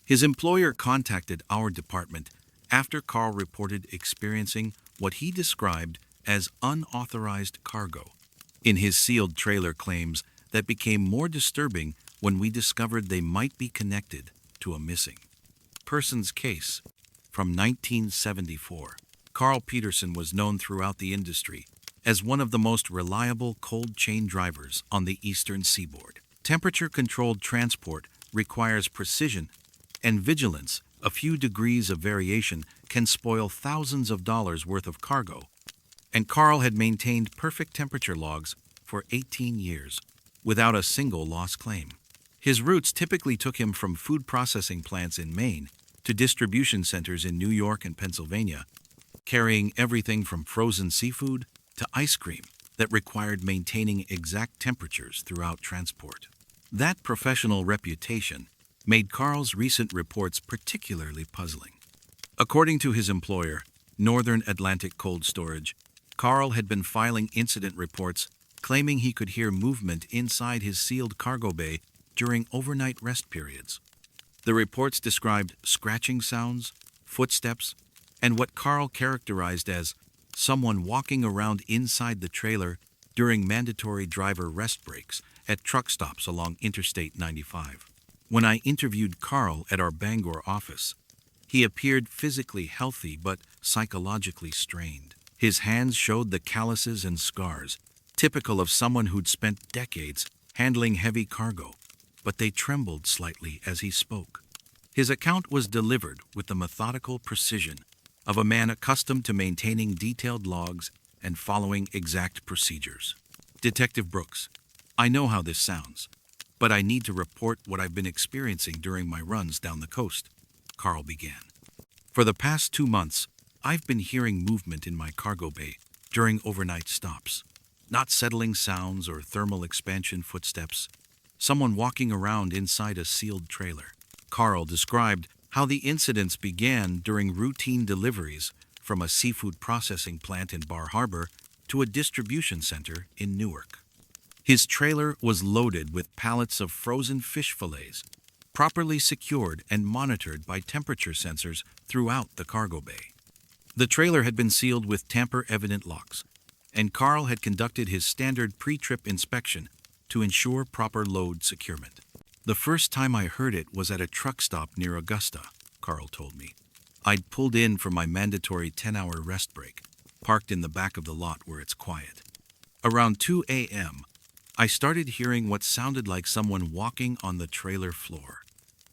His employer contacted our department after Carl reported experiencing what he described as unauthorized cargo in his sealed trailer claims that became more disturbing when we discovered they might be connected to a missing persons case. From 1974, Carl Peterson was known throughout the industry as one of the most reliable cold chain drivers on the eastern seaboard. Temperature-controlled transport requires precision and vigilance. A few degrees of variation can spoil thousands of dollars worth of cargo, and Carl had maintained perfect temperature logs for 18 years without a single loss claim. His routes typically took him from food processing plants in Maine to distribution centers in New York and Pennsylvania, carrying everything from frozen seafood to ice cream that required maintaining exact temperatures throughout transport. That professional reputation made Carl's recent reports particularly puzzling. According to his employer, Northern Atlantic Cold Storage, Carl had been filing incident reports claiming he could hear movement inside his sealed cargo bay during overnight rest periods. The reports described scratching sounds, footsteps, and what Carl characterized as someone walking around inside the trailer during mandatory driver rest breaks at truck stops along Interstate 95. When I interviewed Carl at our Bangor office, he appeared physically healthy but psychologically strained. His hands showed the calluses and scars, typical of someone who'd spent decades handling heavy cargo, but they trembled slightly as he spoke. His account was delivered with the methodical precision of a man accustomed to maintaining detailed logs and following exact procedures. Detective Brooks, I know how this sounds, but I need to report what I've been experiencing during my runs down the coast, Carl began. For the past 2 months, I've been hearing movement in my cargo bay during overnight stops. Not settling sounds or thermal expansion footsteps, someone walking around inside a sealed trailer. Carl described how the incidents began during routine deliveries from a seafood processing plant in Bar Harbor to a distribution center in Newark. His trailer was loaded with pallets of frozen fish fillets, properly secured and monitored by temperature sensors throughout the cargo bay. The trailer had been sealed with tamper-evident locks, and Carl had conducted his standard pre-trip inspection to ensure proper load securement. The first time I heard it was at a truck stop near Augusta, Carl told me. I'd pulled in for my mandatory 10-hour rest break, parked in the back of the lot where it's quiet. Around 2 a.m., I started hearing what sounded like someone walking on the trailer floor,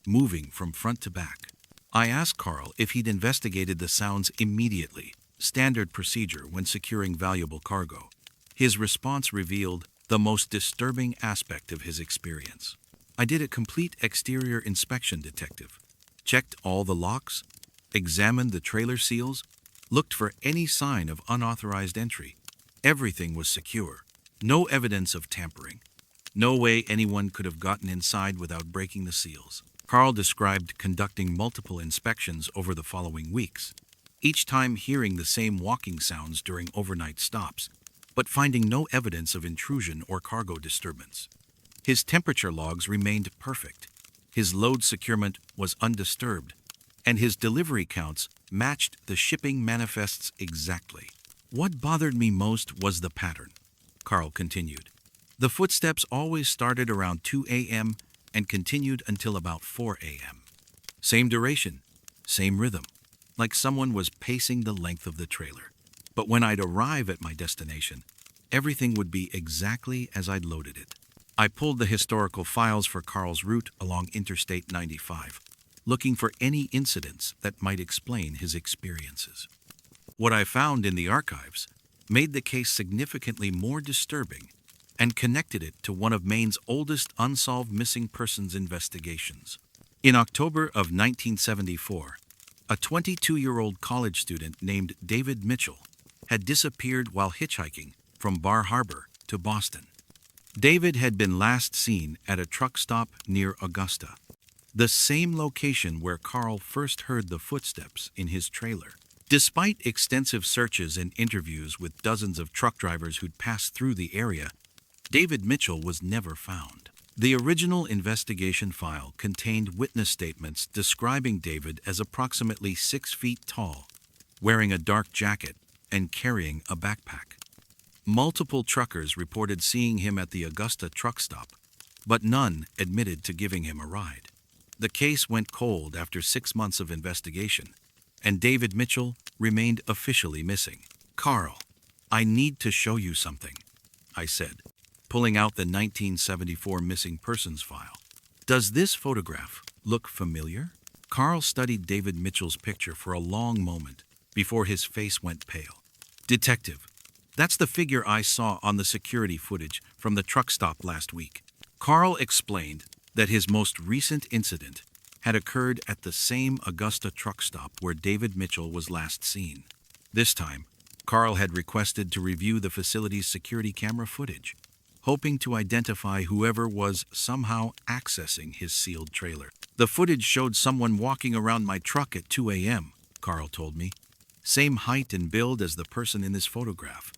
moving from front to back. I asked Carl if he'd investigated the sounds immediately, standard procedure when securing valuable cargo. His response revealed the most disturbing aspect of his experience. I did a complete exterior inspection, detective. Checked all the locks, examined the trailer seals, looked for any sign of unauthorized entry. Everything was secure. No evidence of tampering. No way anyone could have gotten inside without breaking the seals. Carl described conducting multiple inspections over the following weeks, each time hearing the same walking sounds during overnight stops, but finding no evidence of intrusion or cargo disturbance. His temperature logs remained perfect, his load securement was undisturbed, and his delivery counts matched the shipping manifests exactly. What bothered me most was the pattern, Carl continued. The footsteps always started around 2 a.m. and continued until about 4 a.m. Same duration, same rhythm, like someone was pacing the length of the trailer. But when I'd arrive at my destination, everything would be exactly as I'd loaded it. I pulled the historical files for Carl's route along Interstate 95, looking for any incidents that might explain his experiences. What I found in the archives made the case significantly more disturbing and connected it to one of Maine's oldest unsolved missing persons investigations. In October of 1974, a 22-year-old college student named David Mitchell had disappeared while hitchhiking from Bar Harbor to Boston. David had been last seen at a truck stop near Augusta, the same location where Carl first heard the footsteps in his trailer. Despite extensive searches and interviews with dozens of truck drivers who'd passed through the area, David Mitchell was never found. The original investigation file contained witness statements describing David as approximately 6 feet tall, wearing a dark jacket and carrying a backpack. Multiple truckers reported seeing him at the Augusta truck stop, but none admitted to giving him a ride. The case went cold after 6 months of investigation, and David Mitchell remained officially missing. Carl, I need to show you something, I said, pulling out the 1974 missing persons file. Does this photograph look familiar? Carl studied David Mitchell's picture for a long moment before his face went pale. Detective, that's the figure I saw on the security footage from the truck stop last week. Carl explained that his most recent incident had occurred at the same Augusta truck stop where David Mitchell was last seen. This time, Carl had requested to review the facility's security camera footage, hoping to identify whoever was somehow accessing his sealed trailer. The footage showed someone walking around my truck at 2 a.m., Carl told me. Same height and build as the person in this photograph,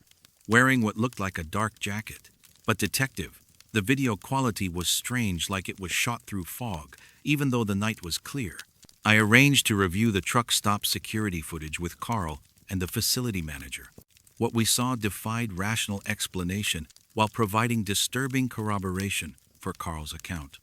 wearing what looked like a dark jacket. But detective, the video quality was strange, like it was shot through fog, even though the night was clear. I arranged to review the truck stop security footage with Carl and the facility manager. What we saw defied rational explanation while providing disturbing corroboration for Carl's account.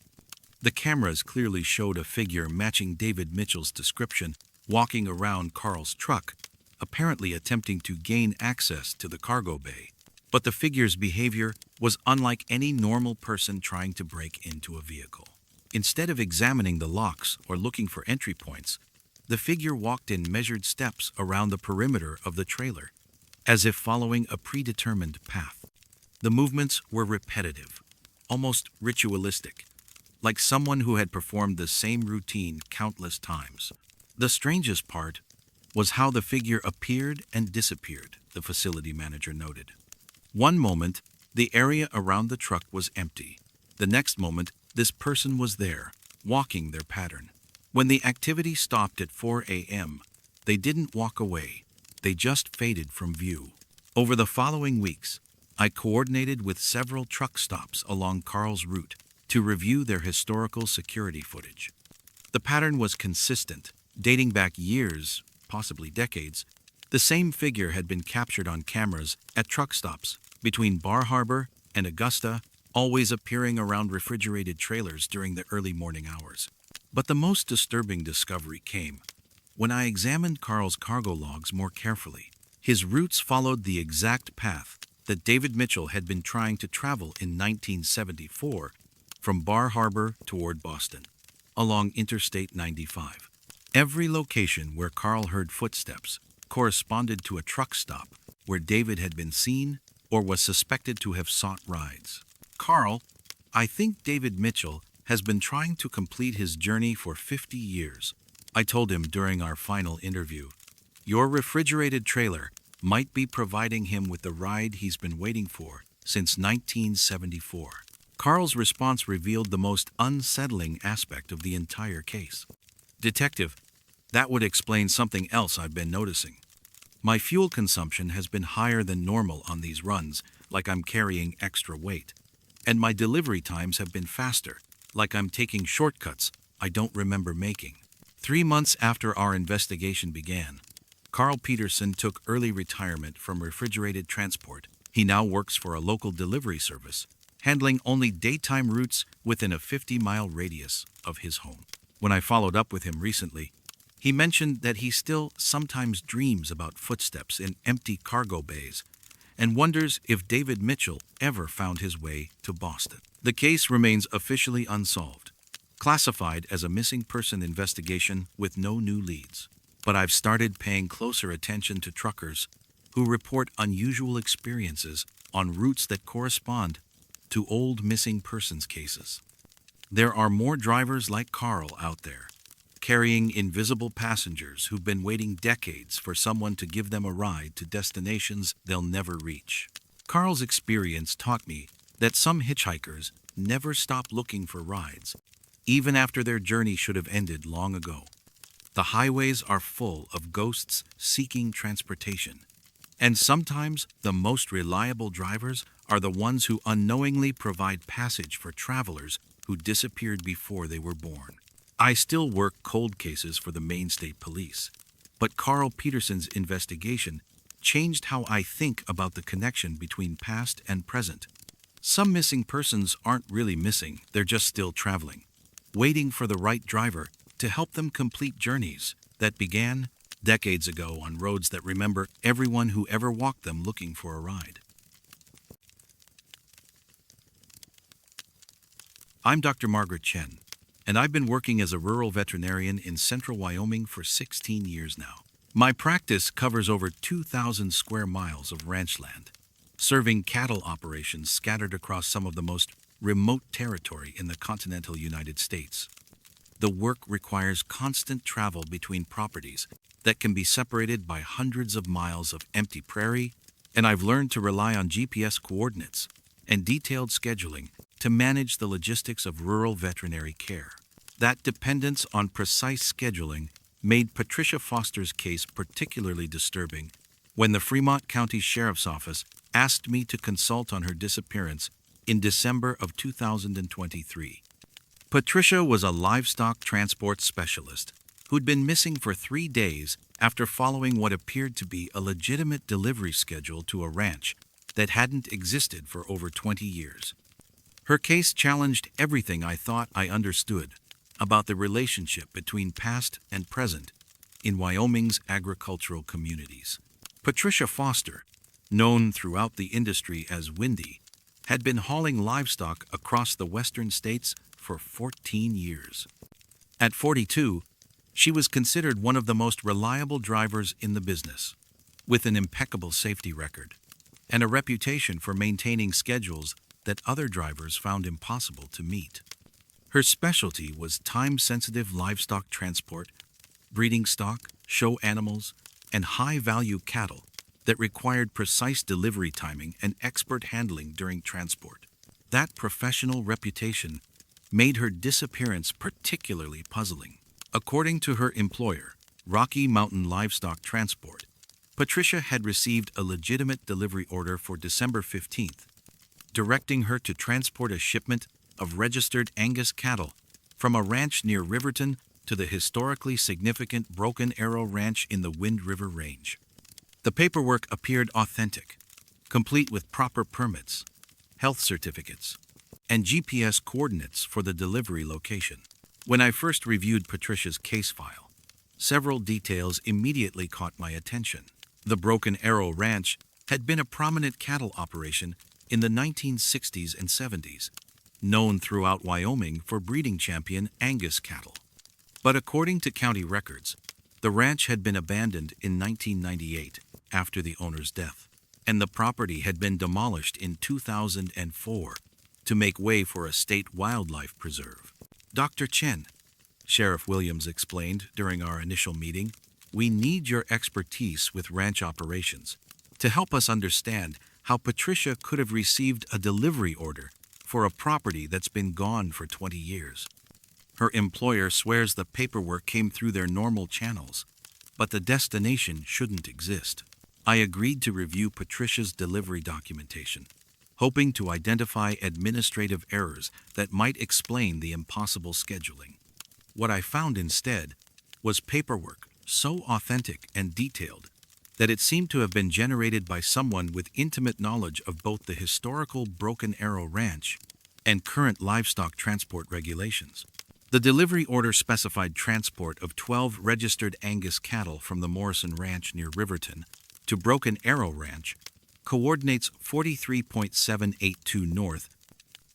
The cameras clearly showed a figure matching David Mitchell's description walking around Carl's truck, apparently attempting to gain access to the cargo bay. But the figure's behavior was unlike any normal person trying to break into a vehicle. Instead of examining the locks or looking for entry points, the figure walked in measured steps around the perimeter of the trailer, as if following a predetermined path. The movements were repetitive, almost ritualistic, like someone who had performed the same routine countless times. The strangest part was how the figure appeared and disappeared, the facility manager noted. One moment, the area around the truck was empty. The next moment, this person was there, walking their pattern. When the activity stopped at 4 a.m., they didn't walk away, they just faded from view. Over the following weeks, I coordinated with several truck stops along Carl's route to review their historical security footage. The pattern was consistent, dating back years, possibly decades. The same figure had been captured on cameras at truck stops between Bar Harbor and Augusta, always appearing around refrigerated trailers during the early morning hours. But the most disturbing discovery came when I examined Carl's cargo logs more carefully. His routes followed the exact path that David Mitchell had been trying to travel in 1974 from Bar Harbor toward Boston, along Interstate 95. Every location where Carl heard footsteps corresponded to a truck stop where David had been seen or was suspected to have sought rides. Carl, I think David Mitchell has been trying to complete his journey for 50 years. I told him during our final interview, your refrigerated trailer might be providing him with the ride he's been waiting for since 1974. Carl's response revealed the most unsettling aspect of the entire case. Detective, that would explain something else I've been noticing. My fuel consumption has been higher than normal on these runs, like I'm carrying extra weight. And my delivery times have been faster, like I'm taking shortcuts I don't remember making. 3 months after our investigation began, Carl Peterson took early retirement from refrigerated transport. He now works for a local delivery service, handling only daytime routes within a 50-mile radius of his home. When I followed up with him recently, he mentioned that he still sometimes dreams about footsteps in empty cargo bays and wonders if David Mitchell ever found his way to Boston. The case remains officially unsolved, classified as a missing person investigation with no new leads. But I've started paying closer attention to truckers who report unusual experiences on routes that correspond to old missing persons cases. There are more drivers like Carl out there, carrying invisible passengers who've been waiting decades for someone to give them a ride to destinations they'll never reach. Carl's experience taught me that some hitchhikers never stop looking for rides, even after their journey should have ended long ago. The highways are full of ghosts seeking transportation, and sometimes the most reliable drivers are the ones who unknowingly provide passage for travelers who disappeared before they were born. I still work cold cases for the Maine State Police, but Carl Peterson's investigation changed how I think about the connection between past and present. Some missing persons aren't really missing, they're just still traveling, waiting for the right driver to help them complete journeys that began decades ago on roads that remember everyone who ever walked them looking for a ride. I'm Dr. Margaret Chen, and I've been working as a rural veterinarian in central Wyoming for 16 years now. My practice covers over 2,000 square miles of ranch land, serving cattle operations scattered across some of the most remote territory in the continental United States. The work requires constant travel between properties that can be separated by hundreds of miles of empty prairie, and I've learned to rely on GPS coordinates and detailed scheduling to manage the logistics of rural veterinary care. That dependence on precise scheduling made Patricia Foster's case particularly disturbing when the Fremont County Sheriff's Office asked me to consult on her disappearance in December of 2023. Patricia was a livestock transport specialist who'd been missing for 3 days after following what appeared to be a legitimate delivery schedule to a ranch that hadn't existed for over 20 years. Her case challenged everything I thought I understood about the relationship between past and present in Wyoming's agricultural communities. Patricia Foster, known throughout the industry as Windy, had been hauling livestock across the western states for 14 years. At 42, she was considered one of the most reliable drivers in the business, with an impeccable safety record and a reputation for maintaining schedules that other drivers found impossible to meet. Her specialty was time-sensitive livestock transport, breeding stock, show animals, and high-value cattle that required precise delivery timing and expert handling during transport. That professional reputation made her disappearance particularly puzzling. According to her employer, Rocky Mountain Livestock Transport, Patricia had received a legitimate delivery order for December 15th, directing her to transport a shipment of registered Angus cattle from a ranch near Riverton to the historically significant Broken Arrow Ranch in the Wind River Range. The paperwork appeared authentic, complete with proper permits, health certificates, and GPS coordinates for the delivery location. When I first reviewed Patricia's case file, several details immediately caught my attention. The Broken Arrow Ranch had been a prominent cattle operation in the 1960s and 70s, known throughout Wyoming for breeding champion Angus cattle. But according to county records, the ranch had been abandoned in 1998 after the owner's death, and the property had been demolished in 2004 to make way for a state wildlife preserve. Dr. Chen, Sheriff Williams explained during our initial meeting, we need your expertise with ranch operations to help us understand how Patricia could have received a delivery order for a property that's been gone for 20 years. Her employer swears the paperwork came through their normal channels, but the destination shouldn't exist. I agreed to review Patricia's delivery documentation, hoping to identify administrative errors that might explain the impossible scheduling. What I found instead was paperwork so authentic and detailed that it seemed to have been generated by someone with intimate knowledge of both the historical Broken Arrow Ranch and current livestock transport regulations. The delivery order specified transport of 12 registered Angus cattle from the Morrison Ranch near Riverton to Broken Arrow Ranch, coordinates 43.782 north,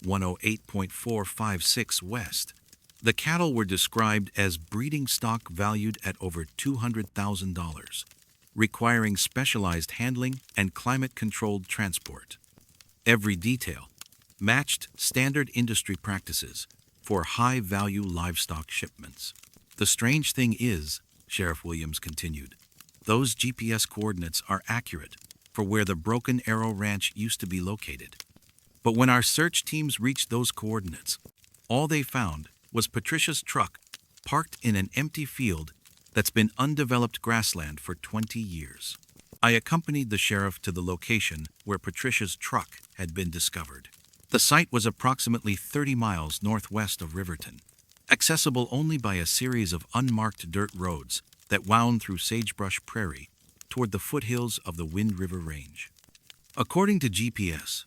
108.456 west. The cattle were described as breeding stock valued at over $200,000, requiring specialized handling and climate-controlled transport. Every detail matched standard industry practices for high-value livestock shipments. The strange thing is, Sheriff Williams continued, those GPS coordinates are accurate for where the Broken Arrow Ranch used to be located. But when our search teams reached those coordinates, all they found was Patricia's truck parked in an empty field that's been undeveloped grassland for 20 years. I accompanied the sheriff to the location where Patricia's truck had been discovered. The site was approximately 30 miles northwest of Riverton, accessible only by a series of unmarked dirt roads that wound through sagebrush prairie toward the foothills of the Wind River Range. According to GPS,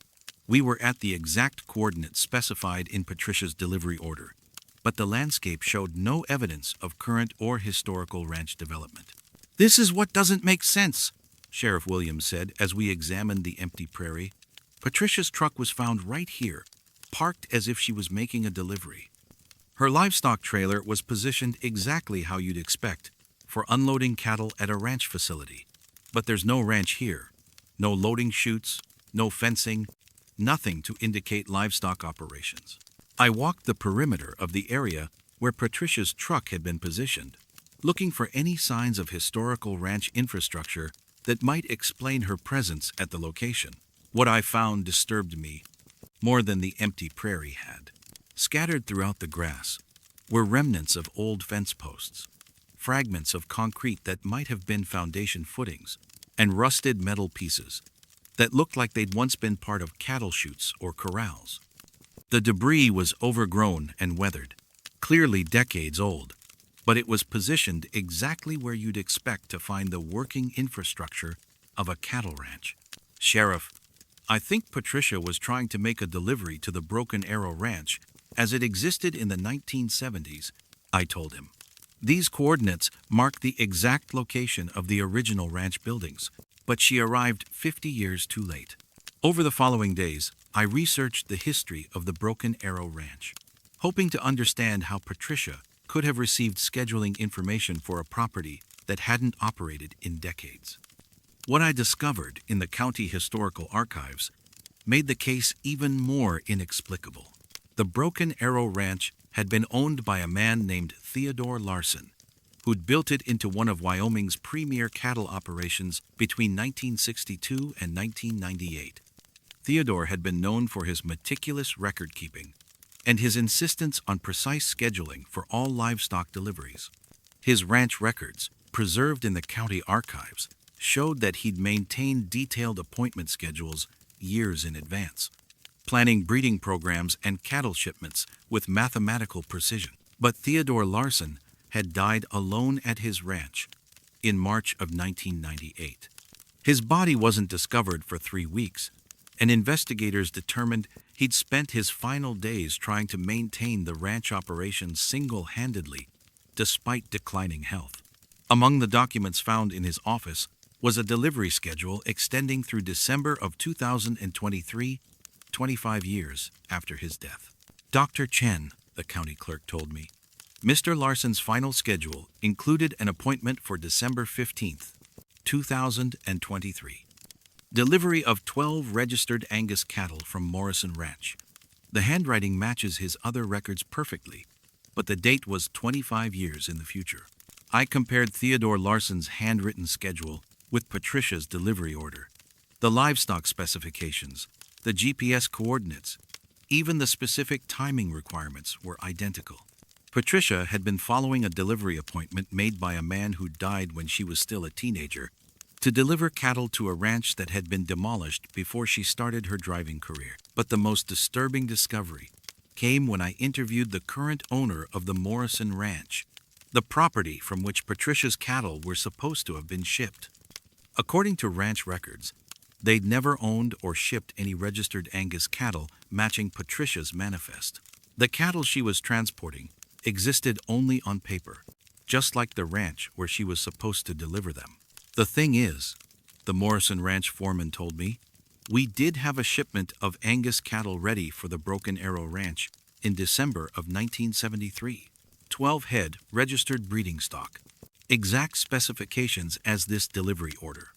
we were at the exact coordinates specified in Patricia's delivery order, but the landscape showed no evidence of current or historical ranch development. "This is what doesn't make sense," Sheriff Williams said as we examined the empty prairie. Patricia's truck was found right here, parked as if she was making a delivery. Her livestock trailer was positioned exactly how you'd expect for unloading cattle at a ranch facility. But there's no ranch here, no loading chutes, no fencing, nothing to indicate livestock operations. I walked the perimeter of the area where Patricia's truck had been positioned, looking for any signs of historical ranch infrastructure that might explain her presence at the location. What I found disturbed me more than the empty prairie had. Scattered throughout the grass were remnants of old fence posts, fragments of concrete that might have been foundation footings, and rusted metal pieces that looked like they'd once been part of cattle chutes or corrals. The debris was overgrown and weathered, clearly decades old, but it was positioned exactly where you'd expect to find the working infrastructure of a cattle ranch. "Sheriff, I think Patricia was trying to make a delivery to the Broken Arrow Ranch as it existed in the 1970s, I told him. These coordinates mark the exact location of the original ranch buildings, but she arrived 50 years too late. Over the following days, I researched the history of the Broken Arrow Ranch, hoping to understand how Patricia could have received scheduling information for a property that hadn't operated in decades. What I discovered in the county historical archives made the case even more inexplicable. The Broken Arrow Ranch had been owned by a man named Theodore Larson, who'd built it into one of Wyoming's premier cattle operations between 1962 and 1998. Theodore had been known for his meticulous record-keeping and his insistence on precise scheduling for all livestock deliveries. His ranch records, preserved in the county archives, showed that he'd maintained detailed appointment schedules years in advance, planning breeding programs and cattle shipments with mathematical precision. But Theodore Larson had died alone at his ranch in March of 1998. His body wasn't discovered for 3 weeks, and investigators determined he'd spent his final days trying to maintain the ranch operation single-handedly, despite declining health. Among the documents found in his office was a delivery schedule extending through December of 2023, 25 years after his death. Dr. Chen, the county clerk told me, Mr. Larson's final schedule included an appointment for December 15th, 2023. Delivery of 12 registered Angus cattle from Morrison Ranch. The handwriting matches his other records perfectly, but the date was 25 years in the future. I compared Theodore Larson's handwritten schedule with Patricia's delivery order. The livestock specifications, the GPS coordinates, even the specific timing requirements were identical. Patricia had been following a delivery appointment made by a man who died when she was still a teenager to deliver cattle to a ranch that had been demolished before she started her driving career. But the most disturbing discovery came when I interviewed the current owner of the Morrison Ranch, the property from which Patricia's cattle were supposed to have been shipped. According to ranch records, they'd never owned or shipped any registered Angus cattle matching Patricia's manifest. The cattle she was transporting existed only on paper, just like the ranch where she was supposed to deliver them. The thing is, the Morrison Ranch foreman told me, we did have a shipment of Angus cattle ready for the Broken Arrow Ranch in December of 1973. 12 head registered breeding stock, exact specifications as this delivery order.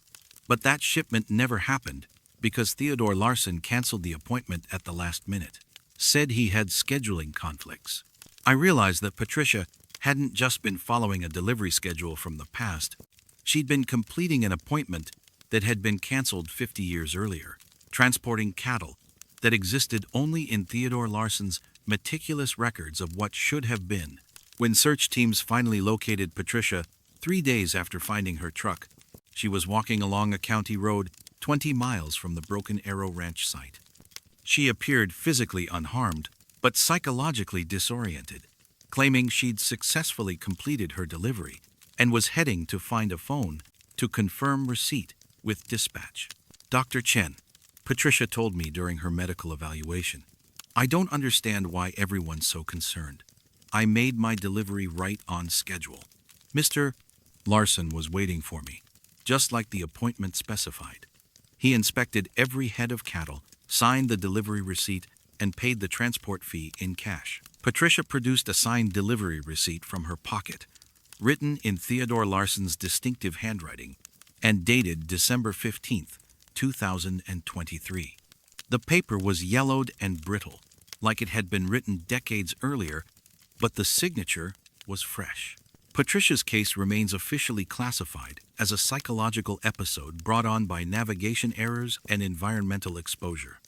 But that shipment never happened because Theodore Larson canceled the appointment at the last minute, said he had scheduling conflicts. I realized that Patricia hadn't just been following a delivery schedule from the past. She'd been completing an appointment that had been canceled 50 years earlier, transporting cattle that existed only in Theodore Larson's meticulous records of what should have been. When search teams finally located Patricia 3 days after finding her truck, she was walking along a county road 20 miles from the Broken Arrow Ranch site. She appeared physically unharmed, but psychologically disoriented, claiming she'd successfully completed her delivery and was heading to find a phone to confirm receipt with dispatch. Dr. Chen, Patricia told me during her medical evaluation, I don't understand why everyone's so concerned. I made my delivery right on schedule. Mr. Larson was waiting for me, just like the appointment specified. He inspected every head of cattle, signed the delivery receipt, and paid the transport fee in cash. Patricia produced a signed delivery receipt from her pocket, written in Theodore Larson's distinctive handwriting, and dated December 15th, 2023. The paper was yellowed and brittle, like it had been written decades earlier, but the signature was fresh. Patricia's case remains officially classified as a psychological episode brought on by navigation errors and environmental exposure.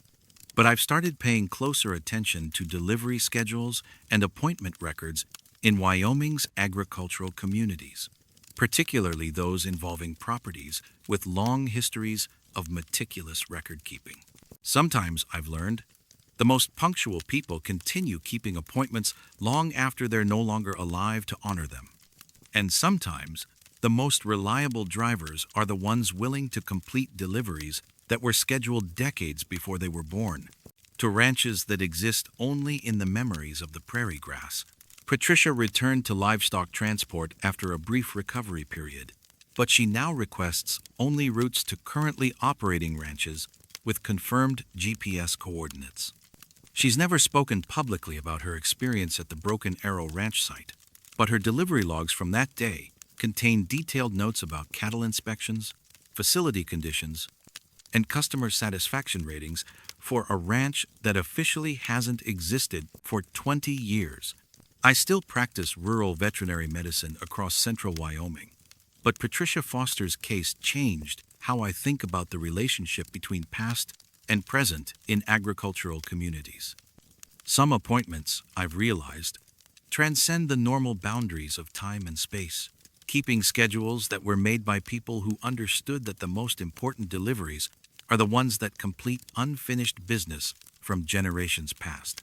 But I've started paying closer attention to delivery schedules and appointment records in Wyoming's agricultural communities, particularly those involving properties with long histories of meticulous record-keeping. Sometimes, I've learned, the most punctual people continue keeping appointments long after they're no longer alive to honor them. And sometimes, the most reliable drivers are the ones willing to complete deliveries that were scheduled decades before they were born, to ranches that exist only in the memories of the prairie grass. Patricia returned to livestock transport after a brief recovery period, but she now requests only routes to currently operating ranches with confirmed GPS coordinates. She's never spoken publicly about her experience at the Broken Arrow Ranch site, but her delivery logs from that day contain detailed notes about cattle inspections, facility conditions, and customer satisfaction ratings for a ranch that officially hasn't existed for 20 years. I still practice rural veterinary medicine across central Wyoming, but Patricia Foster's case changed how I think about the relationship between past and present in agricultural communities. Some appointments, I've realized, transcend the normal boundaries of time and space, keeping schedules that were made by people who understood that the most important deliveries are the ones that complete unfinished business from generations past.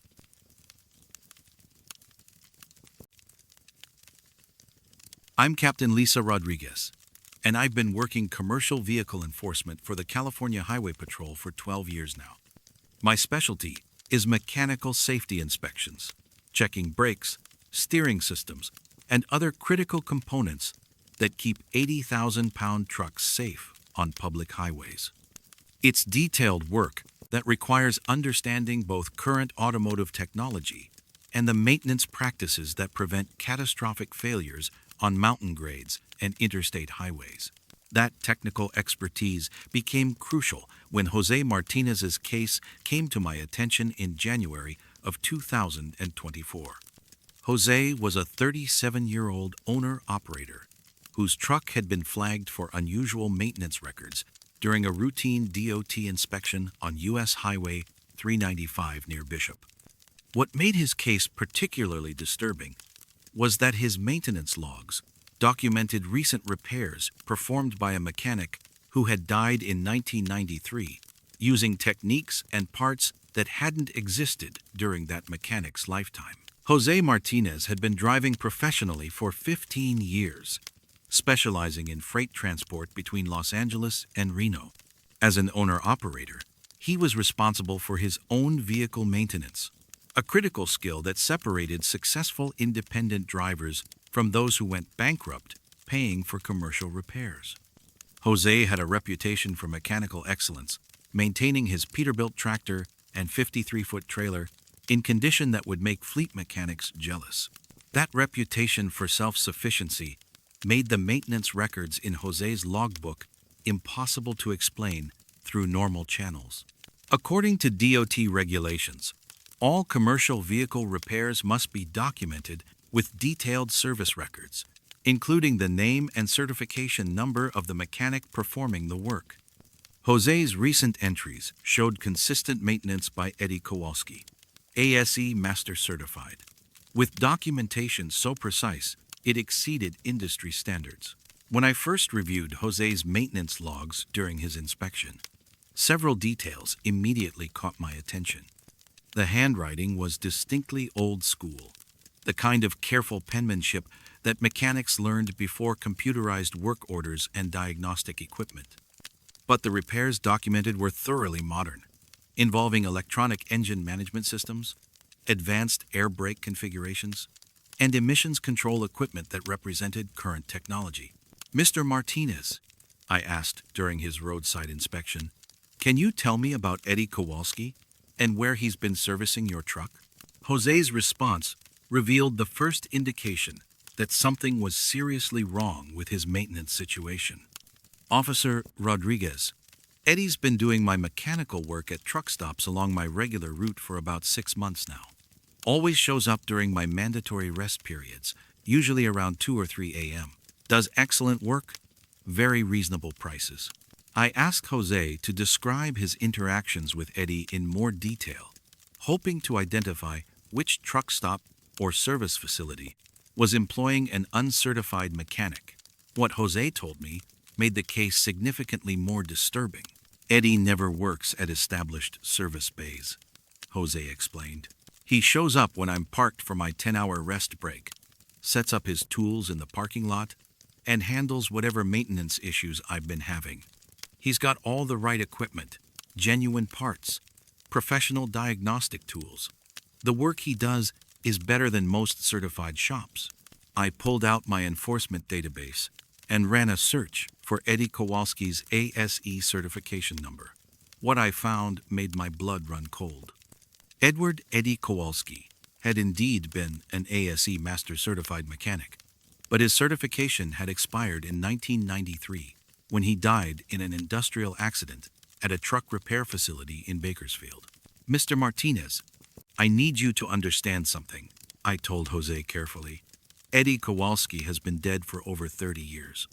I'm Captain Lisa Rodriguez, and I've been working commercial vehicle enforcement for the California Highway Patrol for 12 years now. My specialty is mechanical safety inspections, checking brakes, steering systems, and other critical components that keep 80,000-pound trucks safe on public highways. It's detailed work that requires understanding both current automotive technology and the maintenance practices that prevent catastrophic failures on mountain grades and interstate highways. That technical expertise became crucial when Jose Martinez's case came to my attention in January of 2024. Jose was a 37-year-old owner-operator whose truck had been flagged for unusual maintenance records during a routine DOT inspection on U.S. Highway 395 near Bishop. What made his case particularly disturbing was that his maintenance logs documented recent repairs performed by a mechanic who had died in 1993 using techniques and parts that hadn't existed during that mechanic's lifetime. Jose Martinez had been driving professionally for 15 years, specializing in freight transport between Los Angeles and Reno. As an owner-operator, he was responsible for his own vehicle maintenance, a critical skill that separated successful independent drivers from those who went bankrupt paying for commercial repairs. Jose had a reputation for mechanical excellence, maintaining his Peterbilt tractor and 53-foot trailer in condition that would make fleet mechanics jealous. That reputation for self-sufficiency made the maintenance records in Jose's logbook impossible to explain through normal channels. According to DOT regulations, all commercial vehicle repairs must be documented with detailed service records, including the name and certification number of the mechanic performing the work. Jose's recent entries showed consistent maintenance by Eddie Kowalski, ASE Master Certified, with documentation so precise it exceeded industry standards. When I first reviewed Jose's maintenance logs during his inspection, several details immediately caught my attention. The handwriting was distinctly old school, the kind of careful penmanship that mechanics learned before computerized work orders and diagnostic equipment. But the repairs documented were thoroughly modern, involving electronic engine management systems, advanced air brake configurations, and emissions control equipment that represented current technology. Mr. Martinez, I asked during his roadside inspection, can you tell me about Eddie Kowalski and where he's been servicing your truck? Jose's response revealed the first indication that something was seriously wrong with his maintenance situation. Officer Rodriguez, Eddie's been doing my mechanical work at truck stops along my regular route for about 6 months now. Always shows up during my mandatory rest periods, usually around 2 or 3 a.m. Does excellent work, very reasonable prices. I asked Jose to describe his interactions with Eddie in more detail, hoping to identify which truck stop or service facility was employing an uncertified mechanic. What Jose told me made the case significantly more disturbing. Eddie never works at established service bays, Jose explained. He shows up when I'm parked for my 10-hour rest break, sets up his tools in the parking lot, and handles whatever maintenance issues I've been having. He's got all the right equipment, genuine parts, professional diagnostic tools. The work he does is better than most certified shops. I pulled out my enforcement database and ran a search for Eddie Kowalski's ASE certification number. What I found made my blood run cold. Edward Eddie Kowalski had indeed been an ASE Master Certified mechanic, but his certification had expired in 1993 when he died in an industrial accident at a truck repair facility in Bakersfield. Mr. Martinez, I need you to understand something, I told Jose carefully. Eddie Kowalski has been dead for over 30 years.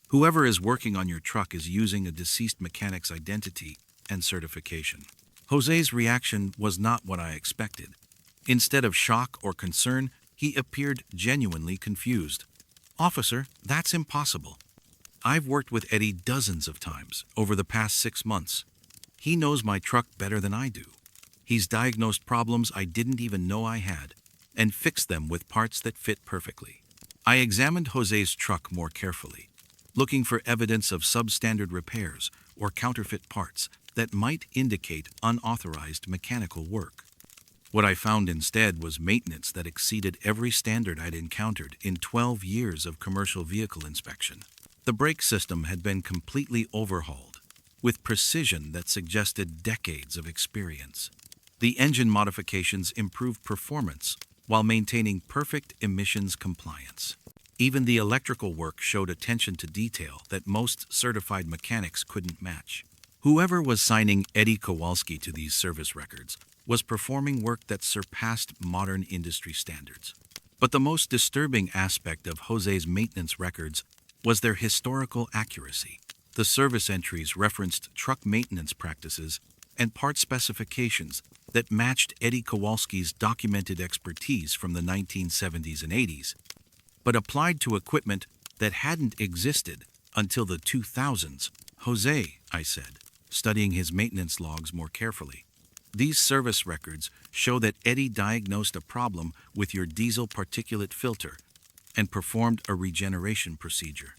Whoever is working on your truck is using a deceased mechanic's identity and certification. Jose's reaction was not what I expected. Instead of shock or concern, he appeared genuinely confused. "Officer, that's impossible. I've worked with Eddie dozens of times over the past 6 months. He knows my truck better than I do. He's diagnosed problems I didn't even know I had and fixed them with parts that fit perfectly." I examined Jose's truck more carefully, looking for evidence of substandard repairs or counterfeit parts that might indicate unauthorized mechanical work. What I found instead was maintenance that exceeded every standard I'd encountered in 12 years of commercial vehicle inspection. The brake system had been completely overhauled, with precision that suggested decades of experience. The engine modifications improved performance while maintaining perfect emissions compliance. Even the electrical work showed attention to detail that most certified mechanics couldn't match. Whoever was signing Eddie Kowalski to these service records was performing work that surpassed modern industry standards. But the most disturbing aspect of Jose's maintenance records was their historical accuracy. The service entries referenced truck maintenance practices and part specifications that matched Eddie Kowalski's documented expertise from the 1970s and 80s, but applied to equipment that hadn't existed until the 2000s. "Jose," I said, studying his maintenance logs more carefully, "these service records show that Eddie diagnosed a problem with your diesel particulate filter and performed a regeneration procedure.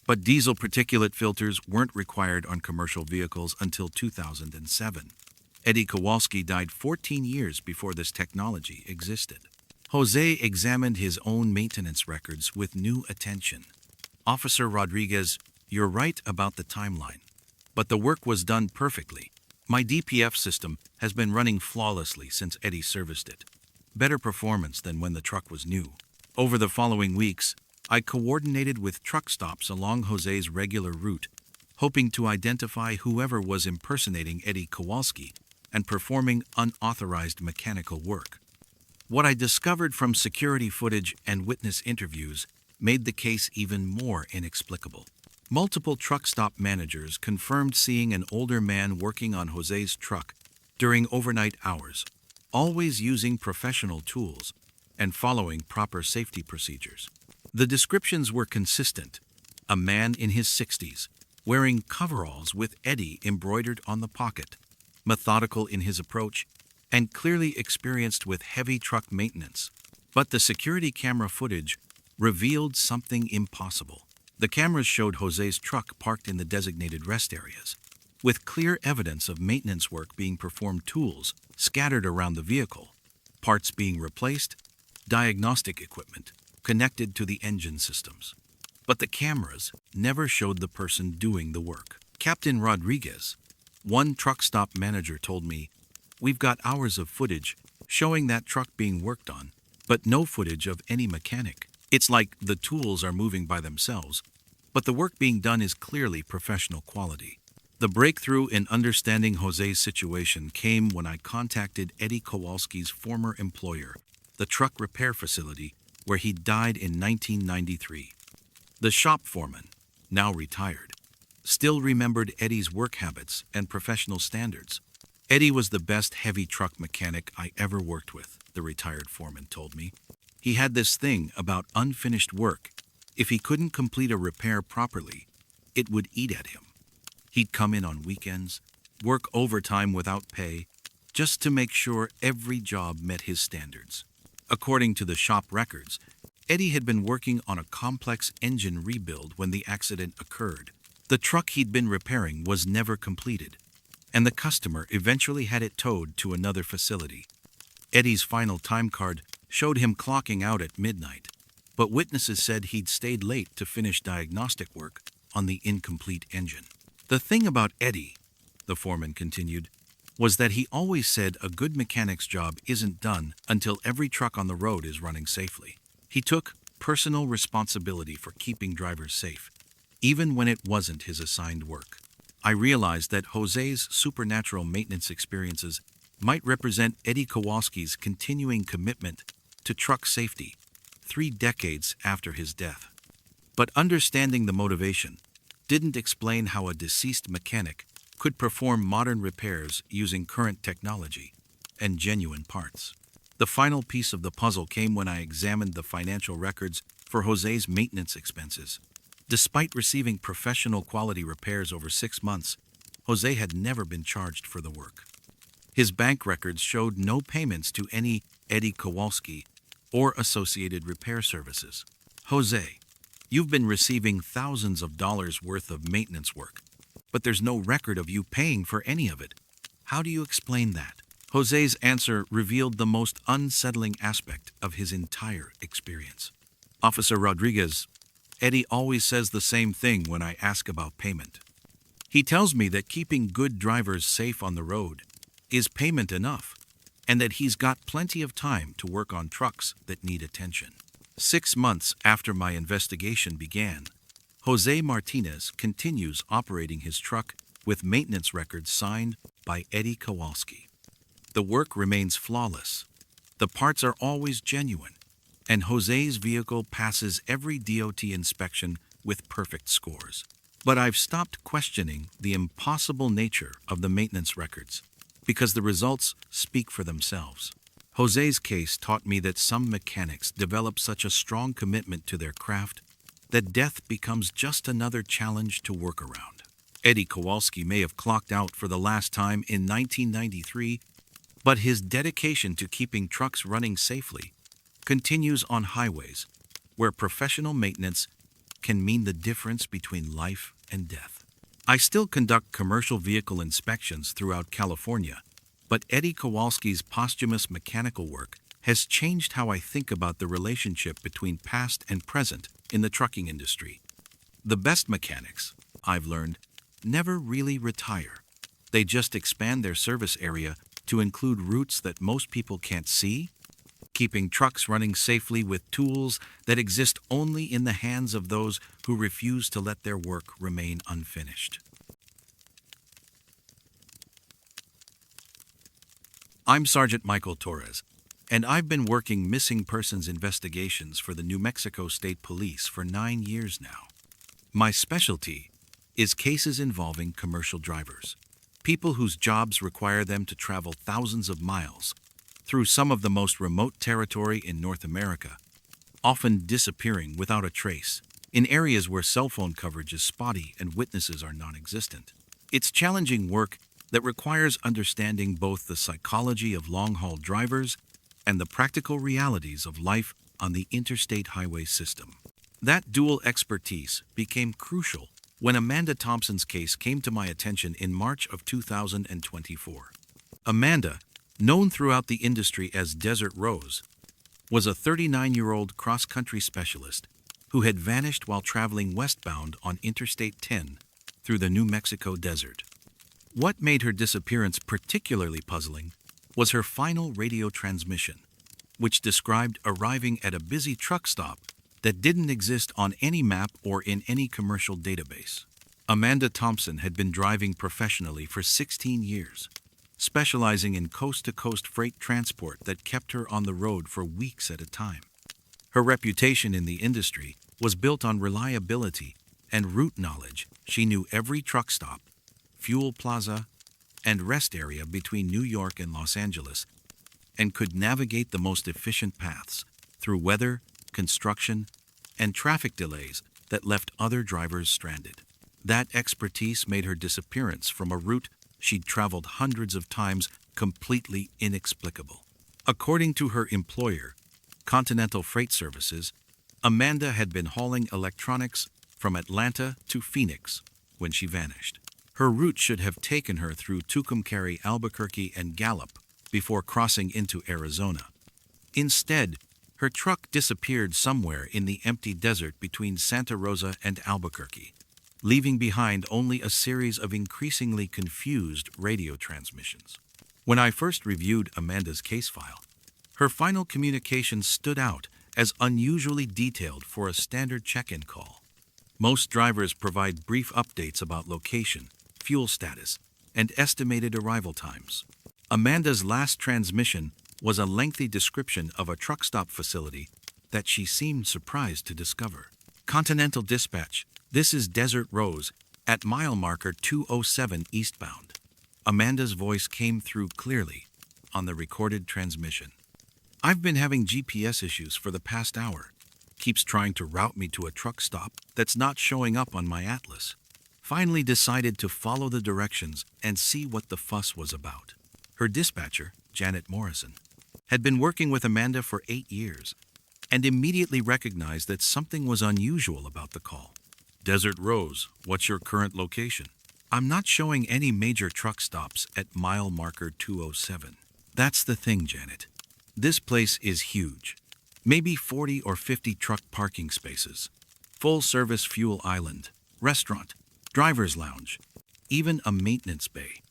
But diesel particulate filters weren't required on commercial vehicles until 2007. Eddie Kowalski died 14 years before this technology existed." Jose examined his own maintenance records with new attention. "Officer Rodriguez, you're right about the timeline, but the work was done perfectly. My DPF system has been running flawlessly since Eddie serviced it. Better performance than when the truck was new." Over the following weeks, I coordinated with truck stops along Jose's regular route, hoping to identify whoever was impersonating Eddie Kowalski and performing unauthorized mechanical work. What I discovered from security footage and witness interviews made the case even more inexplicable. Multiple truck stop managers confirmed seeing an older man working on Jose's truck during overnight hours, always using professional tools and following proper safety procedures. The descriptions were consistent: a man in his 60s, wearing coveralls with Eddie embroidered on the pocket, methodical in his approach, and clearly experienced with heavy truck maintenance. But the security camera footage revealed something impossible. The cameras showed Jose's truck parked in the designated rest areas, with clear evidence of maintenance work being performed, tools scattered around the vehicle, parts being replaced, diagnostic equipment connected to the engine systems. But the cameras never showed the person doing the work. "Captain Rodriguez," one truck stop manager told me, "we've got hours of footage showing that truck being worked on, but no footage of any mechanic. It's like the tools are moving by themselves, but the work being done is clearly professional quality." The breakthrough in understanding Jose's situation came when I contacted Eddie Kowalski's former employer, the truck repair facility where he died in 1993. The shop foreman, now retired, still remembered Eddie's work habits and professional standards. "Eddie was the best heavy truck mechanic I ever worked with," the retired foreman told me. "He had this thing about unfinished work. If he couldn't complete a repair properly, it would eat at him. He'd come in on weekends, work overtime without pay, just to make sure every job met his standards." According to the shop records, Eddie had been working on a complex engine rebuild when the accident occurred. The truck he'd been repairing was never completed, and the customer eventually had it towed to another facility. Eddie's final time card showed him clocking out at midnight, but witnesses said he'd stayed late to finish diagnostic work on the incomplete engine. "The thing about Eddie," the foreman continued, "was that he always said a good mechanic's job isn't done until every truck on the road is running safely. He took personal responsibility for keeping drivers safe, even when it wasn't his assigned work." I realized that Jose's supernatural maintenance experiences might represent Eddie Kowalski's continuing commitment to truck safety 3 decades after his death. But understanding the motivation didn't explain how a deceased mechanic could perform modern repairs using current technology and genuine parts. The final piece of the puzzle came when I examined the financial records for Jose's maintenance expenses. Despite receiving professional quality repairs over 6 months, Jose had never been charged for the work. His bank records showed no payments to any Eddie Kowalski or associated repair services. Jose, you've been receiving thousands of dollars worth of maintenance work, but there's no record of you paying for any of it. How do you explain that? Jose's answer revealed the most unsettling aspect of his entire experience. Officer Rodriguez, Eddie always says the same thing when I ask about payment. He tells me that keeping good drivers safe on the road is payment enough, and that he's got plenty of time to work on trucks that need attention. 6 months after my investigation began, Jose Martinez continues operating his truck with maintenance records signed by Eddie Kowalski. The work remains flawless. The parts are always genuine, and Jose's vehicle passes every DOT inspection with perfect scores. But I've stopped questioning the impossible nature of the maintenance records, because the results speak for themselves. Jose's case taught me that some mechanics develop such a strong commitment to their craft that death becomes just another challenge to work around. Eddie Kowalski may have clocked out for the last time in 1993, but his dedication to keeping trucks running safely continues on highways where professional maintenance can mean the difference between life and death. I still conduct commercial vehicle inspections throughout California, but Eddie Kowalski's posthumous mechanical work has changed how I think about the relationship between past and present in the trucking industry. The best mechanics, I've learned, never really retire. They just expand their service area to include routes that most people can't see, keeping trucks running safely with tools that exist only in the hands of those who refuse to let their work remain unfinished. I'm Sergeant Michael Torres, and I've been working missing persons investigations for the New Mexico State Police for 9 years now. My specialty is cases involving commercial drivers, people whose jobs require them to travel thousands of miles through some of the most remote territory in North America, often disappearing without a trace, in areas where cell phone coverage is spotty and witnesses are non-existent. It's challenging work that requires understanding both the psychology of long-haul drivers and the practical realities of life on the interstate highway system. That dual expertise became crucial when Amanda Thompson's case came to my attention in March of 2024. Amanda, known throughout the industry as Desert Rose, was a 39-year-old cross-country specialist who had vanished while traveling westbound on Interstate 10 through the New Mexico desert. What made her disappearance particularly puzzling was her final radio transmission, which described arriving at a busy truck stop that didn't exist on any map or in any commercial database. Amanda Thompson had been driving professionally for 16 years, specializing in coast-to-coast freight transport that kept her on the road for weeks at a time. Her reputation in the industry was built on reliability and route knowledge. She knew every truck stop, fuel plaza, and rest area between New York and Los Angeles, and could navigate the most efficient paths through weather, construction, and traffic delays that left other drivers stranded. That expertise made her disappearance from a route she'd traveled hundreds of times completely inexplicable. According to her employer, Continental Freight Services, Amanda had been hauling electronics from Atlanta to Phoenix when she vanished. Her route should have taken her through Tucumcari, Albuquerque, and Gallup before crossing into Arizona. Instead, her truck disappeared somewhere in the empty desert between Santa Rosa and Albuquerque, leaving behind only a series of increasingly confused radio transmissions. When I first reviewed Amanda's case file, her final communication stood out as unusually detailed for a standard check-in call. Most drivers provide brief updates about location, fuel status, and estimated arrival times. Amanda's last transmission was a lengthy description of a truck stop facility that she seemed surprised to discover. Continental Dispatch, this is Desert Rose at mile marker 207 eastbound. Amanda's voice came through clearly on the recorded transmission. I've been having GPS issues for the past hour. Keeps trying to route me to a truck stop that's not showing up on my atlas. Finally decided to follow the directions and see what the fuss was about. Her dispatcher, Janet Morrison, had been working with Amanda for 8 years and immediately recognized that something was unusual about the call. Desert Rose, what's your current location? I'm not showing any major truck stops at mile marker 207. That's the thing, Janet. This place is huge. Maybe 40 or 50 truck parking spaces. Full-service fuel island, restaurant, driver's lounge, even a maintenance bay.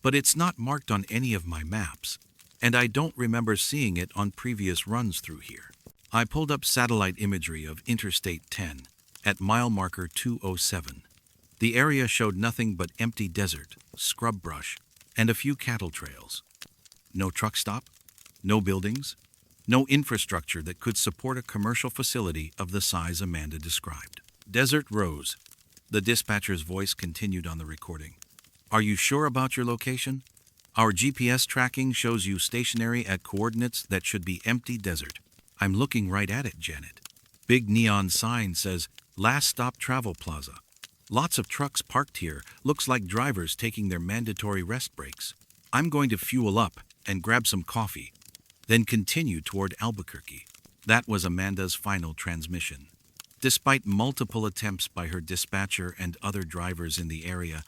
But it's not marked on any of my maps, and I don't remember seeing it on previous runs through here. I pulled up satellite imagery of Interstate 10 at mile marker 207. The area showed nothing but empty desert, scrub brush, and a few cattle trails. No truck stop, no buildings, no infrastructure that could support a commercial facility of the size Amanda described. Desert Rose. The dispatcher's voice continued on the recording. Are you sure about your location? Our GPS tracking shows you stationary at coordinates that should be empty desert. I'm looking right at it, Janet. Big neon sign says, Last Stop Travel Plaza. Lots of trucks parked here, looks like drivers taking their mandatory rest breaks. I'm going to fuel up and grab some coffee, then continue toward Albuquerque. That was Amanda's final transmission. Despite multiple attempts by her dispatcher and other drivers in the area,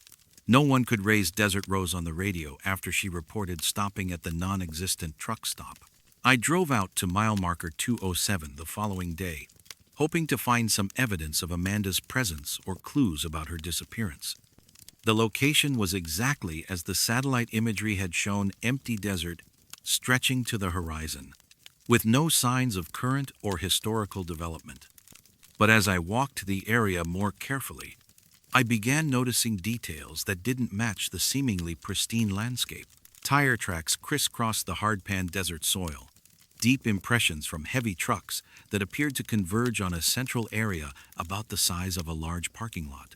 no one could raise Desert Rose on the radio after she reported stopping at the non-existent truck stop. I drove out to mile marker 207 the following day, hoping to find some evidence of Amanda's presence or clues about her disappearance. The location was exactly as the satellite imagery had shown: empty desert stretching to the horizon, with no signs of current or historical development. But as I walked the area more carefully, I began noticing details that didn't match the seemingly pristine landscape. Tire tracks crisscrossed the hard-pan desert soil, deep impressions from heavy trucks that appeared to converge on a central area about the size of a large parking lot.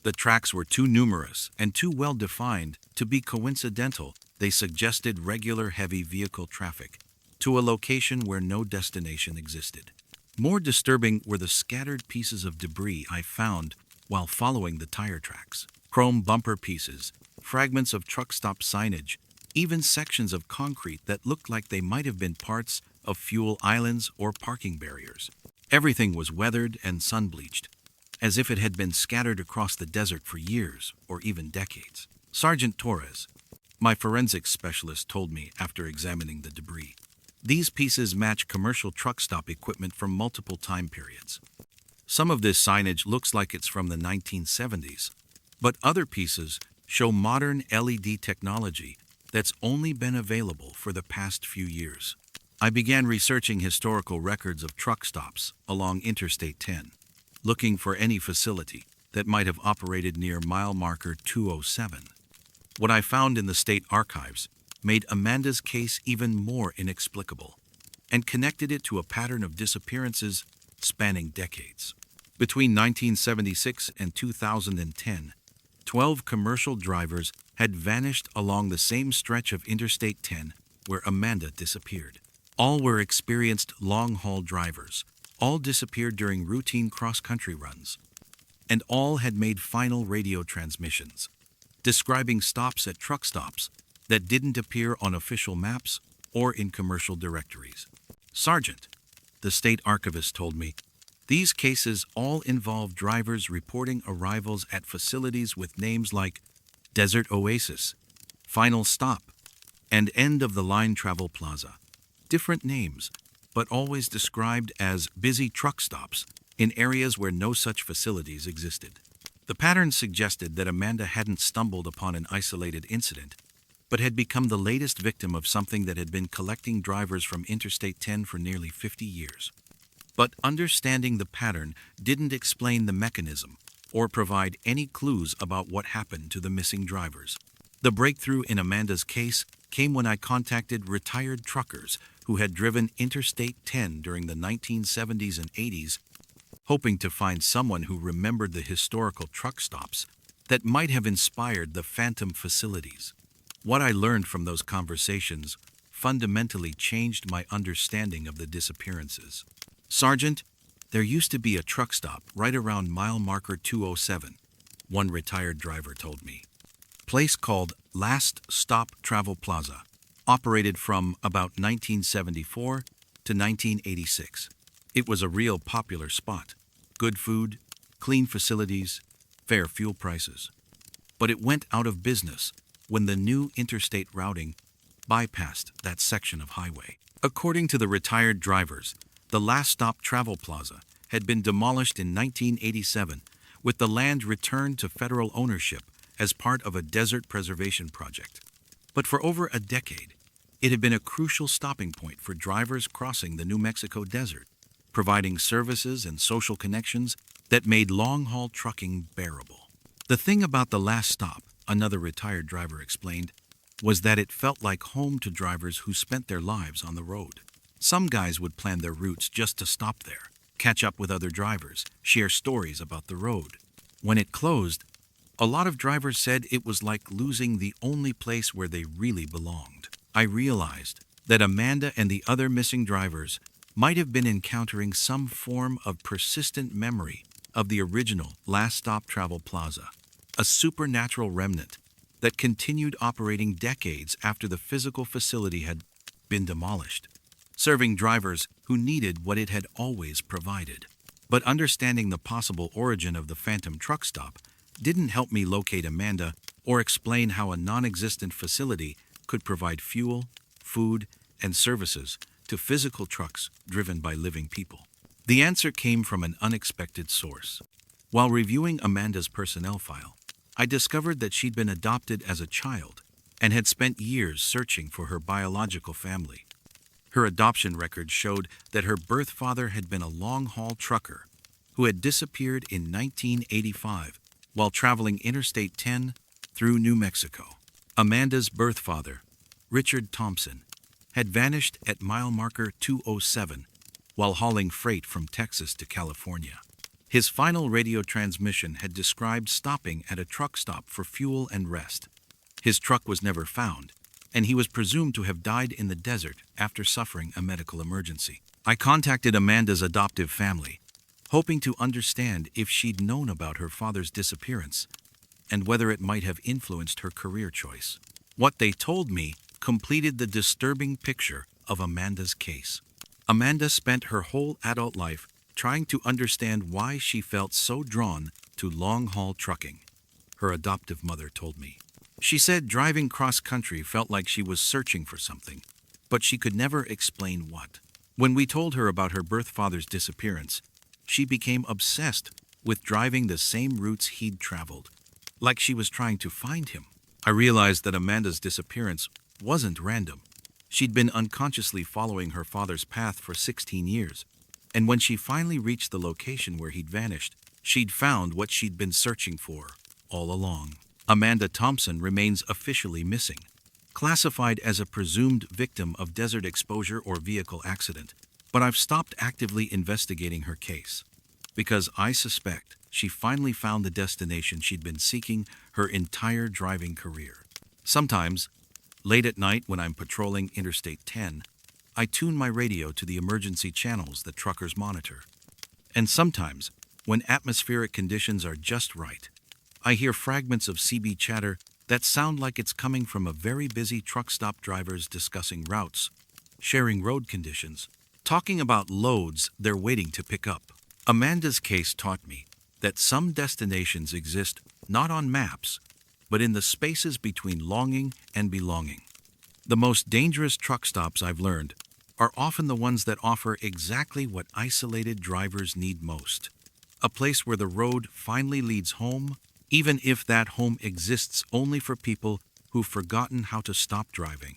The tracks were too numerous and too well defined to be coincidental. They suggested regular heavy vehicle traffic to a location where no destination existed. More disturbing were the scattered pieces of debris I found while following the tire tracks. Chrome bumper pieces, fragments of truck stop signage, even sections of concrete that looked like they might have been parts of fuel islands or parking barriers. Everything was weathered and sun-bleached, as if it had been scattered across the desert for years or even decades. Sergeant Torres, my forensics specialist, told me after examining the debris, these pieces match commercial truck stop equipment from multiple time periods. Some of this signage looks like it's from the 1970s, but other pieces show modern LED technology that's only been available for the past few years. I began researching historical records of truck stops along Interstate 10, looking for any facility that might have operated near mile marker 207. What I found in the state archives made Amanda's case even more inexplicable and connected it to a pattern of disappearances spanning decades. Between 1976 and 2010, 12 commercial drivers had vanished along the same stretch of Interstate 10 where Amanda disappeared. All were experienced long-haul drivers. All disappeared during routine cross-country runs, and all had made final radio transmissions, describing stops at truck stops that didn't appear on official maps or in commercial directories. Sergeant, the state archivist told me, these cases all involve drivers reporting arrivals at facilities with names like Desert Oasis, Final Stop, and End of the Line Travel Plaza. Different names, but always described as busy truck stops in areas where no such facilities existed. The pattern suggested that Amanda hadn't stumbled upon an isolated incident, but had become the latest victim of something that had been collecting drivers from Interstate 10 for nearly 50 years. But understanding the pattern didn't explain the mechanism or provide any clues about what happened to the missing drivers. The breakthrough in Amanda's case came when I contacted retired truckers who had driven Interstate 10 during the 1970s and 80s, hoping to find someone who remembered the historical truck stops that might have inspired the phantom facilities. What I learned from those conversations fundamentally changed my understanding of the disappearances. "Sergeant, there used to be a truck stop right around mile marker 207, one retired driver told me. Place called Last Stop Travel Plaza, operated from about 1974 to 1986. It was a real popular spot. Good food, clean facilities, fair fuel prices. But it went out of business when the new interstate routing bypassed that section of highway. According to the retired drivers, the Last Stop Travel Plaza had been demolished in 1987, with the land returned to federal ownership as part of a desert preservation project. But for over a decade, it had been a crucial stopping point for drivers crossing the New Mexico desert, providing services and social connections that made long-haul trucking bearable. The thing about the last stop, another retired driver explained, was that it felt like home to drivers who spent their lives on the road. Some guys would plan their routes just to stop there, catch up with other drivers, share stories about the road. When it closed, a lot of drivers said it was like losing the only place where they really belonged. I realized that Amanda and the other missing drivers might have been encountering some form of persistent memory of the original Last Stop Travel Plaza, a supernatural remnant that continued operating decades after the physical facility had been demolished, serving drivers who needed what it had always provided. But understanding the possible origin of the phantom truck stop didn't help me locate Amanda or explain how a non-existent facility could provide fuel, food, and services to physical trucks driven by living people. The answer came from an unexpected source. While reviewing Amanda's personnel file, I discovered that she'd been adopted as a child and had spent years searching for her biological family. Her adoption record showed that her birth father had been a long-haul trucker who had disappeared in 1985 while traveling Interstate 10 through New Mexico. Amanda's birth father, Richard Thompson, had vanished at mile marker 207 while hauling freight from Texas to California. His final radio transmission had described stopping at a truck stop for fuel and rest. His truck was never found, and he was presumed to have died in the desert after suffering a medical emergency. I contacted Amanda's adoptive family, hoping to understand if she'd known about her father's disappearance and whether it might have influenced her career choice. What they told me completed the disturbing picture of Amanda's case. Amanda spent her whole adult life trying to understand why she felt so drawn to long-haul trucking. Her adoptive mother told me. She said driving cross-country felt like she was searching for something, but she could never explain what. When we told her about her birth father's disappearance, she became obsessed with driving the same routes he'd traveled, like she was trying to find him. I realized that Amanda's disappearance wasn't random. She'd been unconsciously following her father's path for 16 years, and when she finally reached the location where he'd vanished, she'd found what she'd been searching for all along. Amanda Thompson remains officially missing, classified as a presumed victim of desert exposure or vehicle accident, but I've stopped actively investigating her case because I suspect she finally found the destination she'd been seeking her entire driving career. Sometimes, late at night when I'm patrolling Interstate 10, I tune my radio to the emergency channels that truckers monitor. And sometimes, when atmospheric conditions are just right, I hear fragments of CB chatter that sound like it's coming from a very busy truck stop drivers discussing routes, sharing road conditions, talking about loads they're waiting to pick up. Amanda's case taught me that some destinations exist not on maps, but in the spaces between longing and belonging. The most dangerous truck stops, I've learned, are often the ones that offer exactly what isolated drivers need most. A place where the road finally leads home, even if that home exists only for people who've forgotten how to stop driving.